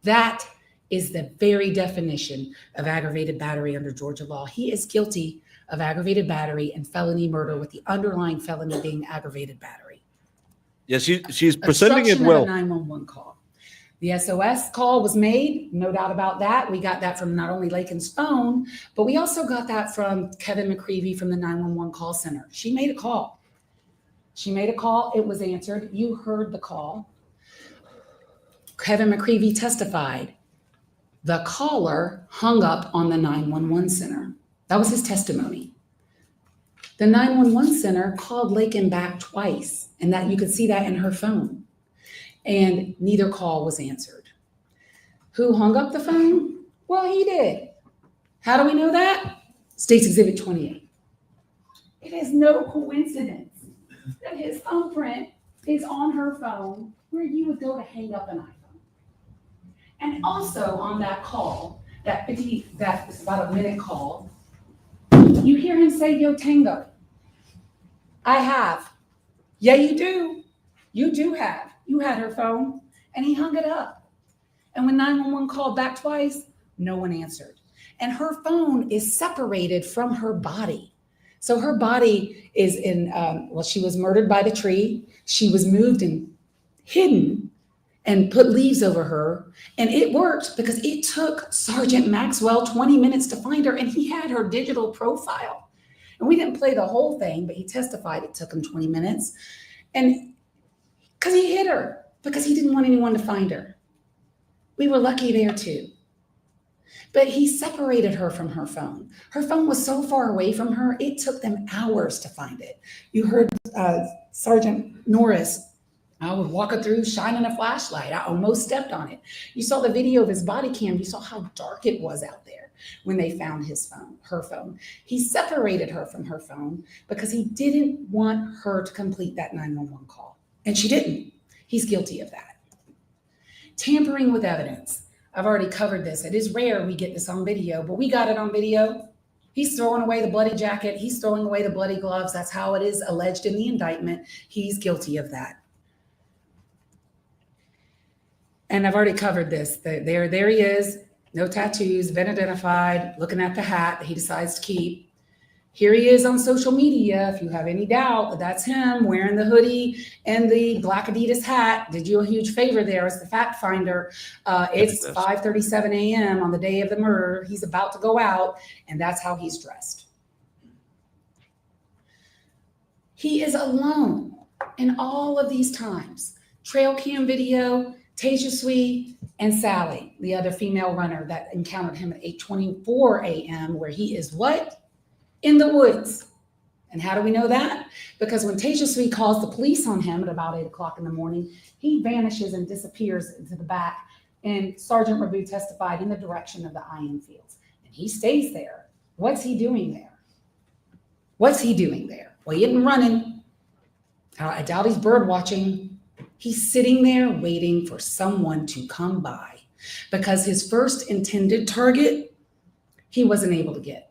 That is the very definition of aggravated battery under Georgia law. He is guilty of aggravated battery and felony murder, with the underlying felony being aggravated battery. Yeah, she's presenting it well. Obstruction of a 911 call. The SOS call was made, no doubt about that. We got that from not only Laken's phone, but we also got that from Kevin McCreevy from the 911 call center. She made a call. She made a call. It was answered. You heard the call. Kevin McCreevy testified. The caller hung up on the 911 center. That was his testimony. The 911 center called Laken back twice, and that you could see that in her phone. And neither call was answered. Who hung up the phone? Well, he did. How do we know that? State's Exhibit 28. It is no coincidence that his thumbprint is on her phone where you would go to hang up an iPhone. And also on that call, that was about a minute call, you hear him say, "Yo, Tango." I have. Yeah, you do. You do have. You had her phone, and he hung it up. And when 911 called back twice, no one answered. And her phone is separated from her body. So her body is in, she was murdered by the tree. She was moved and hidden and put leaves over her. And it worked because it took Sergeant Maxwell 20 minutes to find her, and he had her digital profile. And we didn't play the whole thing, but he testified it took him 20 minutes. And because he hid her, because he didn't want anyone to find her. We were lucky there too. But he separated her from her phone. Her phone was so far away from her, it took them hours to find it. You heard Sergeant Norris, I would walk her through shining a flashlight. I almost stepped on it. You saw the video of his body cam. You saw how dark it was out there when they found her phone. He separated her from her phone because he didn't want her to complete that 911 call. And she didn't. He's guilty of that. Tampering with evidence. I've already covered this. It is rare we get this on video, but we got it on video. He's throwing away the bloody jacket. He's throwing away the bloody gloves. That's how it is alleged in the indictment. He's guilty of that. And I've already covered this. There he is. No tattoos, been identified, looking at the hat that he decides to keep. Here he is on social media. If you have any doubt that that's him wearing the hoodie and the black Adidas hat, did you a huge favor there as the fact finder. It's 5:37 a.m. on the day of the murder. He's about to go out, and that's how he's dressed. He is alone in all of these times. Trail cam video, Tejaswi and Sally, the other female runner that encountered him at 8:24 a.m., where he is what? In the woods. And how do we know that? Because when Tejaswi calls the police on him at about 8 o'clock in the morning, he vanishes and disappears into the back. And Sergeant Rabu testified in the direction of the IN fields. And he stays there. What's he doing there? What's he doing there? Well, he isn't running. I doubt he's bird watching. He's sitting there waiting for someone to come by because his first intended target, he wasn't able to get.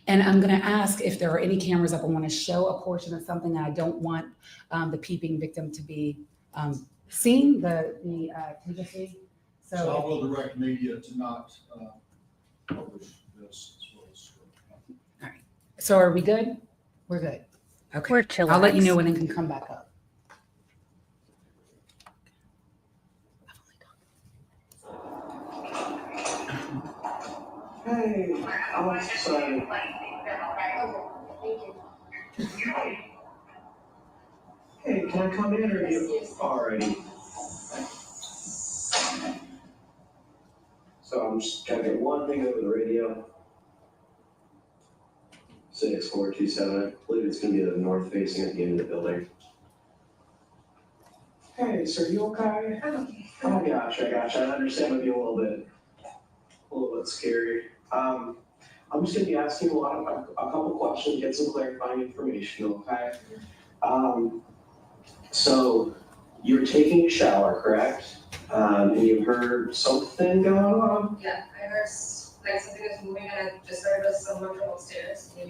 And I'm going to ask if there are any cameras up. I want to show a portion of something that I don't want the peeping victim to be seen, the Tejaswi. So I will direct media to not publish this as well as. All right. So are we good? We're good. Okay. We're chillax. I'll let you know when it can come back up. Hey, I'm sorry. Hey, can I come in or you already? So I'm just gonna get one thing over the radio. 6427, I believe it's gonna be the north facing at the end of the building. Hey, sir, you okay? Oh gosh, I understand with you a little a little bit scary. I'm just gonna be asking a couple questions, get some clarifying information, okay? So you're taking a shower, correct? And you heard something going on? Yeah, I heard like something was moving and I just heard it was someone from upstairs. I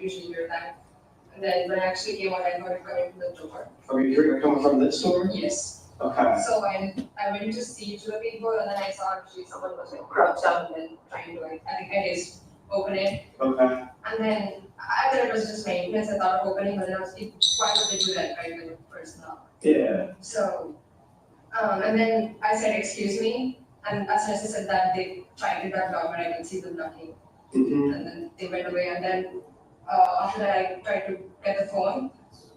usually hear that. And then when I actually came out, I heard it coming from the door. Are you hearing it coming from this door? Yes. Okay. So I went to see to the people and then I saw actually someone was like crouched down and then trying to like, I think I just open it. Okay. And then I thought it was just maintenance. I thought of opening, but then I was like, why would they do that right when the first knock? Yeah. So, and then I said, excuse me. And as soon as I said that, they tried to back down, but I could see them knocking. Mm-hmm. And then they went away. And then after that, I tried to get the phone.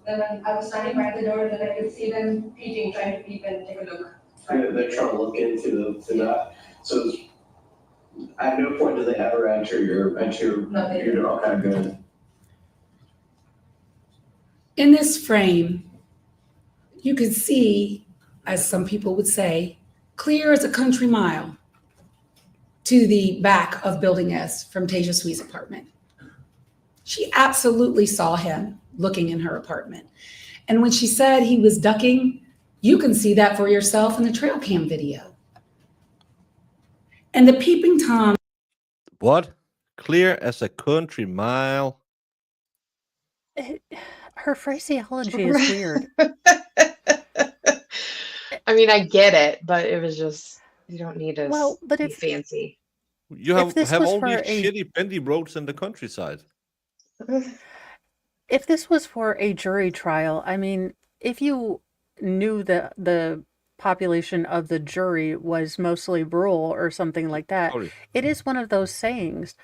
Then when I was standing by the door, then I could see them peeping, trying to peep and take a look. They're trying to look into that. So at no point do they ever enter your door. Okay, good. In this frame, you can see, as some people would say, clear as a country mile to the back of Building S from Tasia Sweet's apartment. She absolutely saw him looking in her apartment. And when she said he was ducking, you can see that for yourself in the trail cam video. And the peeping Tom. What? Clear as a country mile? Her phraseology is weird. I mean, I get it, but it was just, you don't need to but be if fancy. You have was all for these a- shitty bendy roads in the countryside. If this was for a jury trial, I mean, if you knew that the population of the jury was mostly rural or something like that, Sorry. it is one of those sayings,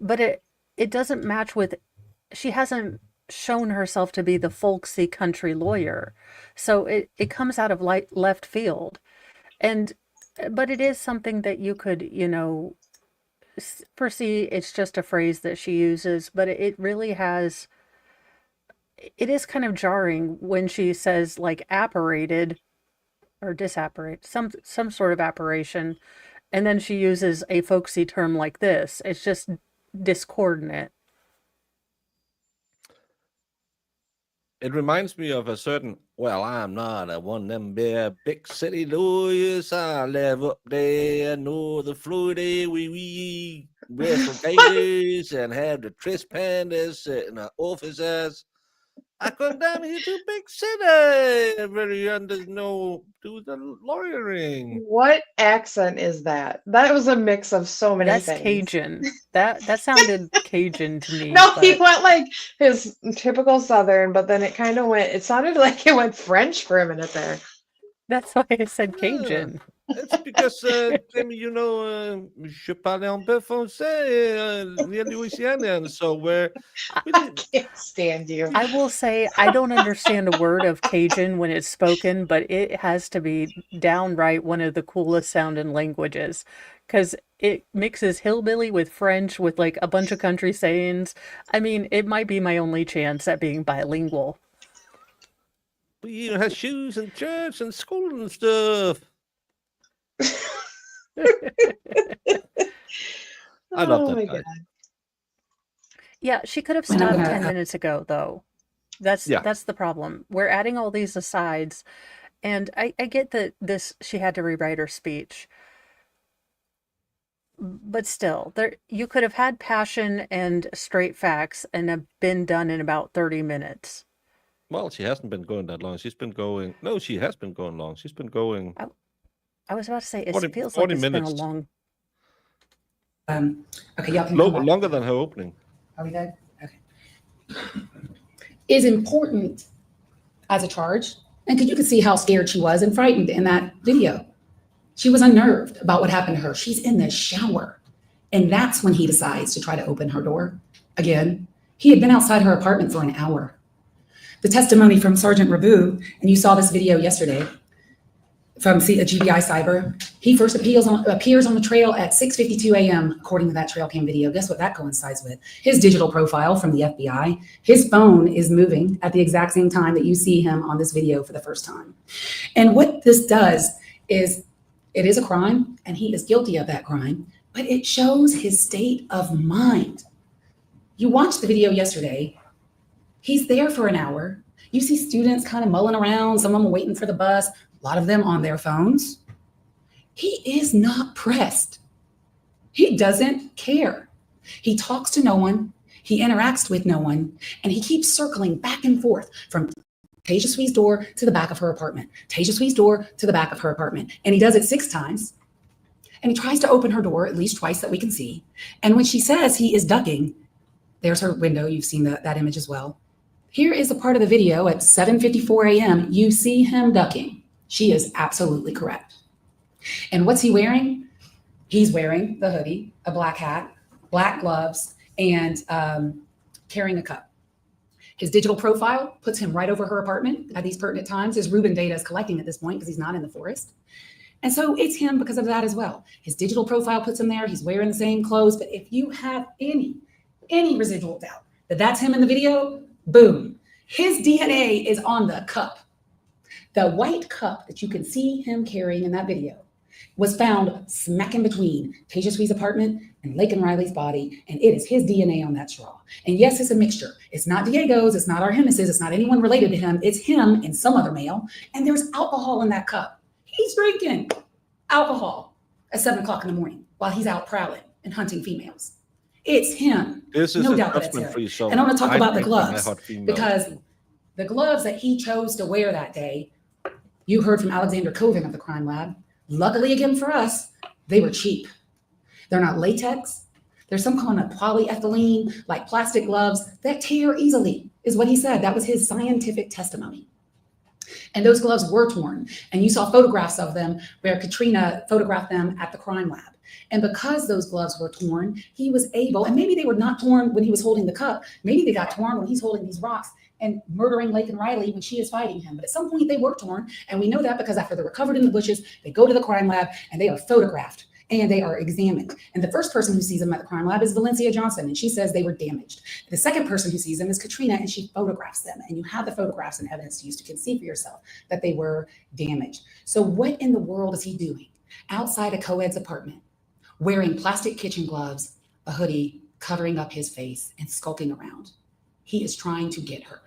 but it doesn't match with, she hasn't shown herself to be the folksy country lawyer. So it comes out of left field. But it is something that you could, foresee. It's just a phrase that she uses, but it really has, it is kind of jarring when she says like apparated or disapparate, some sort of apparition, and then she uses a folksy term like this. It's just discordant. It reminds me of a certain, well, I'm not a one of them big city lawyers. I live up there, know the Florida, we wrestle gators and have the trespassers in our offices. I come down here to big city, very do the lawyering. What accent is that? That was a mix of so many That's things. Cajun. That sounded Cajun to me. No, he but- went like his typical Southern, but then it kind of went, it sounded like it went French for a minute there. That's why I said Cajun. It's because, Jamie, je parle un peu français, near Louisiana, and so I can't stand you. I will say I don't understand a word of Cajun when it's spoken, but it has to be downright one of the coolest sounding languages because it mixes hillbilly with French with like a bunch of country sayings. I mean, it might be my only chance at being bilingual. But you have shoes and church and school and stuff. I love that guy. Yeah, she could have And I'm stopped gonna- 10 minutes ago, though. That's the problem. We're adding all these asides, and I get that she had to rewrite her speech. But still, you could have had passion and straight facts and have been done in about 30 minutes. Well, she hasn't been going that long. She's been going. No, she has been going long. She's been going. I was about to say, it 40 feels 40 like it's minutes. been a long... Okay, y'all can come back. Longer than her opening. Are we good? Okay. Is important as a charge. And because you could see how scared she was and frightened in that video. She was unnerved about what happened to her. She's in the shower. And that's when he decides to try to open her door. Again, he had been outside her apartment for an hour. The testimony from Sergeant Rabu, and you saw this video yesterday from GBI Cyber, he first appears on the trail at 6:52 a.m. according to that trail cam video. Guess what that coincides with? His digital profile from the FBI. His phone is moving at the exact same time that you see him on this video for the first time. And what this does is, it is a crime, and he is guilty of that crime, but it shows his state of mind. You watched the video yesterday. He's there for an hour. You see students kind of mulling around, some of them waiting for the bus, a lot of them on their phones. He is not pressed. He doesn't care. He talks to no one. He interacts with no one. And he keeps circling back and forth from Tejaswi's door to the back of her apartment, Tejaswi's door to the back of her apartment. And he does it 6 times. And he tries to open her door at least twice that we can see. And when she says he is ducking, there's her window. You've seen that image as well. Here is a part of the video at 7:54 a.m. You see him ducking. She is absolutely correct. And what's he wearing? He's wearing the hoodie, a black hat, black gloves, and carrying a cup. His digital profile puts him right over her apartment at these pertinent times. His Reuben data is collecting at this point because he's not in the forest. And so it's him because of that as well. His digital profile puts him there. He's wearing the same clothes. But if you have any residual doubt that that's him in the video, boom, his DNA is on the cup. The white cup that you can see him carrying in that video was found smack in between Tejaswi's apartment and Laken Riley's body, and it is his DNA on that straw. And yes, it's a mixture. It's not Diego's, it's not Artemis's, it's not anyone related to him. It's him and some other male, and there's alcohol in that cup. He's drinking alcohol at 7 o'clock in the morning while he's out prowling and hunting females. It's him. This is no a doubt that it's him. judgment-free zone. And I want to talk about the drink when I gloves hunt females. because the gloves that he chose to wear that day, you heard from Alexander Coven of the crime lab. Luckily again for us, they were cheap. They're not latex. There's some kind of polyethylene, like plastic gloves that tear easily, is what he said. That was his scientific testimony. And those gloves were torn. And you saw photographs of them where Katrina photographed them at the crime lab. And because those gloves were torn, he was able, and maybe they were not torn when he was holding the cup. Maybe they got torn when he's holding these rocks and murdering Laken Riley when she is fighting him. But at some point they were torn. And we know that because after they're recovered in the bushes, they go to the crime lab and they are photographed and they are examined. And the first person who sees them at the crime lab is Valencia Johnson. And she says they were damaged. The second person who sees them is Katrina, and she photographs them. And you have the photographs and evidence to use to see for yourself that they were damaged. So what in the world is he doing outside a co-ed's apartment, wearing plastic kitchen gloves, a hoodie, covering up his face and skulking around? He is trying to get her.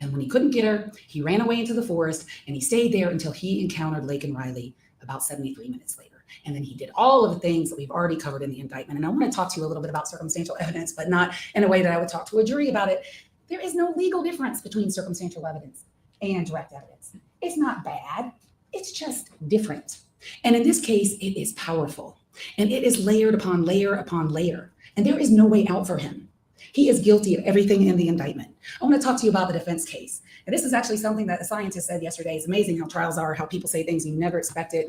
And when he couldn't get her, he ran away into the forest and he stayed there until he encountered Laken Riley about 73 minutes later. And then he did all of the things that we've already covered in the indictment. And I want to talk to you a little bit about circumstantial evidence, but not in a way that I would talk to a jury about it. There is no legal difference between circumstantial evidence and direct evidence. It's not bad. It's just different. And in this case, it is powerful. And it is layered upon layer upon layer. And there is no way out for him. He is guilty of everything in the indictment. I want to talk to you about the defense case. And this is actually something that a scientist said yesterday. It's amazing how trials are, how people say things you never expected.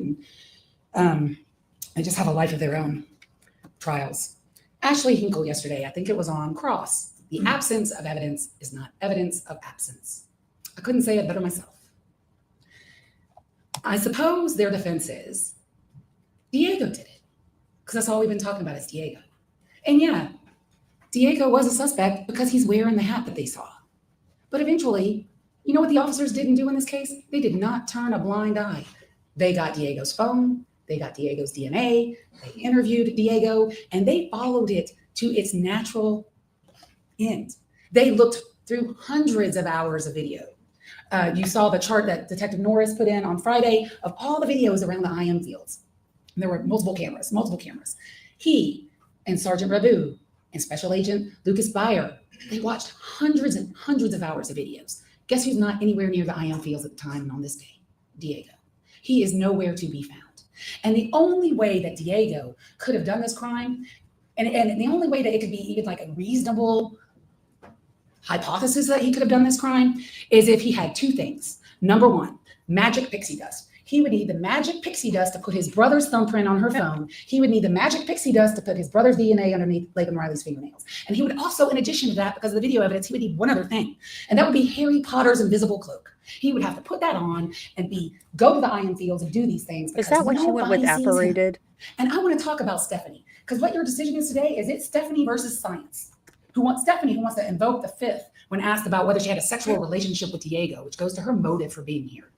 And they just have a life of their own. Trials. Ashley Hinkle yesterday, I think it was on Cross. The absence of evidence is not evidence of absence. I couldn't say it better myself. I suppose their defense is Diego did it. Because that's all we've been talking about is Diego. And yeah, Diego was a suspect because he's wearing the hat that they saw. But eventually, you know what the officers didn't do in this case? They did not turn a blind eye. They got Diego's phone, they got Diego's DNA, they interviewed Diego, and they followed it to its natural end. They looked through hundreds of hours of video. You saw the chart that Detective Norris put in on Friday of all the videos around the IM fields. And there were multiple cameras. He and Sergeant Rabu and Special Agent Lucas Beyer, they watched hundreds and hundreds of hours of videos. Guess who's not anywhere near the IM fields at the time and on this day? Diego. He is nowhere to be found. And the only way that Diego could have done this crime, and the only way that it could be even like a reasonable hypothesis that he could have done this crime is if he had two things. Number one, magic pixie dust. He would need the magic pixie dust to put his brother's thumbprint on her phone. He would need the magic pixie dust to put his brother's DNA underneath Laken Riley's fingernails. And he would also, in addition to that, because of the video evidence, he would need one other thing. And that would be Harry Potter's invisible cloak. He would have to put that on and go to the IM fields and do these things. Is that what you went with apparated? And I want to talk about Stephanie, because what your decision is today is it's Stephanie versus science. Stephanie who wants to invoke the fifth when asked about whether she had a sexual relationship with Diego, which goes to her motive for being here.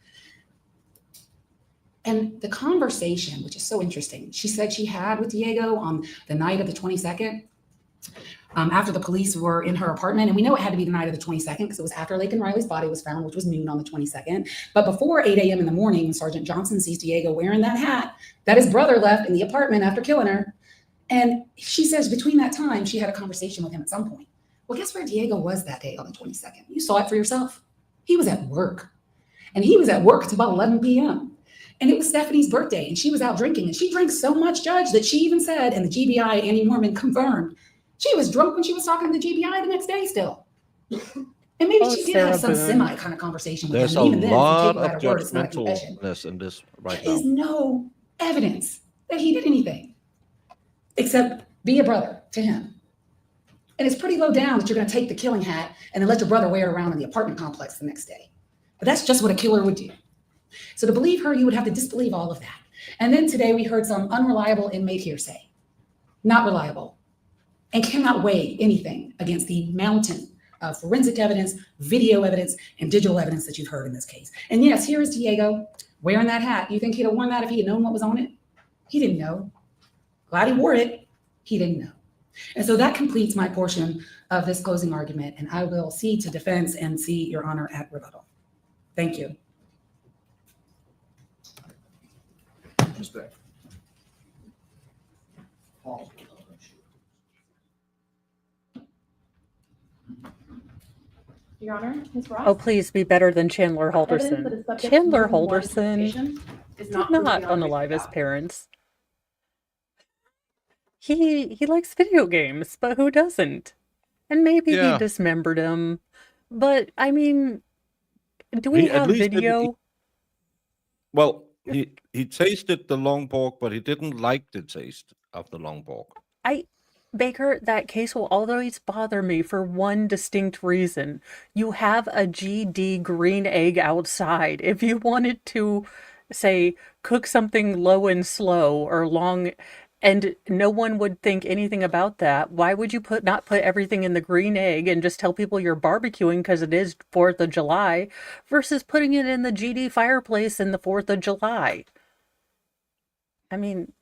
And the conversation, which is so interesting, she said she had with Diego on the night of the 22nd, after the police were in her apartment. And we know it had to be the night of the 22nd because it was after Laken Riley's body was found, which was noon on the 22nd. But before 8 a.m. in the morning, when Sergeant Johnson sees Diego wearing that hat that his brother left in the apartment after killing her. And she says between that time, she had a conversation with him at some point. Well, guess where Diego was that day on the 22nd? You saw it for yourself. He was at work. And he was at work until about 11 p.m. And it was Stephanie's birthday, and she was out drinking. And she drinks so much, Judge, that she even said, and the GBI, Annie Mormon, confirmed, she was drunk when she was talking to the GBI the next day still. And maybe she did have some semi kind of conversation with There's him. a Even then, if you lot take her of at her word, it's not a confession. judgmentalness in this right There is now. no evidence that he did anything except be a brother to him. And it's pretty low down that you're going to take the killing hat and then let your brother wear it around in the apartment complex the next day. But that's just what a killer would do. So to believe her, you would have to disbelieve all of that. And then today we heard some unreliable inmate hearsay. Not reliable. And cannot weigh anything against the mountain of forensic evidence, video evidence, and digital evidence that you've heard in this case. And yes, here is Diego wearing that hat. You think he'd have worn that if he had known what was on it? He didn't know. Glad he wore it. He didn't know. And so that completes my portion of this closing argument, and I will cede to defense and see Your Honor at rebuttal. Thank you. Ms. Beck. Your Honor, Ms. Ross. Oh, please be better than Chandler Evidence that Halderson. is subject to Chandler more than one Halderson interpretation is did not not proven beyond unalive his reasonable doubt. parents. He likes video games, but who doesn't? And maybe he Yeah. dismembered him. But I mean, do we He at have least didn't video? eat. Well, he tasted the long pork, but he didn't like the taste of the long pork. Baker, that case will always bother me for one distinct reason. You have a GD green egg outside. If you wanted to, say, cook something low and slow or long, and no one would think anything about that, why would you not put everything in the green egg and just tell people you're barbecuing because it is 4th of July versus putting it in the GD fireplace in the 4th of July? I mean,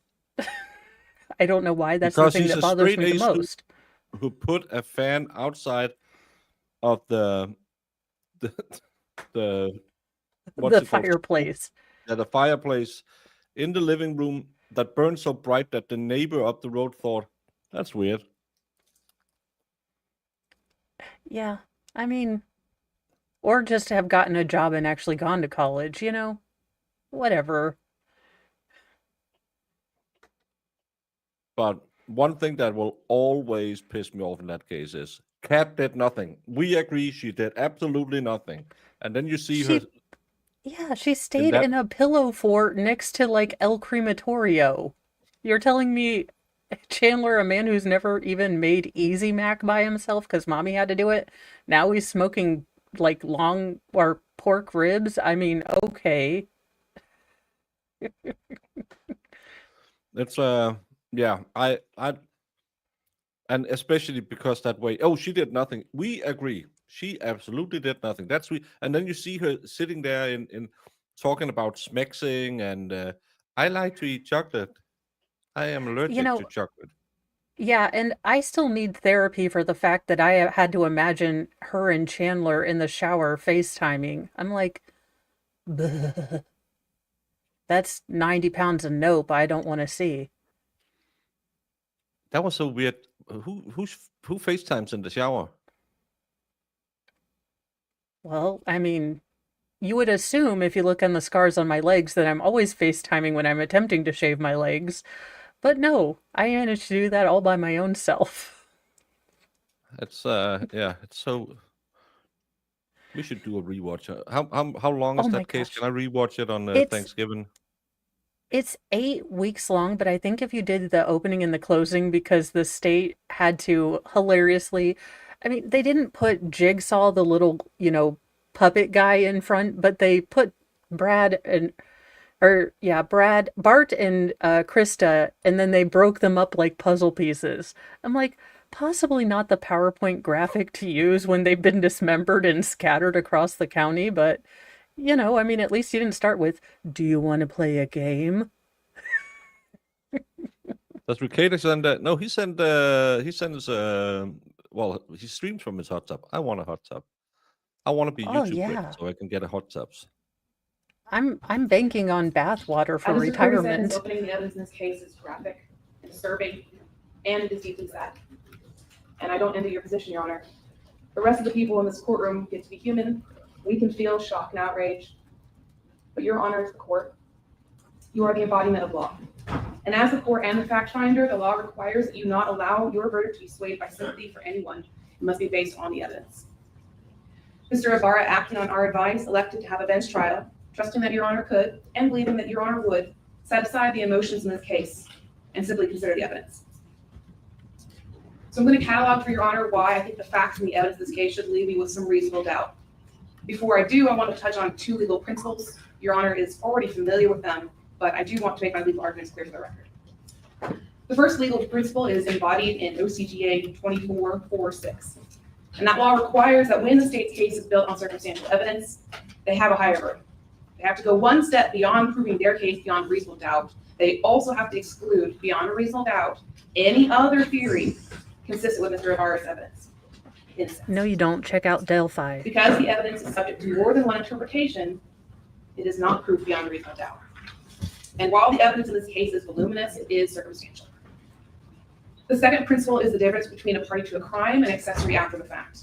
I don't know why that's Because the thing he's that a bothers straight me the A student most. who put a fan outside of the what's The it called? fireplace. Yeah, the fireplace in the living room that burned so bright that the neighbor up the road thought, that's weird. Yeah, I mean, or just have gotten a job and actually gone to college, whatever. But one thing that will always piss me off in that case is Kat did nothing. We agree she did absolutely nothing. And then you see her Yeah, she in stayed in that. a pillow fort next to like El Crematorio. You're telling me Chandler, a man who's never even made Easy Mac by himself because mommy had to do it, now he's smoking like long or pork ribs? I mean, okay. It's yeah, I and especially because that way, oh, she did nothing. We agree. She absolutely did nothing. And then you see her sitting there in talking about smexing and I like to eat chocolate. I am You allergic to know, chocolate. yeah, and I still need therapy for the fact that I had to imagine her and Chandler in the shower FaceTiming. I'm like, "Bleh. That's 90 pounds of nope I don't want to see." That was so weird. Who FaceTimes in the shower? Well, I mean, you would assume if you look on the scars on my legs that I'm always FaceTiming when I'm attempting to shave my legs. But no, I managed to do that all by my own self. It's yeah, it's so. We should do a rewatch. How long is Oh my that case? gosh. Can I rewatch it on It's Thanksgiving? it's 8 weeks long, but I think if you did the opening and the closing because the state had to hilariously, I mean, they didn't put Jigsaw, the little, puppet guy in front, but they put Bart and Krista, and then they broke them up like puzzle pieces. I'm like, possibly not the PowerPoint graphic to use when they've been dismembered and scattered across the county, but You know, I mean, at least you didn't start with, do you want to play a game? Does Ricada send? No, he sends. Well, he streams from his hot tub. I want a hot tub. I want to be Oh, YouTube rich yeah. so I can get a hot tubs. I'm banking on bath water for As Mr. Kirby said, his retirement. opening the evidence in this case is graphic, disturbing, and it is deeply sad. And I don't envy your position, Your Honor. The rest of the people in this courtroom get to be human. We can feel shock and outrage. But Your Honor is the court. You are the embodiment of law. And as the court and the fact finder, the law requires that you not allow your verdict to be swayed by sympathy for anyone. It must be based on the evidence. Mr. Ibarra, acting on our advice, elected to have a bench trial, trusting that Your Honor could, and believing that Your Honor would, set aside the emotions in this case and simply consider the evidence. So I'm going to catalog for Your Honor why I think the facts and the evidence in this case should leave you with some reasonable doubt. Before I do, I want to touch on two legal principles. Your Honor is already familiar with them, but I do want to make my legal arguments clear for the record. The first legal principle is embodied in OCGA 2446. And that law requires that when the state's case is built on circumstantial evidence, they have a higher burden. They have to go one step beyond proving their case beyond reasonable doubt. They also have to exclude, beyond a reasonable doubt, any other theory consistent with Mr. Ibarra's evidence. No, you don't. Check out Delphi. Because the evidence is subject to more than one interpretation, it is not proof beyond reasonable doubt. And while the evidence in this case is voluminous, it is circumstantial. The second principle is the difference between a party to a crime and accessory after the fact.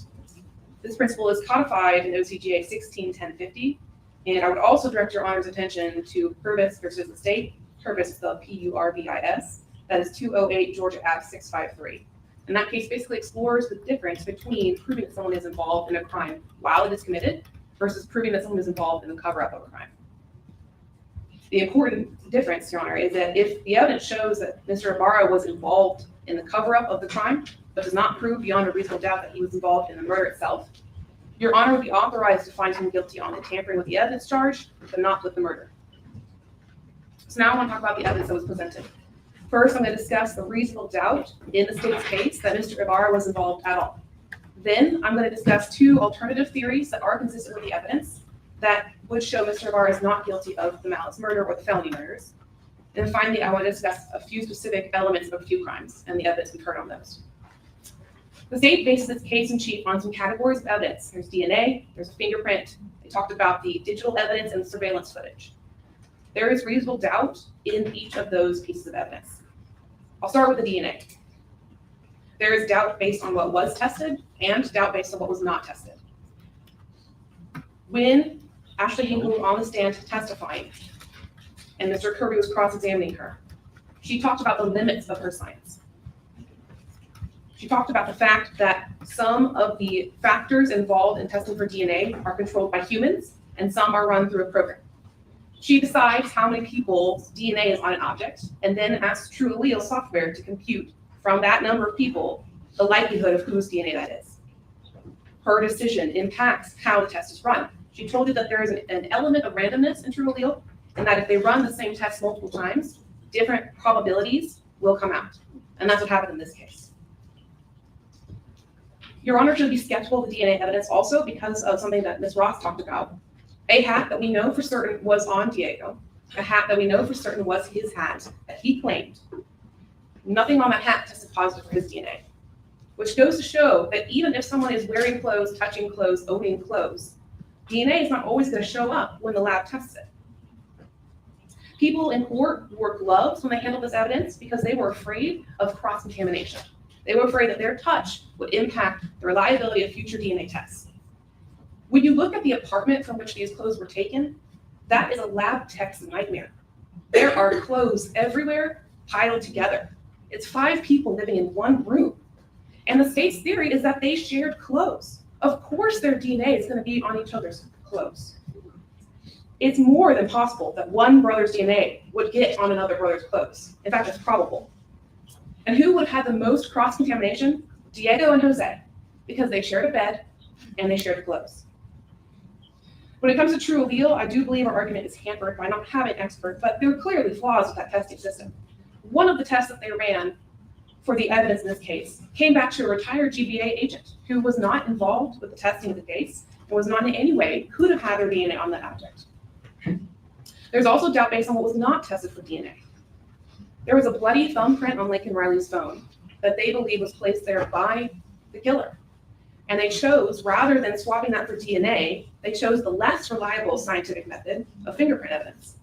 This principle is codified in OCGA 16-1050, and I would also direct Your Honor's attention to Purvis versus the state. Purvis is spelled P-U-R-V-I-S. That is 208 Georgia Ave 653. And that case basically explores the difference between proving that someone is involved in a crime while it is committed versus proving that someone is involved in the cover-up of a crime. The important difference, Your Honor, is that if the evidence shows that Mr. Ibarra was involved in the cover-up of the crime, but does not prove beyond a reasonable doubt that he was involved in the murder itself, Your Honor would be authorized to find him guilty on the tampering with the evidence charge, but not with the murder. So now I want to talk about the evidence that was presented. First, I'm going to discuss the reasonable doubt in the state's case that Mr. Ibarra was involved at all. Then I'm going to discuss two alternative theories that are consistent with the evidence that would show Mr. Ibarra is not guilty of the malice murder or the felony murders. And finally, I want to discuss a few specific elements of a few crimes and the evidence we've heard on those. The state bases its case in chief on some categories of evidence. There's DNA, there's a fingerprint. They talked about the digital evidence and surveillance footage. There is reasonable doubt in each of those pieces of evidence. I'll start with the DNA. There is doubt based on what was tested and doubt based on what was not tested. When Ashley Hinkle was on the stand testifying, and Mr. Kirby was cross-examining her, she talked about the limits of her science. She talked about the fact that some of the factors involved in testing for DNA are controlled by humans, and some are run through a program. She decides how many people's DNA is on an object, and then asks True Allele software to compute from that number of people the likelihood of whose DNA that is. Her decision impacts how the test is run. She told you that there is an element of randomness in True Allele, and that if they run the same test multiple times, different probabilities will come out. And that's what happened in this case. Your Honor should be skeptical of the DNA evidence also because of something that Ms. Ross talked about. A hat that we know for certain was on Diego, a hat that we know for certain was his hat that he claimed. Nothing on that hat tested positive for his DNA, which goes to show that even if someone is wearing clothes, touching clothes, owning clothes, DNA is not always going to show up when the lab tests it. People in court wore gloves when they handled this evidence because they were afraid of cross-contamination. They were afraid that their touch would impact the reliability of future DNA tests. When you look at the apartment from which these clothes were taken, that is a lab tech's nightmare. There are clothes everywhere piled together. It's 5 people living in one room. And the state's theory is that they shared clothes. Of course their DNA is going to be on each other's clothes. It's more than possible that one brother's DNA would get on another brother's clothes. In fact, it's probable. And who would have had the most cross-contamination? Diego and Jose, because they shared a bed and they shared clothes. When it comes to True Allele, I do believe our argument is hampered by not having an expert, but there are clearly flaws with that testing system. One of the tests that they ran for the evidence in this case came back to a retired GBA agent who was not involved with the testing of the case and was not in any way could have had their DNA on that object. There's also doubt based on what was not tested for DNA. There was a bloody thumbprint on Laken Riley's phone that they believe was placed there by the killer. And they chose, rather than swapping that for DNA, they chose the less reliable scientific method of fingerprint evidence.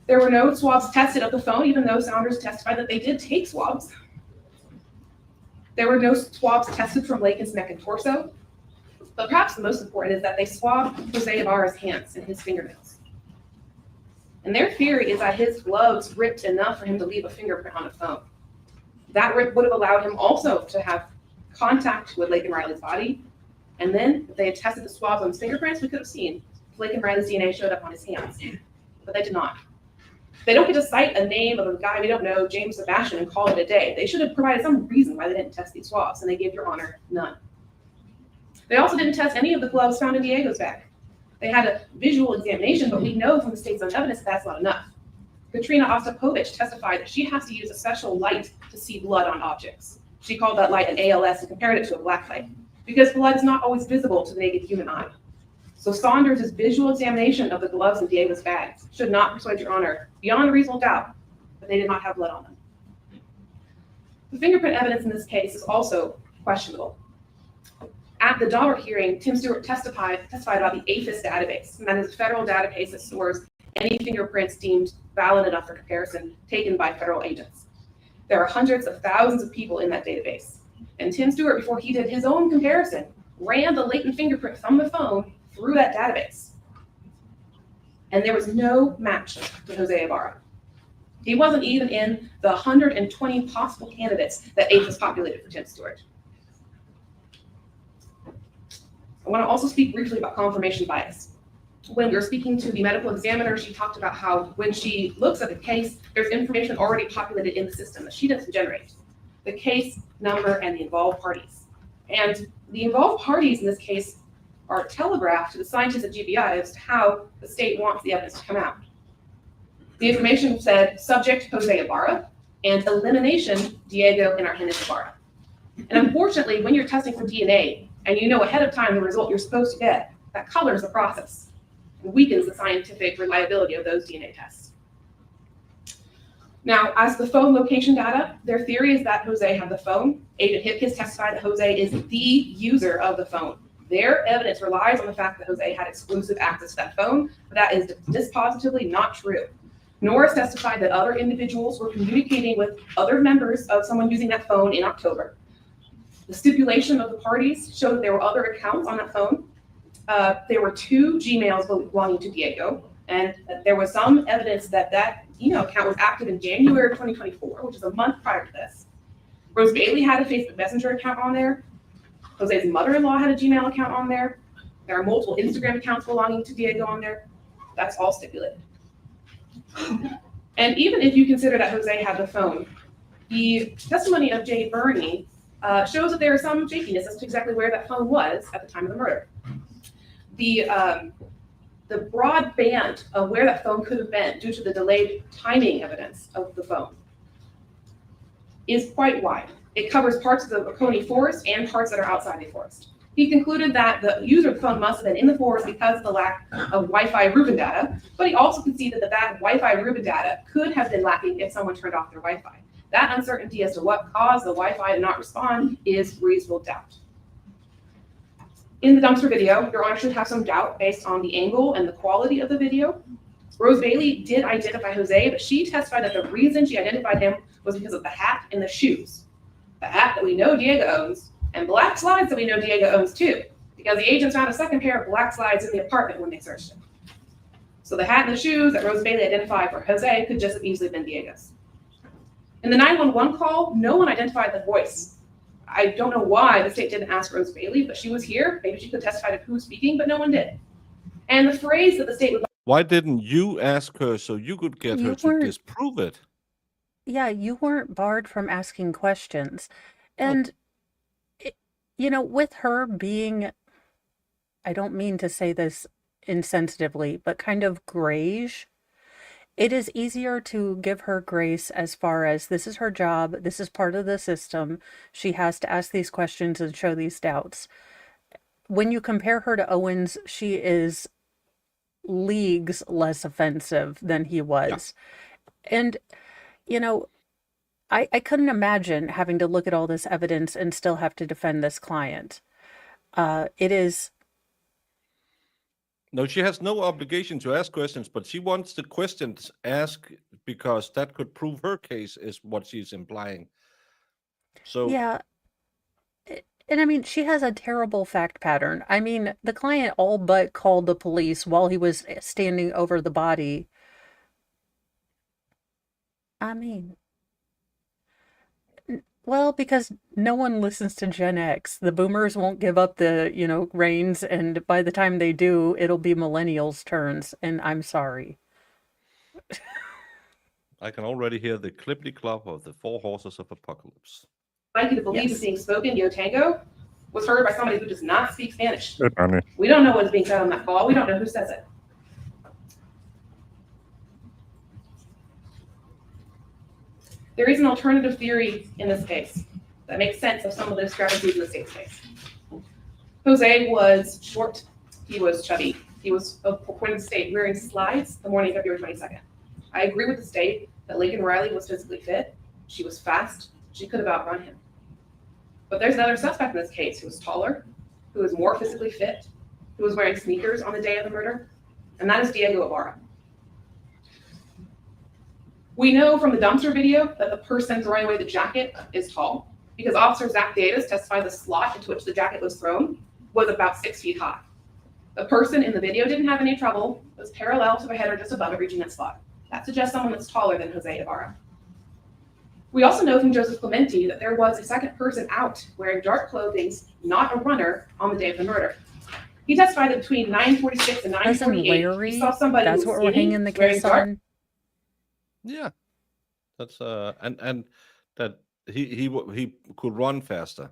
There were no swabs tested of the phone, even though Saunders testified that they did take swabs. There were no swabs tested from Laken's neck and torso. But perhaps the most important is that they swabbed Jose Ibarra's hands and his fingernails. And their theory is that his gloves ripped enough for him to leave a fingerprint on a phone. That rip would have allowed him also to have contact with Laken Riley's body. And then if they had tested the swabs on his fingerprints, we could have seen Laken Riley's DNA showed up on his hands. But they did not. They don't get to cite a name of a guy we don't know, James Sebastian, and call it a day. They should have provided some reason why they didn't test these swabs, and they gave Your Honor none. They also didn't test any of the gloves found in Diego's bag. They had a visual examination, but we know from the state's own evidence that's not enough. Katrina Ostapovich testified that she has to use a special light to see blood on objects. She called that light an ALS and compared it to a black light, because blood is not always visible to the naked human eye. So Saunders' visual examination of the gloves in Diego's bags should not persuade Your Honor beyond a reasonable doubt that they did not have blood on them. The fingerprint evidence in this case is also questionable. At the Daubert hearing, Tim Stewart testified about the APHIS database, and that is a federal database that stores any fingerprints deemed valid enough for comparison taken by federal agents. There are hundreds of thousands of people in that database. And Tim Stewart, before he did his own comparison, ran the latent fingerprint from the phone through that database. And there was no match to Jose Ibarra. He wasn't even in the 120 possible candidates that APHIS populated for Tim Stewart. I want to also speak briefly about confirmation bias. When we were speaking to the medical examiner, she talked about how when she looks at the case, there's information already populated in the system that she doesn't generate. The case number and the involved parties. And the involved parties in this case are telegraphed to the scientists at GBI as to how the state wants the evidence to come out. The information said subject Jose Ibarra and elimination Diego and Argenis Ibarra. And unfortunately, when you're testing for DNA and you know ahead of time the result you're supposed to get, that colors the process and weakens the scientific reliability of those DNA tests. Now, as the phone location data, their theory is that Jose had the phone. Agent Hipkiss testified that Jose is the user of the phone. Their evidence relies on the fact that Jose had exclusive access to that phone, but that is dispositively not true. Norris testified that other individuals were communicating with other members of someone using that phone in October. The stipulation of the parties showed that there were other accounts on that phone. There were 2 Gmails belonging to Diego, and there was some evidence that that email account was active in January of 2024, which is a month prior to this. Rose Bailey had a Facebook Messenger account on there. Jose's mother-in-law had a Gmail account on there. There are multiple Instagram accounts belonging to Diego on there. That's all stipulated. And even if you consider that Jose had the phone, the testimony of Jay Burney shows that there is some shakiness as to exactly where that phone was at the time of the murder. The broad band of where that phone could have been due to the delayed timing evidence of the phone is quite wide. It covers parts of the Oconee forest and parts that are outside the forest. He concluded that the user of the phone must have been in the forest because of the lack of Wi-Fi Rubin data, but he also conceded that that Wi-Fi Rubin data could have been lacking if someone turned off their Wi-Fi. That uncertainty as to what caused the Wi-Fi to not respond is reasonable doubt. In the dumpster video, Your Honor should have some doubt based on the angle and the quality of the video. Rose Bailey did identify Jose, but she testified that the reason she identified him was because of the hat and the shoes. The hat that we know Diego owns, and black slides that we know Diego owns too, because the agents found a second pair of black slides in the apartment when they searched him. So the hat and the shoes that Rose Bailey identified for Jose could just have easily been Diego's. In the 911 call, no one identified the voice. I don't know why the state didn't ask Rose Bailey, but she was here. Maybe she could testify to who was speaking, but no one did. And the phrase that the state would... Why didn't you ask her so you could get her to disprove it? Yeah, you weren't barred from asking questions. And, you know, with her being, I don't mean to say this insensitively, but kind of grayish, it is easier to give her grace as far as this is her job, this is part of the system. She has to ask these questions and show these doubts. When you compare her to Owens, she is leagues less offensive than he was. Yeah. And, you know, I couldn't imagine having to look at all this evidence and still have to defend this client. It is. No, she has no obligation to ask questions, but she wants the questions asked because that could prove her case, is what she's implying. So yeah. And I mean, she has a terrible fact pattern. I mean, the client all but called the police while he was standing over the body. I mean, well, because no one listens to Gen X. The boomers won't give up the, reins, and by the time they do, it'll be millennials' turns, and I'm sorry. I can already hear the clippity-clop of the 4 horses of apocalypse. Likely to believe is being spoken, Yo Tango, was heard by somebody who does not speak Spanish. Good, honey. We don't know what is being said on that call. We don't know who says it. There is an alternative theory in this case that makes sense of some of the discrepancies in the state's case. Jose was short. He was chubby. He was, according to the state, wearing slides the morning of February 22nd. I agree with the state that Laken Riley was physically fit. She was fast. She could have outrun him. But there's another suspect in this case who was taller, who was more physically fit, who was wearing sneakers on the day of the murder, and that is Diego Ibarra. We know from the dumpster video that the person throwing away the jacket is tall, because Officer Zach Davis testified the slot into which the jacket was thrown was about 6 feet high. The person in the video didn't have any trouble, was parallel to the head or just above it reaching that slot. That suggests someone that's taller than Jose Ibarra. We also know from Joseph Clementi that there was a second person out wearing dark clothing, not a runner, on the day of the murder. He testified that between 9:46 and 9:48, he saw somebody That's who was what we're skinny, hanging the wearing case dark. on. Yeah, that's and that he could run faster.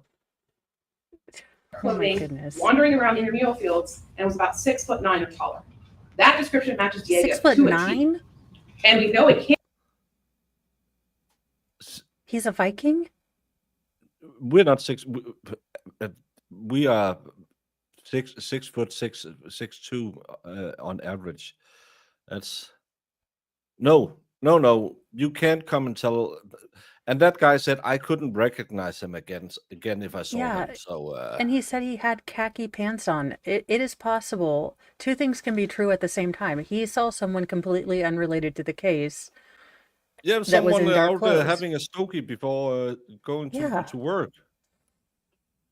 Oh my Clothing, goodness. wandering around intramural fields, and was about 6'9" or taller. That description matches Diego. 6'9"? And we know it can't. He's a Viking? We're not six. We are 6'6", 6'2" on average. That's no. You can't come and tell. And that guy said I couldn't recognize him again if I saw him. So and he said he had khaki pants on. It is possible. Two things can be true at the same time. He saw someone completely unrelated to the case. yeah, that was someone in dark out clothes. having a stogie before going Yeah. to work.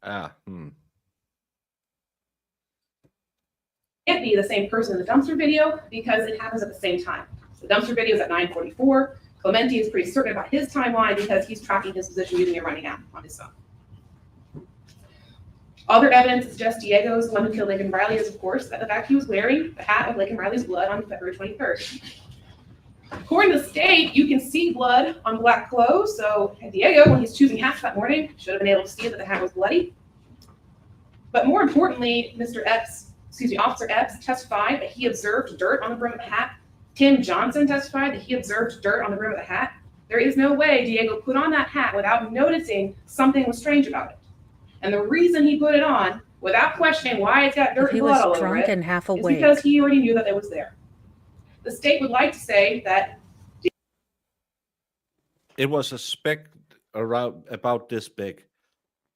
Can't be the same person in the dumpster video because it happens at the same time. The dumpster video is at 9:44. Clementi is pretty certain about his timeline because he's tracking his position using a running app on his phone. Other evidence suggests Diego is the one who killed Laken Riley is, of course, that the fact he was wearing the hat of Laken Riley's blood on February 23rd. According to the state, you can see blood on black clothes, so Diego, when he's choosing hats that morning, should have been able to see that the hat was bloody. But more importantly, Officer Epps testified that he observed dirt on the brim of the hat. Tim Johnson testified that he observed dirt on the brim of the hat. There is no way Diego put on that hat without noticing something was strange about it. And the reason he put it on, without questioning why it's got dirt and blood all over it, He was drunk and half is awake. because he already knew that it was there. The state would like to say that It was a speck around about this big.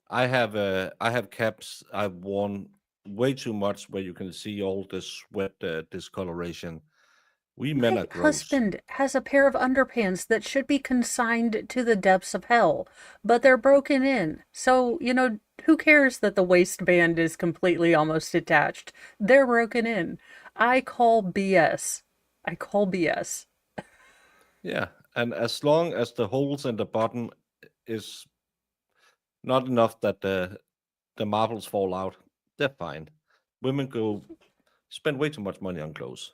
I have caps I've worn way too much where you can see all this sweat discoloration. We men My are gross. husband has a pair of underpants that should be consigned to the depths of hell, but they're broken in. So, who cares that the waistband is completely almost detached? They're broken in. I call BS. Yeah, and as long as the holes in the bottom is not enough that the marbles fall out, they're fine. Women go spend way too much money on clothes.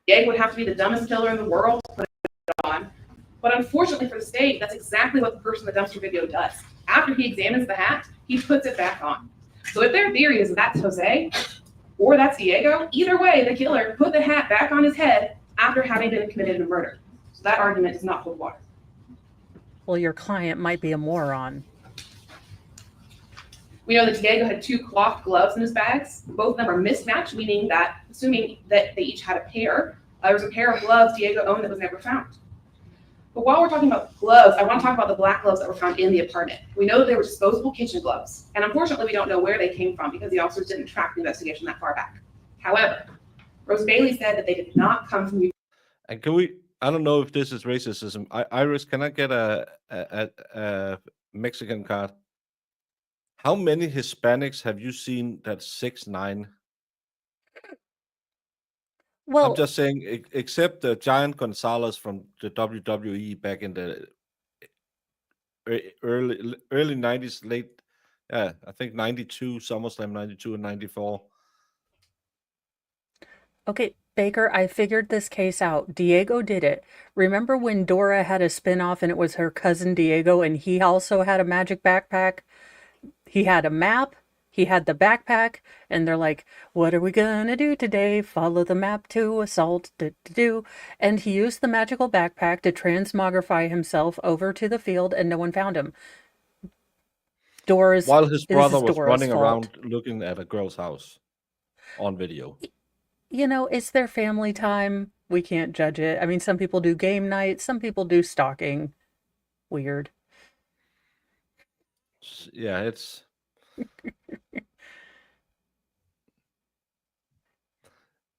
Diego would have to be the dumbest killer in the world to put it on. But unfortunately for the state, that's exactly what the person in the dumpster video does. After he examines the hat, he puts it back on. So if their theory is that's Jose or that's Diego, either way, the killer put the hat back on his head after having been committed a murder. So that argument does not hold water. Well, your client might be a moron. We know that Diego had 2 cloth gloves in his bags. Both of them are mismatched, meaning that, assuming that they each had a pair, there was a pair of gloves Diego owned that was never found. But while we're talking about gloves, I want to talk about the black gloves that were found in the apartment. We know that they were disposable kitchen gloves, and unfortunately we don't know where they came from because the officers didn't track the investigation that far back. However, Rose Bailey said that they did not come from. And can we? I don't know if this is racism. Iris, can I get a Mexican card? How many Hispanics have you seen that's 6'9"? Well, I'm just saying, except Giant Gonzalez from the WWE back in the early 90s, late, I think 92, SummerSlam 92 and 94. okay, Baker, I figured this case out. Diego did it. Remember when Dora had a spinoff and it was her cousin Diego and he also had a magic backpack? He had a map, he had the backpack, and they're like, what are we gonna do today? Follow the map to assault, do. And he used the magical backpack to transmogrify himself over to the field and no one found him. While his brother was Dora's running fault. around looking at a girl's house on video. You know, it's their family time. We can't judge it. I mean, some people do game night, some people do stalking. Weird. Yeah, it's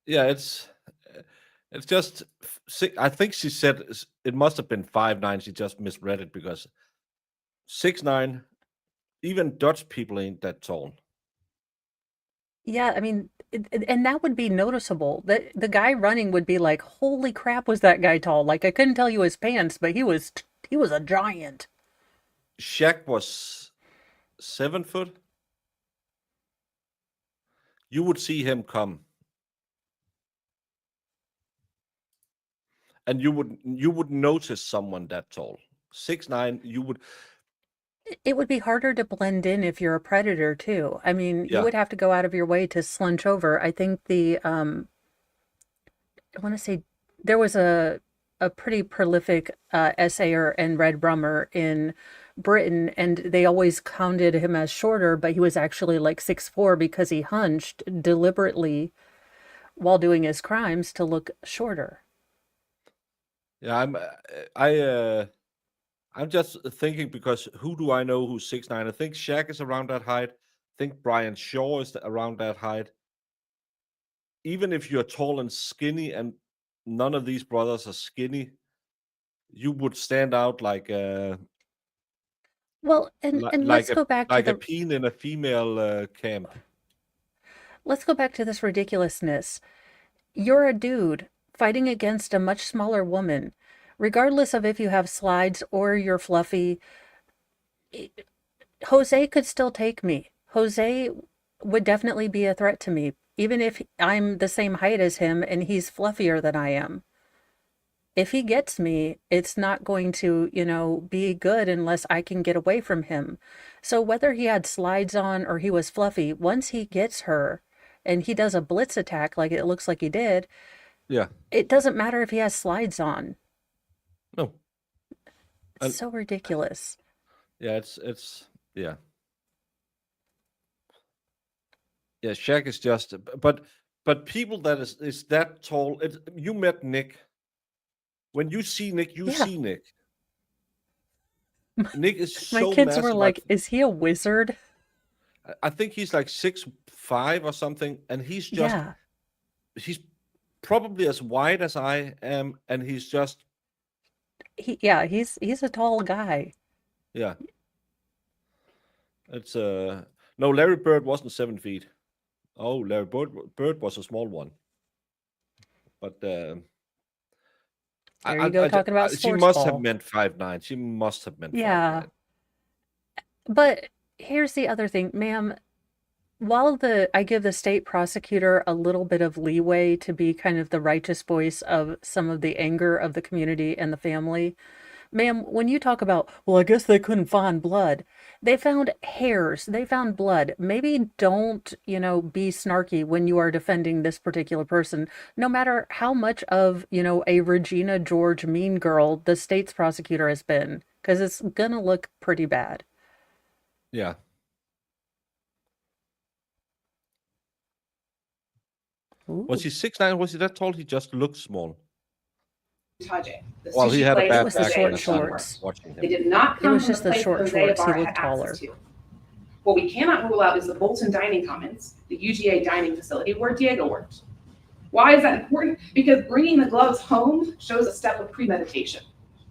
yeah, it's just I think she said it must have been 5'9". She just misread it because 6'9", even Dutch people ain't that tall. Yeah, I mean, and that would be noticeable. The guy running would be like, "Holy crap, was that guy tall?" Like I couldn't tell you his pants, but he was a giant. Shaq was 7 foot. You would see him come, and you would notice someone that tall. 6'9", you would. It would be harder to blend in if you're a predator too. I mean, you Yeah. would have to go out of your way to slunch over. I think I want to say there was a pretty prolific essayer and Red Brummer in Britain, and they always counted him as shorter, but he was actually like 6'4" because he hunched deliberately while doing his crimes to look shorter. Yeah, I'm just thinking because who do I know who's 6'9"? I think Shaq is around that height. I think Brian Shaw is around that height. Even if you're tall and skinny, and none of these brothers are skinny, you would stand out like Well, and let's go back to like a the peen in a female camp. let's go back to this ridiculousness. You're a dude fighting against a much smaller woman. Regardless of if you have slides or you're fluffy, Jose could still take me. Jose would definitely be a threat to me, even if I'm the same height as him and he's fluffier than I am. If he gets me, it's not going to, be good unless I can get away from him. So whether he had slides on or he was fluffy, once he gets her and he does a blitz attack like it looks like he did, Yeah. it doesn't matter if he has slides on. No. It's so ridiculous. Yeah, it's yeah. Yeah, Shaq is just but people that is that tall. You met Nick. When you see Nick, you Yeah. see Nick. Nick is My so kids were massive. like, is he a wizard? I think he's like 6'5" or something, and he's just Yeah. he's probably as wide as I am, and he's just He's a tall guy. yeah. It's no, Larry Bird wasn't 7 feet. Oh, Larry Bird was a small one, but There you go, talking about she sports must have ball. meant 5'9". She must have meant 5'9". Yeah. But here's the other thing, ma'am. While I give the state prosecutor a little bit of leeway to be kind of the righteous voice of some of the anger of the community and the family, Ma'am, when you talk about, well, I guess they couldn't find blood, they found hairs, they found blood. Maybe don't, be snarky when you are defending this particular person, no matter how much of, a Regina George mean girl the state's prosecutor has been, because it's gonna look pretty bad. Yeah. Was Ooh. he 6'9"? Was he that tall? He just looked small. Tajay. The Well, he sushi had a place bad It was the back short when I started shorts. watching They him. did not It come was from just the the place short Jose shorts. He Ibarra looked had taller. access to. What we cannot rule out is the Bolton dining commons, the UGA dining facility where Diego worked. Why is that important? Because bringing the gloves home shows a step of premeditation.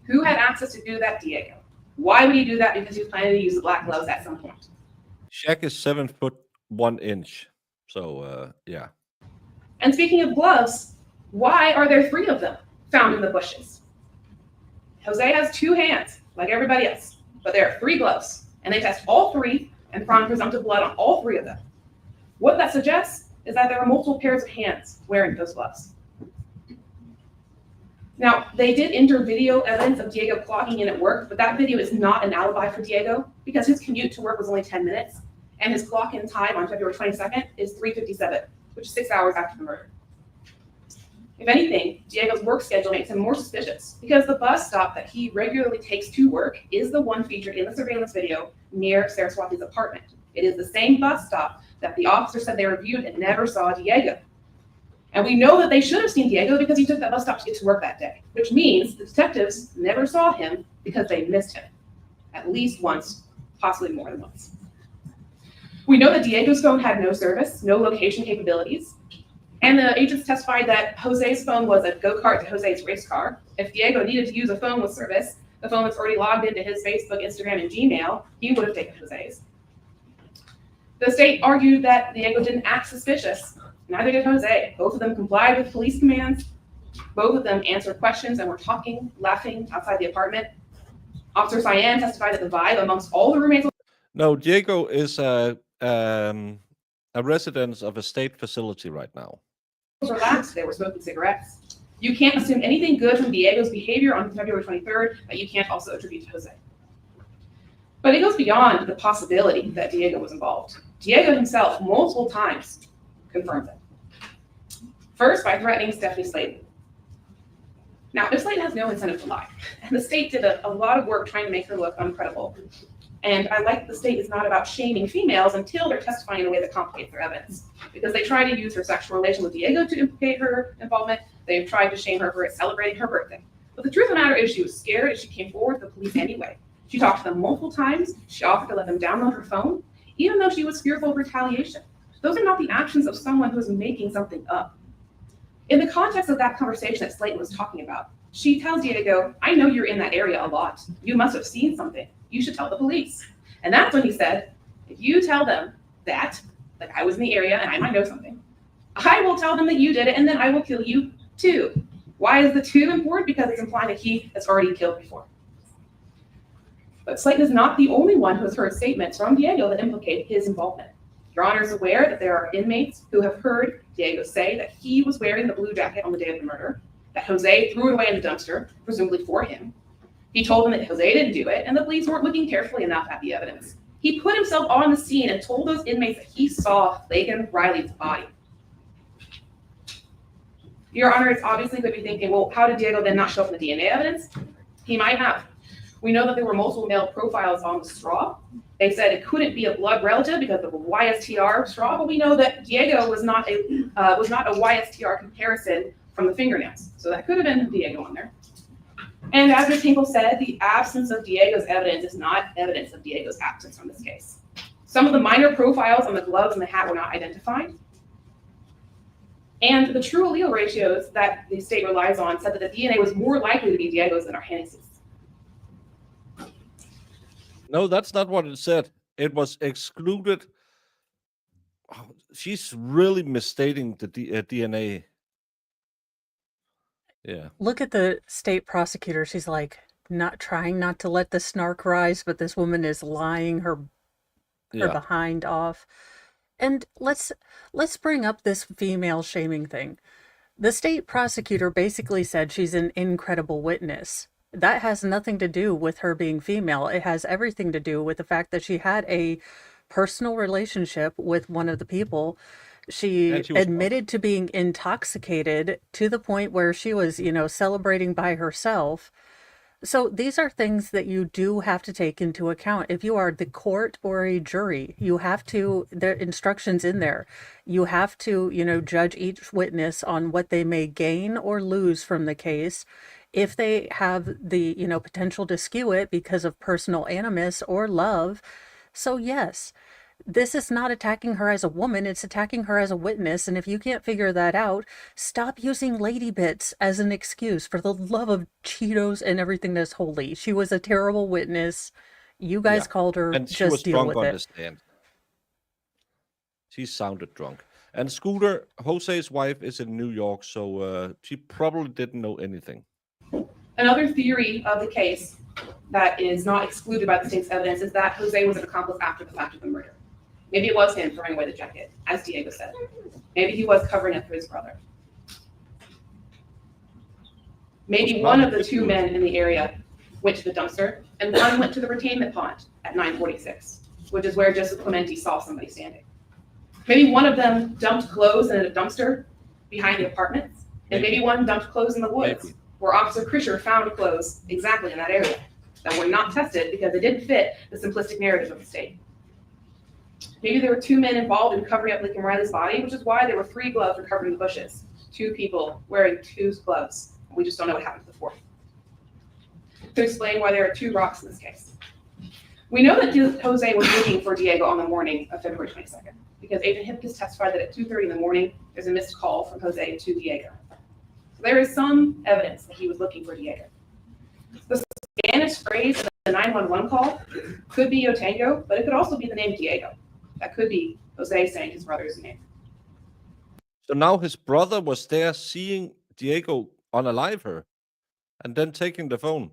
Who had access to do that? Diego. Why would he do that? Because he was planning to use the black gloves at some point. Shaq is 7'1". So yeah. And speaking of gloves, why are there 3 of them found in the bushes? Jose has 2 hands, like everybody else, but there are 3 gloves, and they test all 3 and found presumptive blood on all 3 of them. What that suggests is that there are multiple pairs of hands wearing those gloves. Now, they did enter video evidence of Diego clocking in at work, but that video is not an alibi for Diego because his commute to work was only 10 minutes, and his clock-in time on February 22nd is 3:57, which is 6 hours after the murder. If anything, Diego's work schedule makes him more suspicious because the bus stop that he regularly takes to work is the one featured in the surveillance video near Saraswati's apartment. It is the same bus stop that the officer said they reviewed and never saw Diego. And we know that they should have seen Diego because he took that bus stop to get to work that day, which means the detectives never saw him because they missed him at least once, possibly more than once. We know that Diego's phone had no service, no location capabilities, and the agents testified that Jose's phone was a go-kart to Jose's race car. If Diego needed to use a phone with service, the phone that's already logged into his Facebook, Instagram, and Gmail, he would have taken Jose's. The state argued that Diego didn't act suspicious. Neither did Jose. Both of them complied with police commands. Both of them answered questions and were talking, laughing outside the apartment. Officer Cyan testified that the vibe amongst all the roommates. No, Diego is a resident of a state facility right now. Was relaxed. They were smoking cigarettes. You can't assume anything good from Diego's behavior on February 23rd that you can't also attribute to Jose. But it goes beyond the possibility that Diego was involved. Diego himself, multiple times, confirmed it. First, by threatening Stephanie Slayton. Now, if Slayton has no incentive to lie, and the state did a lot of work trying to make her look uncredible. And I like the state is not about shaming females until they're testifying in a way that complicates their evidence. Because they try to use her sexual relation with Diego to implicate her involvement. They've tried to shame her for celebrating her birthday. But the truth of the matter is she was scared and she came forward to the police anyway. She talked to them multiple times. She offered to let them download her phone, even though she was fearful of retaliation. Those are not the actions of someone who is making something up. In the context of that conversation that Slayton was talking about, she tells Diego, I know you're in that area a lot. You must have seen something. You should tell the police. And that's when he said, if you tell them that, like I was in the area and I might know something, I will tell them that you did it and then I will kill you too. Why is the two important? Because it's implying that he has already killed before. But Slayton is not the only one who has heard statements from Diego that implicate his involvement. Your Honor is aware that there are inmates who have heard Diego say that he was wearing the blue jacket on the day of the murder, that Jose threw it away in the dumpster, presumably for him. He told them that Jose didn't do it, and the police weren't looking carefully enough at the evidence. He put himself on the scene and told those inmates that he saw Laken Riley's body. Your Honor is obviously going to be thinking, well, how did Diego then not show up in the DNA evidence? He might have. We know that there were multiple male profiles on the straw. They said it couldn't be a blood relative because of a YSTR straw, but we know that Diego was not a YSTR comparison from the fingernails. So that could have been Diego on there. And as Ms. Hinkle said, the absence of Diego's evidence is not evidence of Diego's absence from this case. Some of the minor profiles on the gloves and the hat were not identified. And the true allele ratios that the state relies on said that the DNA was more likely to be Diego's than Argenis'. No, that's not what it said. It was excluded. Oh, she's really misstating the DNA. Yeah. Look at the state prosecutor. She's like, not trying not to let the snark rise, but this woman is lying her behind off. And let's bring up this female shaming thing. The state prosecutor basically said she's an incredible witness. That has nothing to do with her being female. It has everything to do with the fact that she had a personal relationship with one of the people. She And she was drunk. admitted to being intoxicated to the point where she was, celebrating by herself. So these are things that you do have to take into account. If you are the court or a jury, you have to, there are instructions in there. You have to, judge each witness on what they may gain or lose from the case. If they have the, potential to skew it because of personal animus or love. So yes, this is not attacking her as a woman, it's attacking her as a witness. And if you can't figure that out, stop using lady bits as an excuse. For the love of Cheetos and everything that's holy. She was a terrible witness. You guys Yeah. called her, And she was just deal drunk with on the it. stand. She sounded drunk. And Scooter, Jose's wife, is in New York, so she probably didn't know anything. Another theory of the case that is not excluded by the state's evidence is that Jose was an accomplice after the fact of the murder. Maybe it was him throwing away the jacket, as Diego said. Maybe he was covering it for his brother. Maybe one of the two men in the area went to the dumpster, and one went to the retainment pond at 9:46, which is where Joseph Clementi saw somebody standing. Maybe one of them dumped clothes in a dumpster behind the apartments, and maybe one dumped clothes in the woods, where Officer Krischer found clothes exactly in that area that were not tested because they didn't fit the simplistic narrative of the state. Maybe there were two men involved in covering up Laken Riley's body, which is why there were 3 gloves recovered in the bushes. 2 people wearing 2 gloves. We just don't know what happened to the 4th. To explain why there are 2 rocks in this case. We know that Jose was looking for Diego on the morning of February 22nd, because Agent Hipkiss testified that at 2:30 in the morning, there's a missed call from Jose to Diego. So there is some evidence that he was looking for Diego. The Spanish phrase of the 911 call could be Yo Tango, but it could also be the name Diego. That could be Jose saying his brother's name. So now his brother was there seeing Diego unalive her and then taking the phone.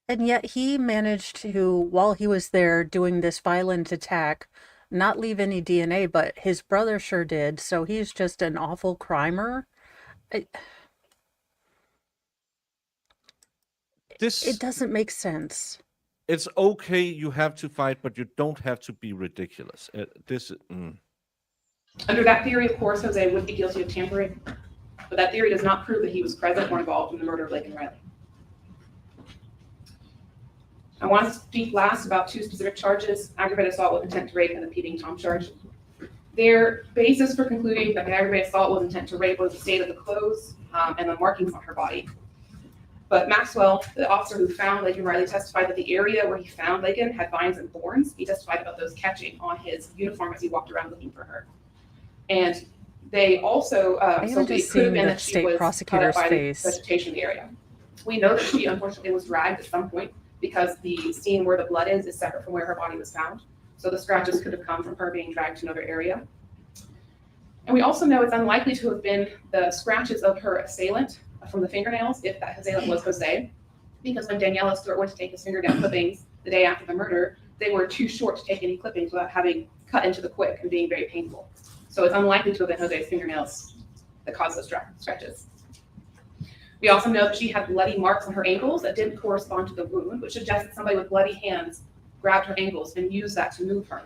And yet he managed to, while he was there doing this violent attack, not leave any DNA, but his brother sure did. So he's just an awful crimer. It doesn't make sense. It's okay, you have to fight, but you don't have to be ridiculous. Under that theory, of course, Jose would be guilty of tampering, but that theory does not prove that he was present or involved in the murder of Laken Riley. I want to speak last about 2 specific charges: aggravated assault with intent to rape and the peeping Tom charge. Their basis for concluding that the aggravated assault with intent to rape was the state of the clothes and the markings on her body. But Maxwell, the officer who found Laken Riley, testified that the area where he found Laken had vines and thorns. He testified about those catching on his uniform as he walked around looking for her. And they also, so it could have been that she was cut up by the vegetation in the area. We know that she unfortunately was dragged at some point because the scene where the blood is separate from where her body was found. So the scratches could have come from her being dragged to another area. And we also know it's unlikely to have been the scratches of her assailant from the fingernails, if that assailant was Jose, because when Daniela Stewart went to take his fingernail clippings the day after the murder, they were too short to take any clippings without having cut into the quick and being very painful. So it's unlikely to have been Jose's fingernails that caused those scratches. We also know that she had bloody marks on her ankles that didn't correspond to the wound, which suggests that somebody with bloody hands grabbed her ankles and used that to move her.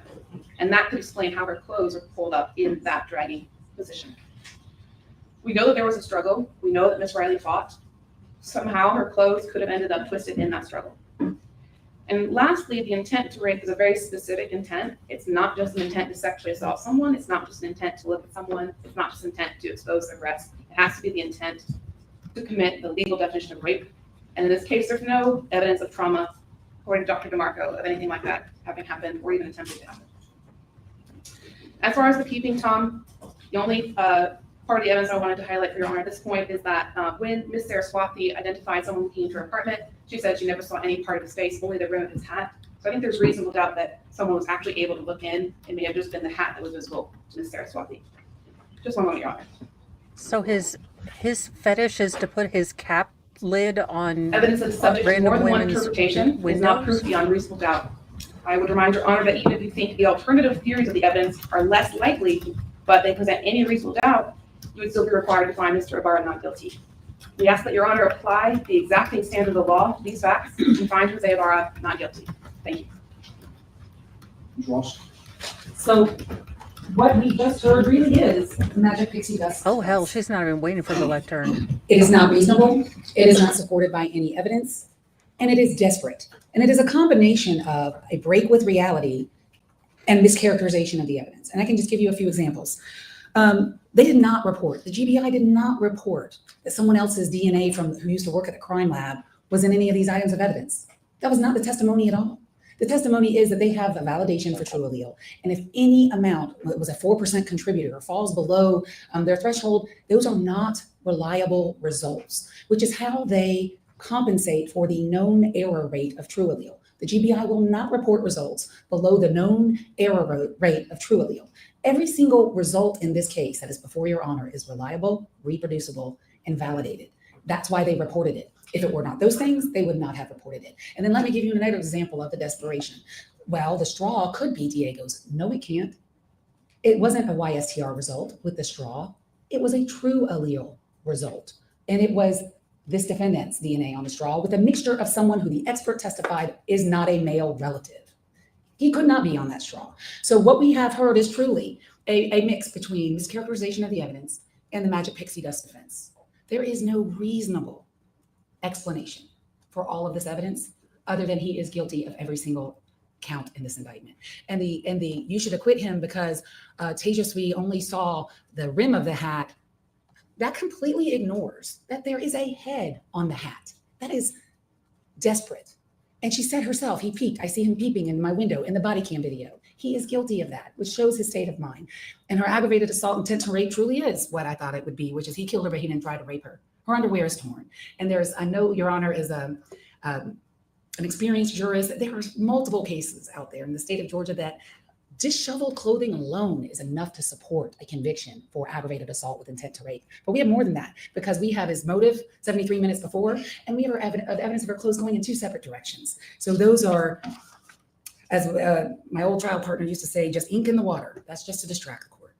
And that could explain how her clothes are pulled up in that dragging position. We know that there was a struggle. We know that Miss Riley fought. Somehow her clothes could have ended up twisted in that struggle. And lastly, the intent to rape is a very specific intent. It's not just an intent to sexually assault someone. It's not just an intent to look at someone. It's not just an intent to expose their breasts. It has to be the intent to commit the legal definition of rape. And in this case, there's no evidence of trauma, according to Dr. DeMarco, of anything like that having happened or even attempted to happen. As far as the peeping Tom, the only part of the evidence I wanted to highlight for Your Honor at this point is that when Ms. Saraswati identified someone looking into her apartment, she said she never saw any part of his face, only the rim of his hat. So I think there's reasonable doubt that someone was actually able to look in. It may have just been the hat that was visible to Ms. Saraswati. Just one moment, Your Honor. So his fetish is to put his cap lid on evidence that is subject to more than one interpretation is not proof beyond reasonable doubt. I would remind Your Honor that even if you think the alternative theories of the evidence are less likely, but they present any reasonable doubt, you would still be required to find Mr. Ibarra not guilty. We ask that Your Honor apply the exacting standard of the law to these facts and find Jose Ibarra not guilty. Thank you. Ms. Ross? So what we just heard really is magic pixie dust. Oh, hell, she's not even waiting for the lectern. It is not reasonable. It is not supported by any evidence. And it is desperate. And it is a combination of a break with reality and mischaracterization of the evidence. And I can just give you a few examples. They did not report, the GBI did not report that someone else's DNA who used to work at the crime lab was in any of these items of evidence. That was not the testimony at all. The testimony is that they have a validation for true allele. And if any amount, it was a 4% contributor, falls below their threshold, those are not reliable results, which is how they compensate for the known error rate of true allele. The GBI will not report results below the known error rate of true allele. Every single result in this case that is before Your Honor is reliable, reproducible, and validated. That's why they reported it. If it were not those things, they would not have reported it. And then let me give you another example of the desperation. Well, the straw could be Diego's. No, it can't. It wasn't a YSTR result with the straw. It was a true allele result. And it was this defendant's DNA on the straw with a mixture of someone who the expert testified is not a male relative. He could not be on that straw. So what we have heard is truly a mix between mischaracterization of the evidence and the magic pixie dust defense. There is no reasonable explanation for all of this evidence other than he is guilty of every single count in this indictment. And the you should acquit him because Tejasvi only saw the rim of the hat. That completely ignores that there is a head on the hat. That is desperate. And she said herself, he peeked. I see him peeping in my window in the body cam video. He is guilty of that, which shows his state of mind. And her aggravated assault intent to rape truly is what I thought it would be, which is he killed her, but he didn't try to rape her. Her underwear is torn. And I know Your Honor is an experienced jurist. There are multiple cases out there in the state of Georgia that disheveled clothing alone is enough to support a conviction for aggravated assault with intent to rape. But we have more than that because we have his motive 73 minutes before, and we have evidence of her clothes going in two separate directions. So those are, as my old trial partner used to say, just ink in the water. That's just to distract the court.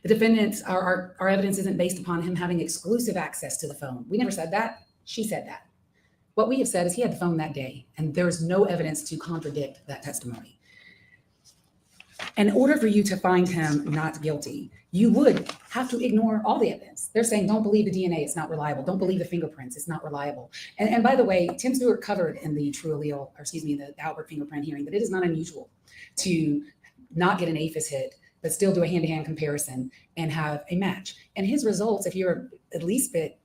The defendants, our evidence isn't based upon him having exclusive access to the phone. We never said that. She said that. What we have said is he had the phone that day, and there's no evidence to contradict that testimony. In order for you to find him not guilty, you would have to ignore all the evidence. They're saying, don't believe the DNA, it's not reliable. Don't believe the fingerprints, it's not reliable. And by the way, Tim Stewart covered in the the Albert fingerprint hearing that it is not unusual to not get an APHIS hit, but still do a hand-to-hand comparison and have a match. And his results, if you're at least a bit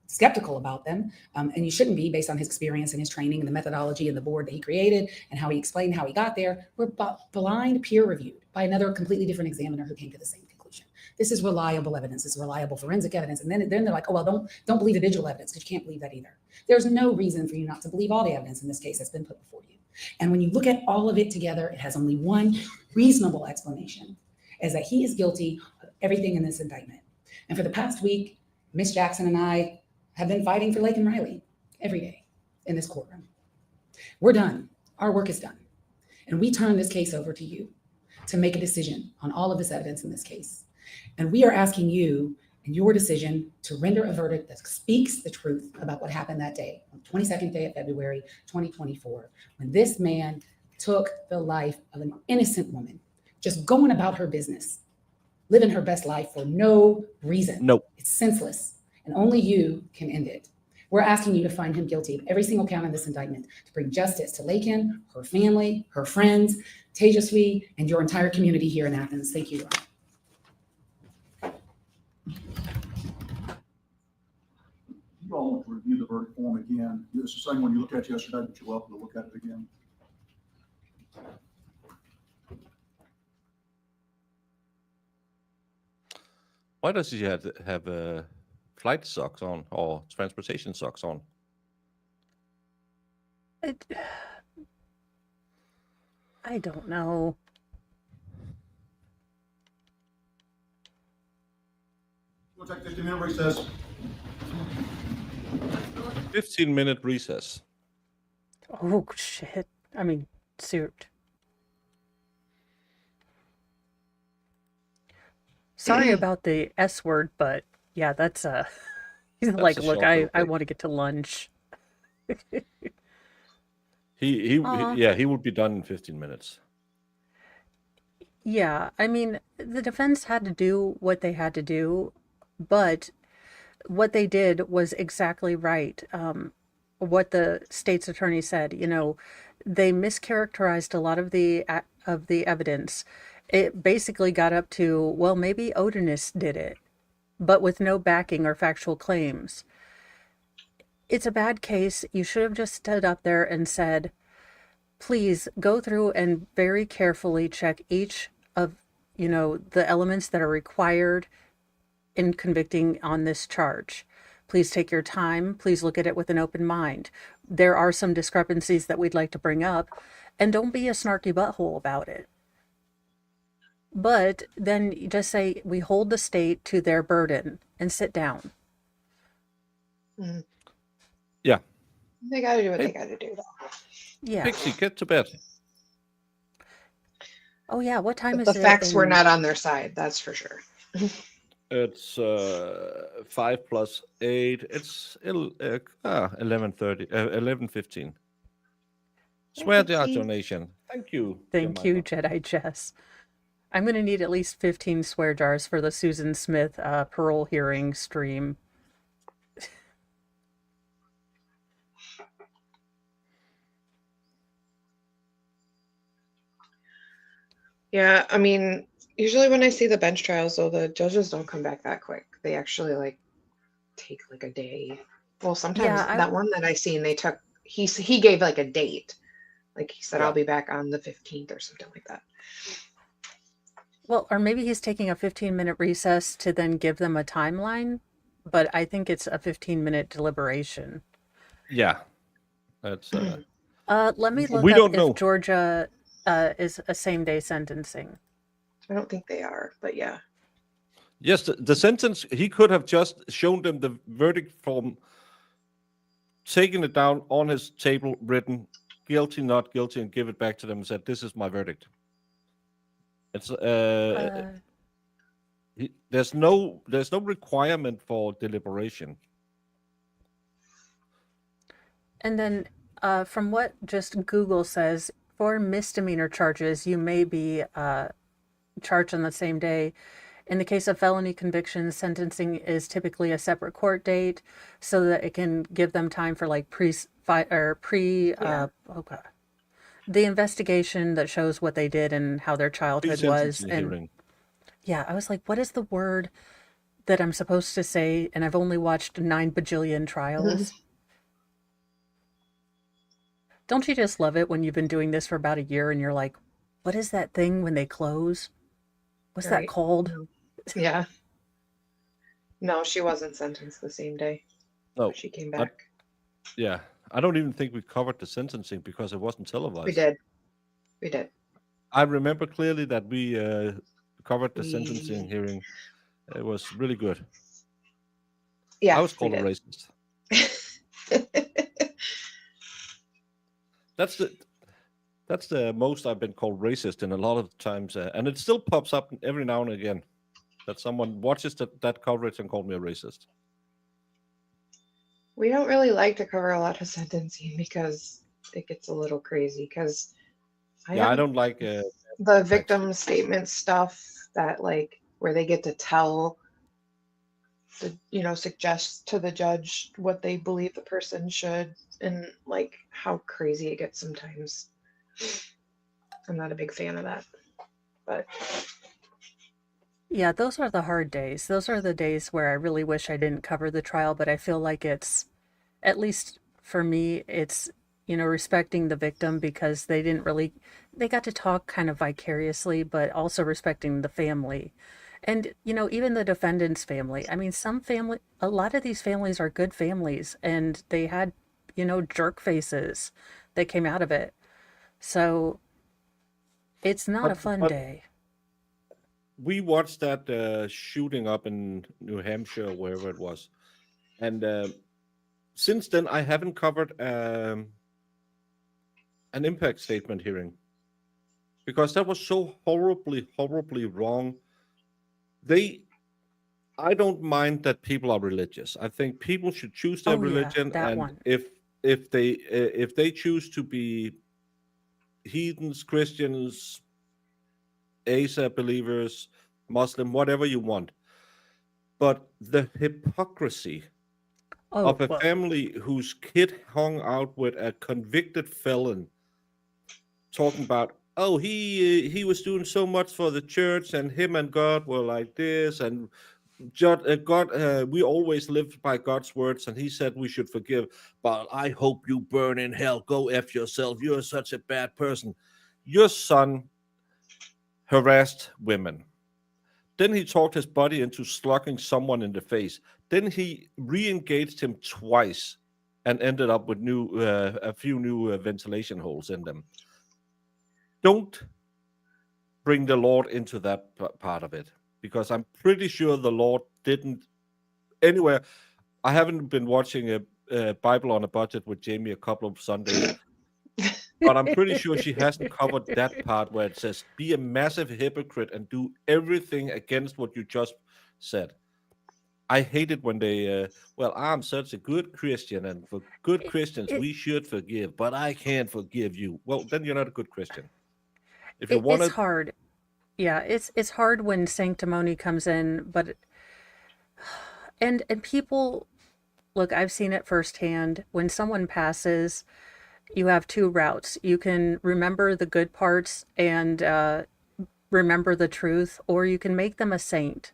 skeptical about them, and you shouldn't be based on his experience and his training and the methodology and the board that he created and how he explained how he got there, were blind peer reviewed by another completely different examiner who came to the same conclusion. This is reliable evidence. It's reliable forensic evidence. And then they're like, oh, well, don't believe the digital evidence because you can't believe that either. There's no reason for you not to believe all the evidence in this case that's been put before you. And when you look at all of it together, it has only one reasonable explanation, is that he is guilty of everything in this indictment. And for the past week, Ms. Jackson and I have been fighting for Laken Riley every day in this courtroom. We're done. Our work is done. And we turn this case over to you to make a decision on all of this evidence in this case. And we are asking you in your decision to render a verdict that speaks the truth about what happened that day, on the 22nd day of February, 2024, when this man took the life of an innocent woman, just going about her business, living her best life for no reason. Nope. It's senseless. And only you can end it. We're asking you to find him guilty of every single count in this indictment, to bring justice to Laken, her family, her friends, Tejasvi, and your entire community here in Athens. Thank you, Your Honor. You all want to review the verdict form again. It's the same one you looked at yesterday, but you're welcome to look at it again. Why does he have flight socks on or transportation socks on? I don't know. We'll take 15-minute recess. 15-minute recess. Oh, shit. I mean, suit. Sorry about the S word, but yeah, that's He's That's like, a look, short little I break. want to get to lunch. Aw. Yeah, he would be done in 15 minutes. Yeah, I mean, the defense had to do what they had to do, but what they did was exactly right. What the state's attorney said, they mischaracterized a lot of the evidence. It basically got up to, well, maybe Odinist did it, but with no backing or factual claims. It's a bad case. You should have just stood up there and said, please go through and very carefully check each of, the elements that are required in convicting on this charge. Please take your time. Please look at it with an open mind. There are some discrepancies that we'd like to bring up, and don't be a snarky butthole about it. But then you just say, we hold the state to their burden, and sit down. Yeah. They gotta do what Hey. they gotta do. Yeah. Pixie, get to bed. Oh yeah, what time But is the it? facts were not on their side, that's for sure. It's 5 plus 8. It's 11:30, 11:15. Swear the Pixie. donation. Thank you. Thank you, Jedi Jess. I'm going to need at least 15 swear jars for the Susan Smith parole hearing stream. Yeah, I mean, usually when I see the bench trials, though, the judges don't come back that quick. They actually take a day. Well, sometimes Yeah, that one that I seen, he gave a date. Like he said, Yeah. I'll be back on the 15th or something like that. Well, or maybe he's taking a 15-minute recess to then give them a timeline, but I think it's a 15-minute deliberation. Yeah. That's Let me look We up don't if know. Georgia is a same-day sentencing. I don't think they are, but yeah. Yes, the sentence, he could have just shown them the verdict form, taken it down on his table, written guilty, not guilty, and give it back to them and said, this is my verdict. It's there's no requirement for deliberation. And then from what just Google says, for misdemeanor charges, you may be charged on the same day. In the case of felony convictions, sentencing is typically a separate court date so that it can give them time for the investigation that shows what they did and how their childhood was. Pre-sentencing And hearing. yeah, I was like, what is the word that I'm supposed to say? And I've only watched 9 bajillion trials. Don't you just love it when you've been doing this for about a year and you're like, what is that thing when they close? What's that Right. called? Yeah. No, she wasn't sentenced the same day. No. She came back. Yeah. I don't even think we covered the sentencing because it wasn't televised. We did. I remember clearly that we covered the sentencing hearing. It was really good. Yeah, I was we called a did. racist. That's the most I've been called racist in a lot of times, and it still pops up every now and again that someone watches that coverage and called me a racist. We don't really like to cover a lot of sentencing because it gets a little crazy. Because I don't like the victim statement stuff that where they get to tell suggest to the judge what they believe the person should, and how crazy it gets sometimes. I'm not a big fan of that, but Yeah, those are the hard days. Those are the days where I really wish I didn't cover the trial, but I feel like it's, at least for me, it's, respecting the victim because they got to talk kind of vicariously, but also respecting the family. And, even the defendant's family. I mean, a lot of these families are good families and they had, jerk faces that came out of it. So it's not a fun day. We watched that shooting up in New Hampshire, or wherever it was. And since then, I haven't covered an impact statement hearing because that was so horribly, horribly wrong. They I don't mind that people are religious. I think people should choose their Oh yeah, religion, that and one. if they choose to be heathens, Christians, Asa believers, Muslim, whatever you want. But the hypocrisy Oh, of a well, family whose kid hung out with a convicted felon, talking about, oh, he was doing so much for the church, and him and God were like this, and God, we always lived by God's words, and He said we should forgive. But I hope you burn in hell. Go f yourself. You're such a bad person. Your son harassed women. Then he talked his buddy into slugging someone in the face. Then he re-engaged him twice and ended up with a few new ventilation holes in them. Don't bring the Lord into that part of it, because I'm pretty sure the Lord didn't anywhere. I haven't been watching a Bible on a budget with Jamie a couple of Sundays, but I'm pretty sure she hasn't covered that part where it says, be a massive hypocrite and do everything against what you just said. I hate it when they, well, I'm such a good Christian, and for good Christians, we should forgive, but I can't forgive you. Well, then you're not a good Christian. If you want it's to, hard. Yeah, it's hard when sanctimony comes in, but and people, look, I've seen it firsthand. When someone passes, you have two routes. You can remember the good parts and remember the truth, or you can make them a saint.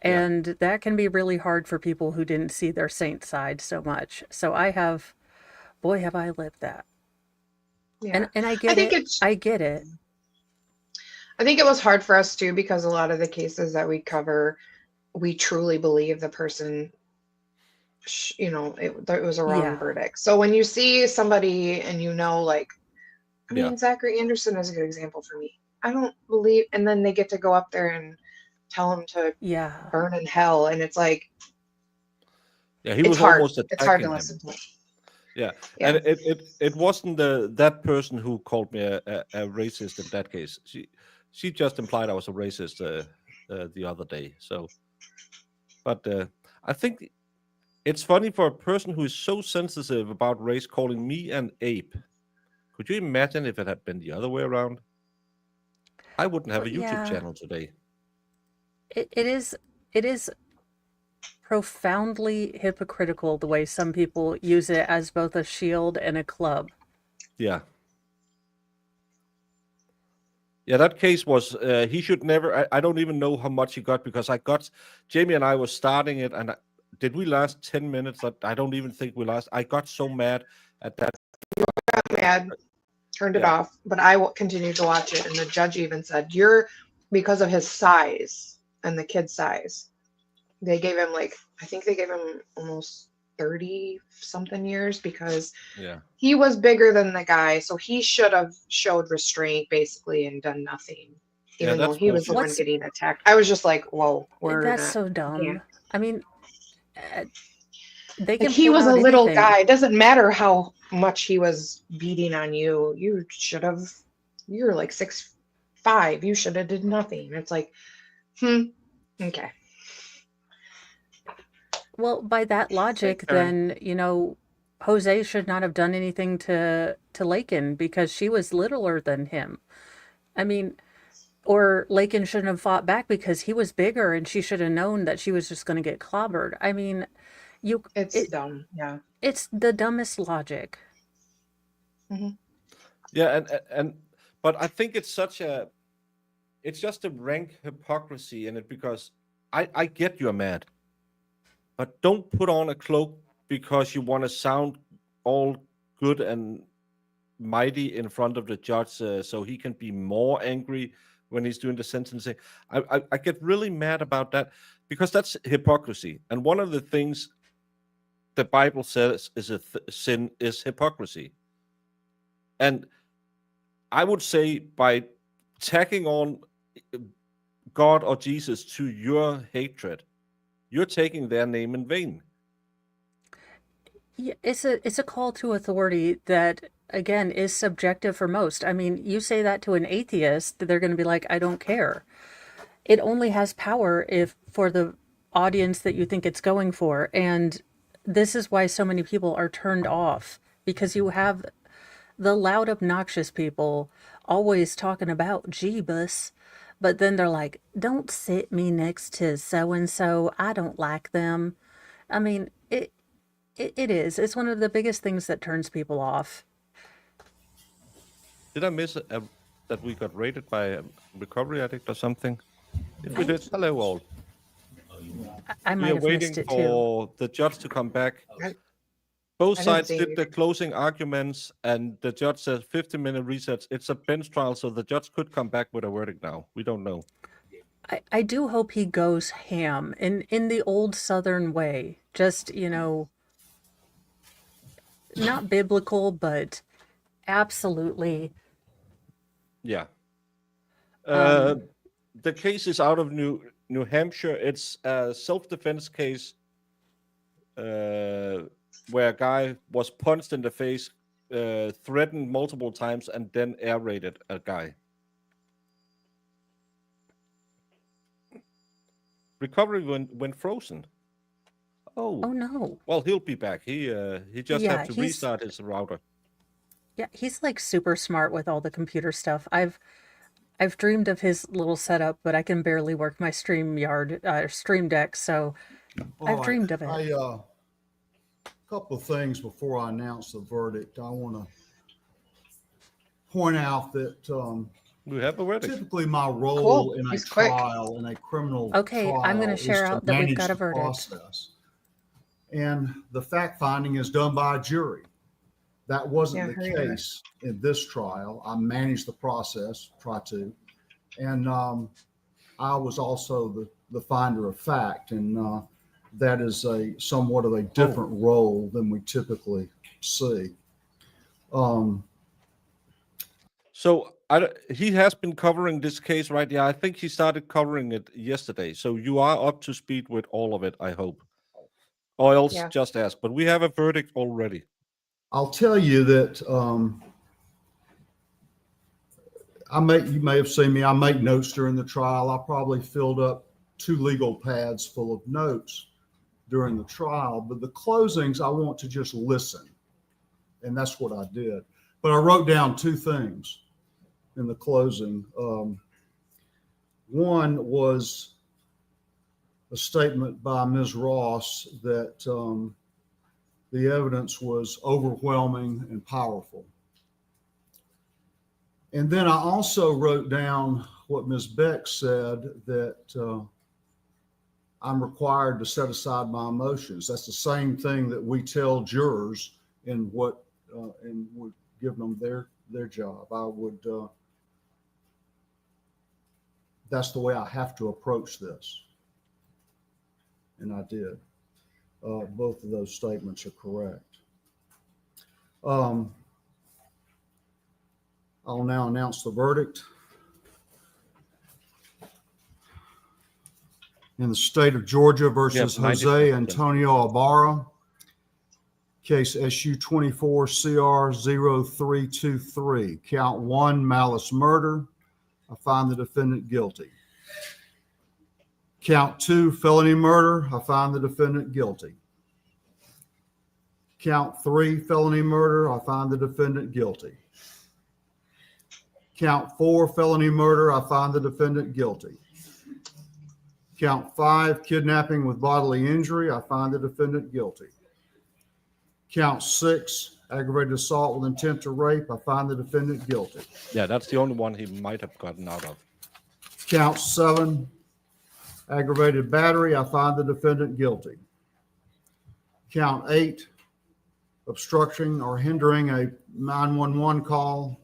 And that can be really hard for people who didn't see their saint side so much. So boy, have I lived that. Yeah. And I get think it. I get it. I think it was hard for us too, because a lot of the cases that we cover, we truly believe the person, it was a wrong Yeah. verdict. So when you see somebody and like, I Yeah. mean, Zachary Anderson is a good example for me. I don't believe, and then they get to go up there and tell him to Yeah. burn in hell, and it's like, yeah, he it's was hard. almost It's hard to attacking him. listen to. Yeah, Yeah. and it wasn't that person who called me a racist in that case. She just implied I was a racist the other day. So, but I think it's funny for a person who is so sensitive about race calling me an ape. Could you imagine if it had been the other way around? I wouldn't have a YouTube Yeah. channel today. It is profoundly hypocritical the way some people use it as both a shield and a club. Yeah. Yeah, that case was, he should never, I don't even know how much he got, because Jamie and I was starting it, and did we last 10 minutes? I don't even think we last. I got so mad at that. Got mad, turned it Yeah. off, but I continued to watch it, and the judge even said, because of his size and the kid's size, they gave him I think they gave him almost 30 something years, because Yeah. he was bigger than the guy, so he should have showed restraint basically and done nothing, even though that's he was the one What's getting attacked. I was just like, whoa, that's so dumb. yeah. I mean, they can He pull was a out little anything. guy. It doesn't matter how much he was beating on you. You're like 6'5". You should have did nothing. It's like, okay. Well, by that logic, then, Jose should not have done anything to Laken because she was littler than him. I mean, or Laken shouldn't have fought back because he was bigger and she should have known that she was just going to get clobbered. I mean, it's dumb. Yeah. It's the dumbest logic. Mm-hmm. Yeah, but I think it's just a rank hypocrisy in it, because I get you're mad, but don't put on a cloak because you want to sound all good and mighty in front of the judge, so he can be more angry when he's doing the sentencing. I get really mad about that, because that's hypocrisy. And one of the things the Bible says is sin is hypocrisy. And I would say by tacking on God or Jesus to your hatred, you're taking their name in vain. Yeah, it's a call to authority that, again, is subjective for most. I mean, you say that to an atheist, they're going to be like, I don't care. It only has power if for the audience that you think it's going for. And this is why so many people are turned off, because you have the loud, obnoxious people always talking about Jeebus, but then they're like, don't sit me next to so-and-so. I don't like them. I mean, it is. It's one of the biggest things that turns people off. Did I miss that we got rated by a recovery addict or something? If we did, hello all. I We might are have waiting missed it too. for the judge to come back. Both I didn't sides see did it the either. closing arguments, and the judge says 15-minute resets. It's a bench trial, so the judge could come back with a verdict now. We don't know. I do hope he goes ham in the old Southern way. Just, not biblical, but absolutely. Yeah. Um, The case is out of New Hampshire. It's a self-defense case where a guy was punched in the face, threatened multiple times, and then air-raided a guy. Recovery went frozen. Oh no. Well, he'll be back. He just Yeah, have to he's restart his router. yeah, he's like super smart with all the computer stuff. I've dreamed of his little setup, but I can barely work my Stream Deck, so I've dreamed of it. Couple of things before I announce the verdict. I want to point out that we have a verdict. Typically, my role Cool. in a He's quick. trial, in a criminal Okay, trial, I'm gonna is share to out that we've manage got a the verdict. process. And the fact finding is done by a jury. That wasn't the hurry up. case in this trial. I managed the process, try to, and I was also the finder of fact, and that is somewhat of a different role than we typically see. So he has been covering this case, right? Yeah, I think he started covering it yesterday. So you are up to speed with all of it, I hope. Or else Yeah. just ask. But we have a verdict already. I'll tell you that you may have seen me. I make notes during the trial. I probably filled up 2 legal pads full of notes during the trial, but the closings, I want to just listen. And that's what I did. But I wrote down 2 things in the closing. One was a statement by Ms. Ross that the evidence was overwhelming and powerful. And then I also wrote down what Ms. Beck said, that I'm required to set aside my emotions. That's the same thing that we tell jurors in what and would give them their job. I would. That's the way I have to approach this, and I did. Both of those statements are correct. I'll now announce the verdict. In the state of Georgia versus Jose Antonio Ibarra, case SU 24 CR 0323, count 1, malice murder. I find the defendant guilty. Count 2, felony murder. I find the defendant guilty. Count 3, felony murder. I find the defendant guilty. Count 4, felony murder. I find the defendant guilty. Count 5, kidnapping with bodily injury. I find the defendant guilty. Count 6, aggravated assault with intent to rape. I find the defendant guilty. Yeah, that's the only one he might have gotten out of. Count 7, aggravated battery. I find the defendant guilty. Count 8, obstructing or hindering a 911 call.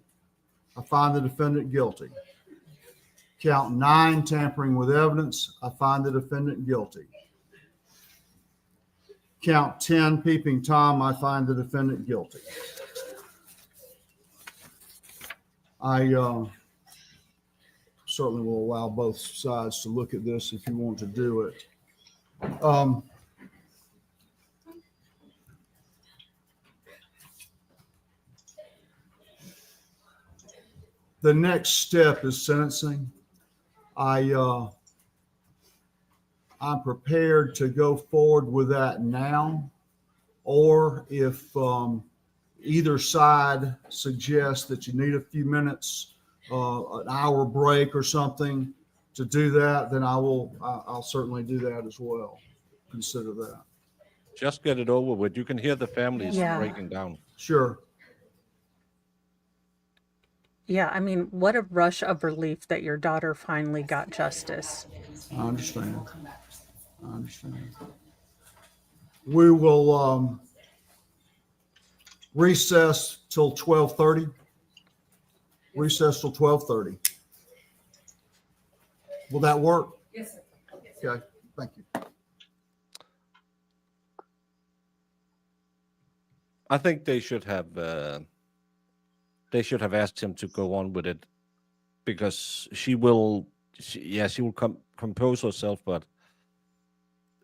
I find the defendant guilty. Count 9, tampering with evidence. I find the defendant guilty. Count 10, peeping Tom. I find the defendant guilty. I certainly will allow both sides to look at this if you want to do it. The next step is sentencing. I I'm prepared to go forward with that now, or if either side suggests that you need a few minutes, an hour break or something to do that, then I'll certainly do that as well. Consider that. Just get it over with. You can hear the families Yeah. breaking down. Sure. Yeah, I mean, what a rush of relief that your daughter finally got justice. I understand. I understand. We will recess till 12:30. Recess till 12:30. Will that work? Yes, sir. Okay, thank you. I think they should have asked him to go on with it, because she will compose herself, but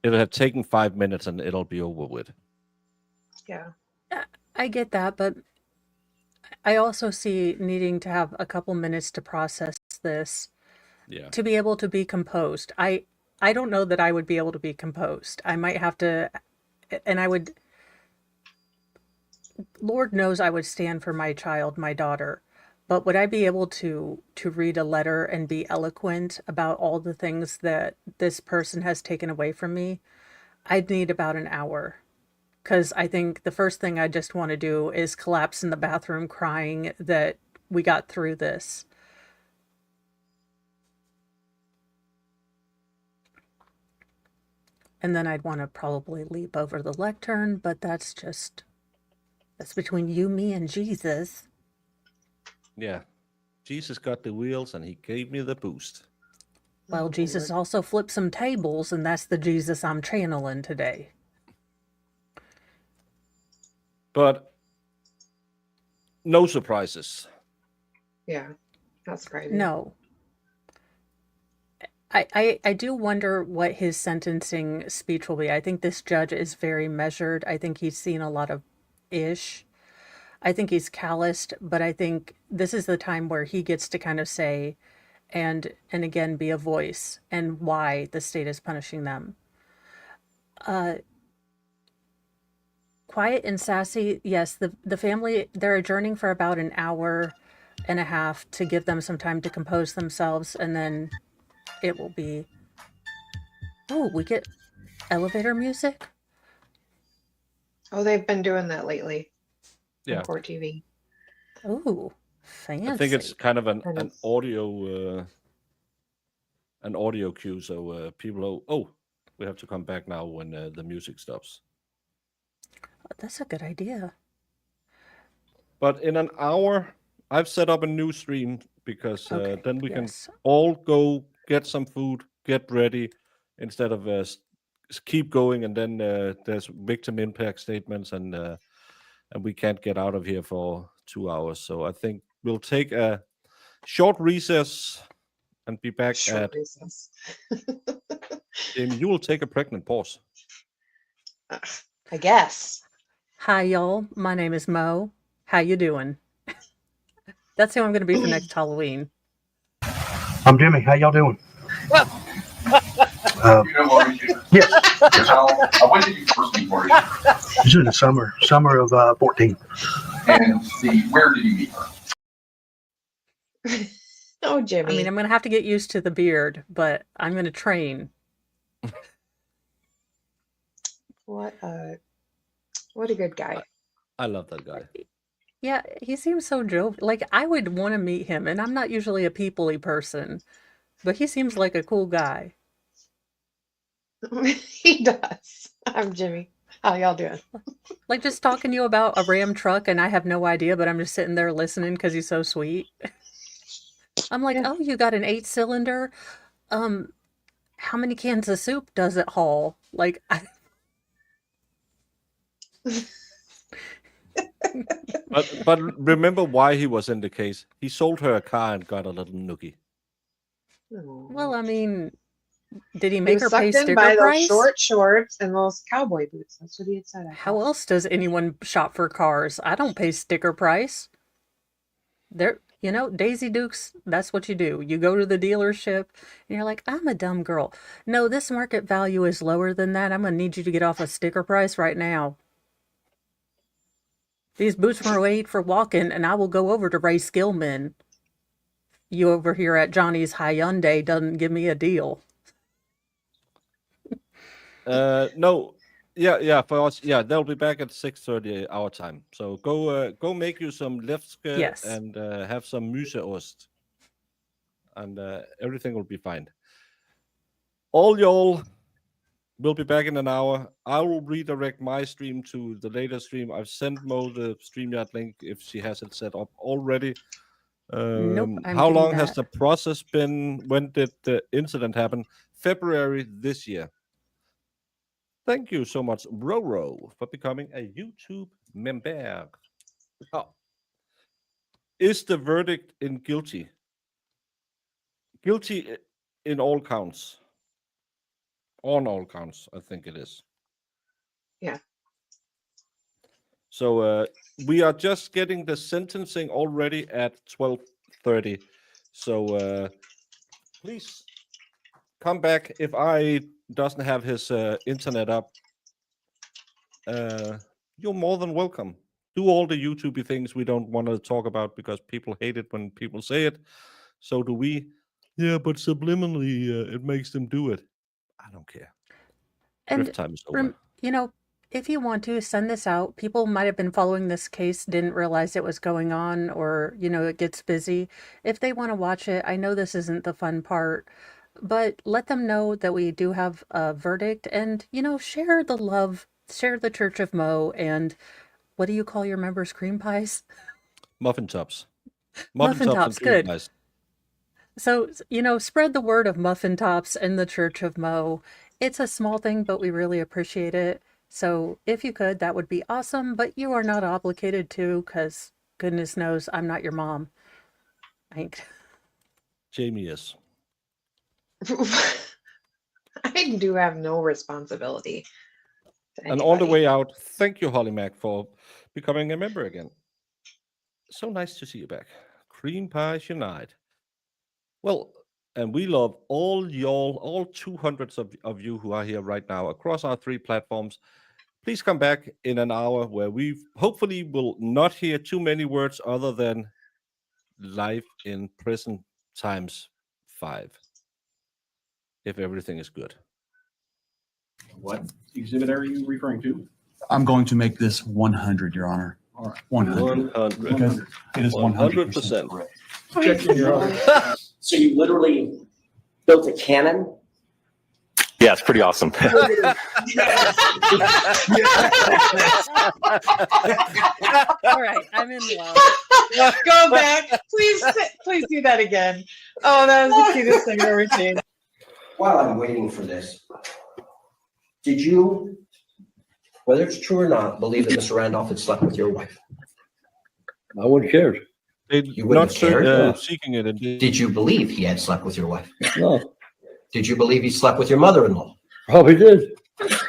it'll have taken 5 minutes and it'll be over with. Yeah. I get that, but I also see needing to have a couple minutes to process this, Yeah. to be able to be composed. I don't know that I would be able to be composed. I might have to, and I would, Lord knows I would stand for my child, my daughter, but would I be able to read a letter and be eloquent about all the things that this person has taken away from me? I'd need about an hour, because I think the first thing I just want to do is collapse in the bathroom crying that we got through this. And then I'd want to probably leap over the lectern, but that's between you, me, and Jesus. Yeah. Jesus got the wheels and he gave me the boost. Well, Jesus also flipped some tables, and that's the Jesus I'm channeling today. But no surprises. Yeah, that's crazy. No. I do wonder what his sentencing speech will be. I think this judge is very measured. I think he's seen a lot of ish. I think he's calloused, but I think this is the time where he gets to kind of say, and again, be a voice, and why the state is punishing them. Quiet and sassy, yes, the family, they're adjourning for about an hour and a half to give them some time to compose themselves, and then it will be, oh, we get elevator music? Oh, they've been doing that lately. Yeah. On court TV. Oh, fancy. I think it's kind of an audio cue, so people we have to come back now when the music stops. That's a good idea. But in an hour, I've set up a new stream, because then we can yes. all go get some food, get ready, instead of keep going, and then there's victim impact statements, and we can't get out of here for 2 hours. So I think we'll take a short recess and be back recess. Jamie, you will take a pregnant pause. I guess. Hi, y'all. My name is Mo. How you doing? That's who I'm going to be for next Halloween. I'm Jimmy. How y'all doing? You know what? Yes. When did you first meet Maureen? It was in the summer of 14. And where did you meet her? Oh, Jimmy. I mean, I'm going to have to get used to the beard, but I'm going to train. What a good guy. I love that guy. Yeah, he seems so jovial. Like, I would want to meet him, and I'm not usually a people-y person, but he seems like a cool guy. He does. I'm Jimmy. How y'all doing? Like, just talking to you about a Ram truck, and I have no idea, but I'm just sitting there listening because he's so sweet. I'm like, oh, you got an 8-cylinder? How many cans of soup does it haul? Like, But remember why he was in the case. He sold her a car and got a little nookie. well, I mean, did he He make was her pay sucked in sticker by those price? short shorts and those cowboy boots. That's what he had said. How else does anyone shop for cars? I don't pay sticker price. You know, Daisy Dukes, that's what you do. You go to the dealership and you're like, I'm a dumb girl. No, this market value is lower than that. I'm going to need you to get off a sticker price right now. These boots were made for walking, and I will go over to Ray Skillman. You over here at Johnny's Hyundai doesn't give me a deal. No, yeah, for us, yeah, they'll be back at 6:30 our time. So go make you some lefske Yes. and have some myseost, and everything will be fine. All y'all will be back in an hour. I will redirect my stream to the later stream. I've sent Mo the StreamYard link if she has it set up already. Nope, I'm How getting long has that. the process been? When did the incident happen? February this year. Thank you so much, Roro, for becoming a YouTube member. Oh. Is the verdict in guilty? Guilty in all counts. On all counts, I think it is. Yeah. So we are just getting the sentencing already at 12:30. So please come back. If I doesn't have his internet up, you're more than welcome. Do all the YouTube things we don't want to talk about because people hate it when people say it. So do we. Yeah, but subliminally it makes them do it. I don't care. And Drift time is over. you know, if you want to send this out, people might have been following this case, didn't realize it was going on, or, you know, it gets busy. If they want to watch it, I know this isn't the fun part, but let them know that we do have a verdict, and, you know, share the love, share the Church of Mo, and what do you call your members? Cream pies? Muffin tops. Muffin and tops, cream good. pies. So, you know, spread the word of Muffin Tops and the Church of Mo. It's a small thing, but we really appreciate it. So if you could, that would be awesome, but you are not obligated to, because goodness knows I'm not your mom. Jamie is. I do have no responsibility. to And on the anybody. way out, thank you, Holly Mac, for becoming a member again. So nice to see you back. Cream Pies Unite. Well, and we love all y'all, all 200 of you who are here right now across our 3 platforms. Please come back in an hour where we hopefully will not hear too many words other than life in prison times 5. If everything is good. What exhibit are you referring to? I'm going to make this 100, Your Honor. All right. 100. Because it is 100% correct. Checking your other. So you literally built a cannon? Yeah, it's pretty awesome. All right, I'm in love. Go back. Please do that again. Oh, that was the cutest thing I've ever seen. While I'm waiting for this, did you, whether it's true or not, believe that Mr. Randolph had slept with your wife? I wouldn't care. You wouldn't have cared? Seeking it. Did you believe he had slept with your wife? No. Did you believe he slept with your mother-in-law? Probably did.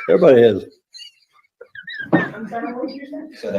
Everybody has. So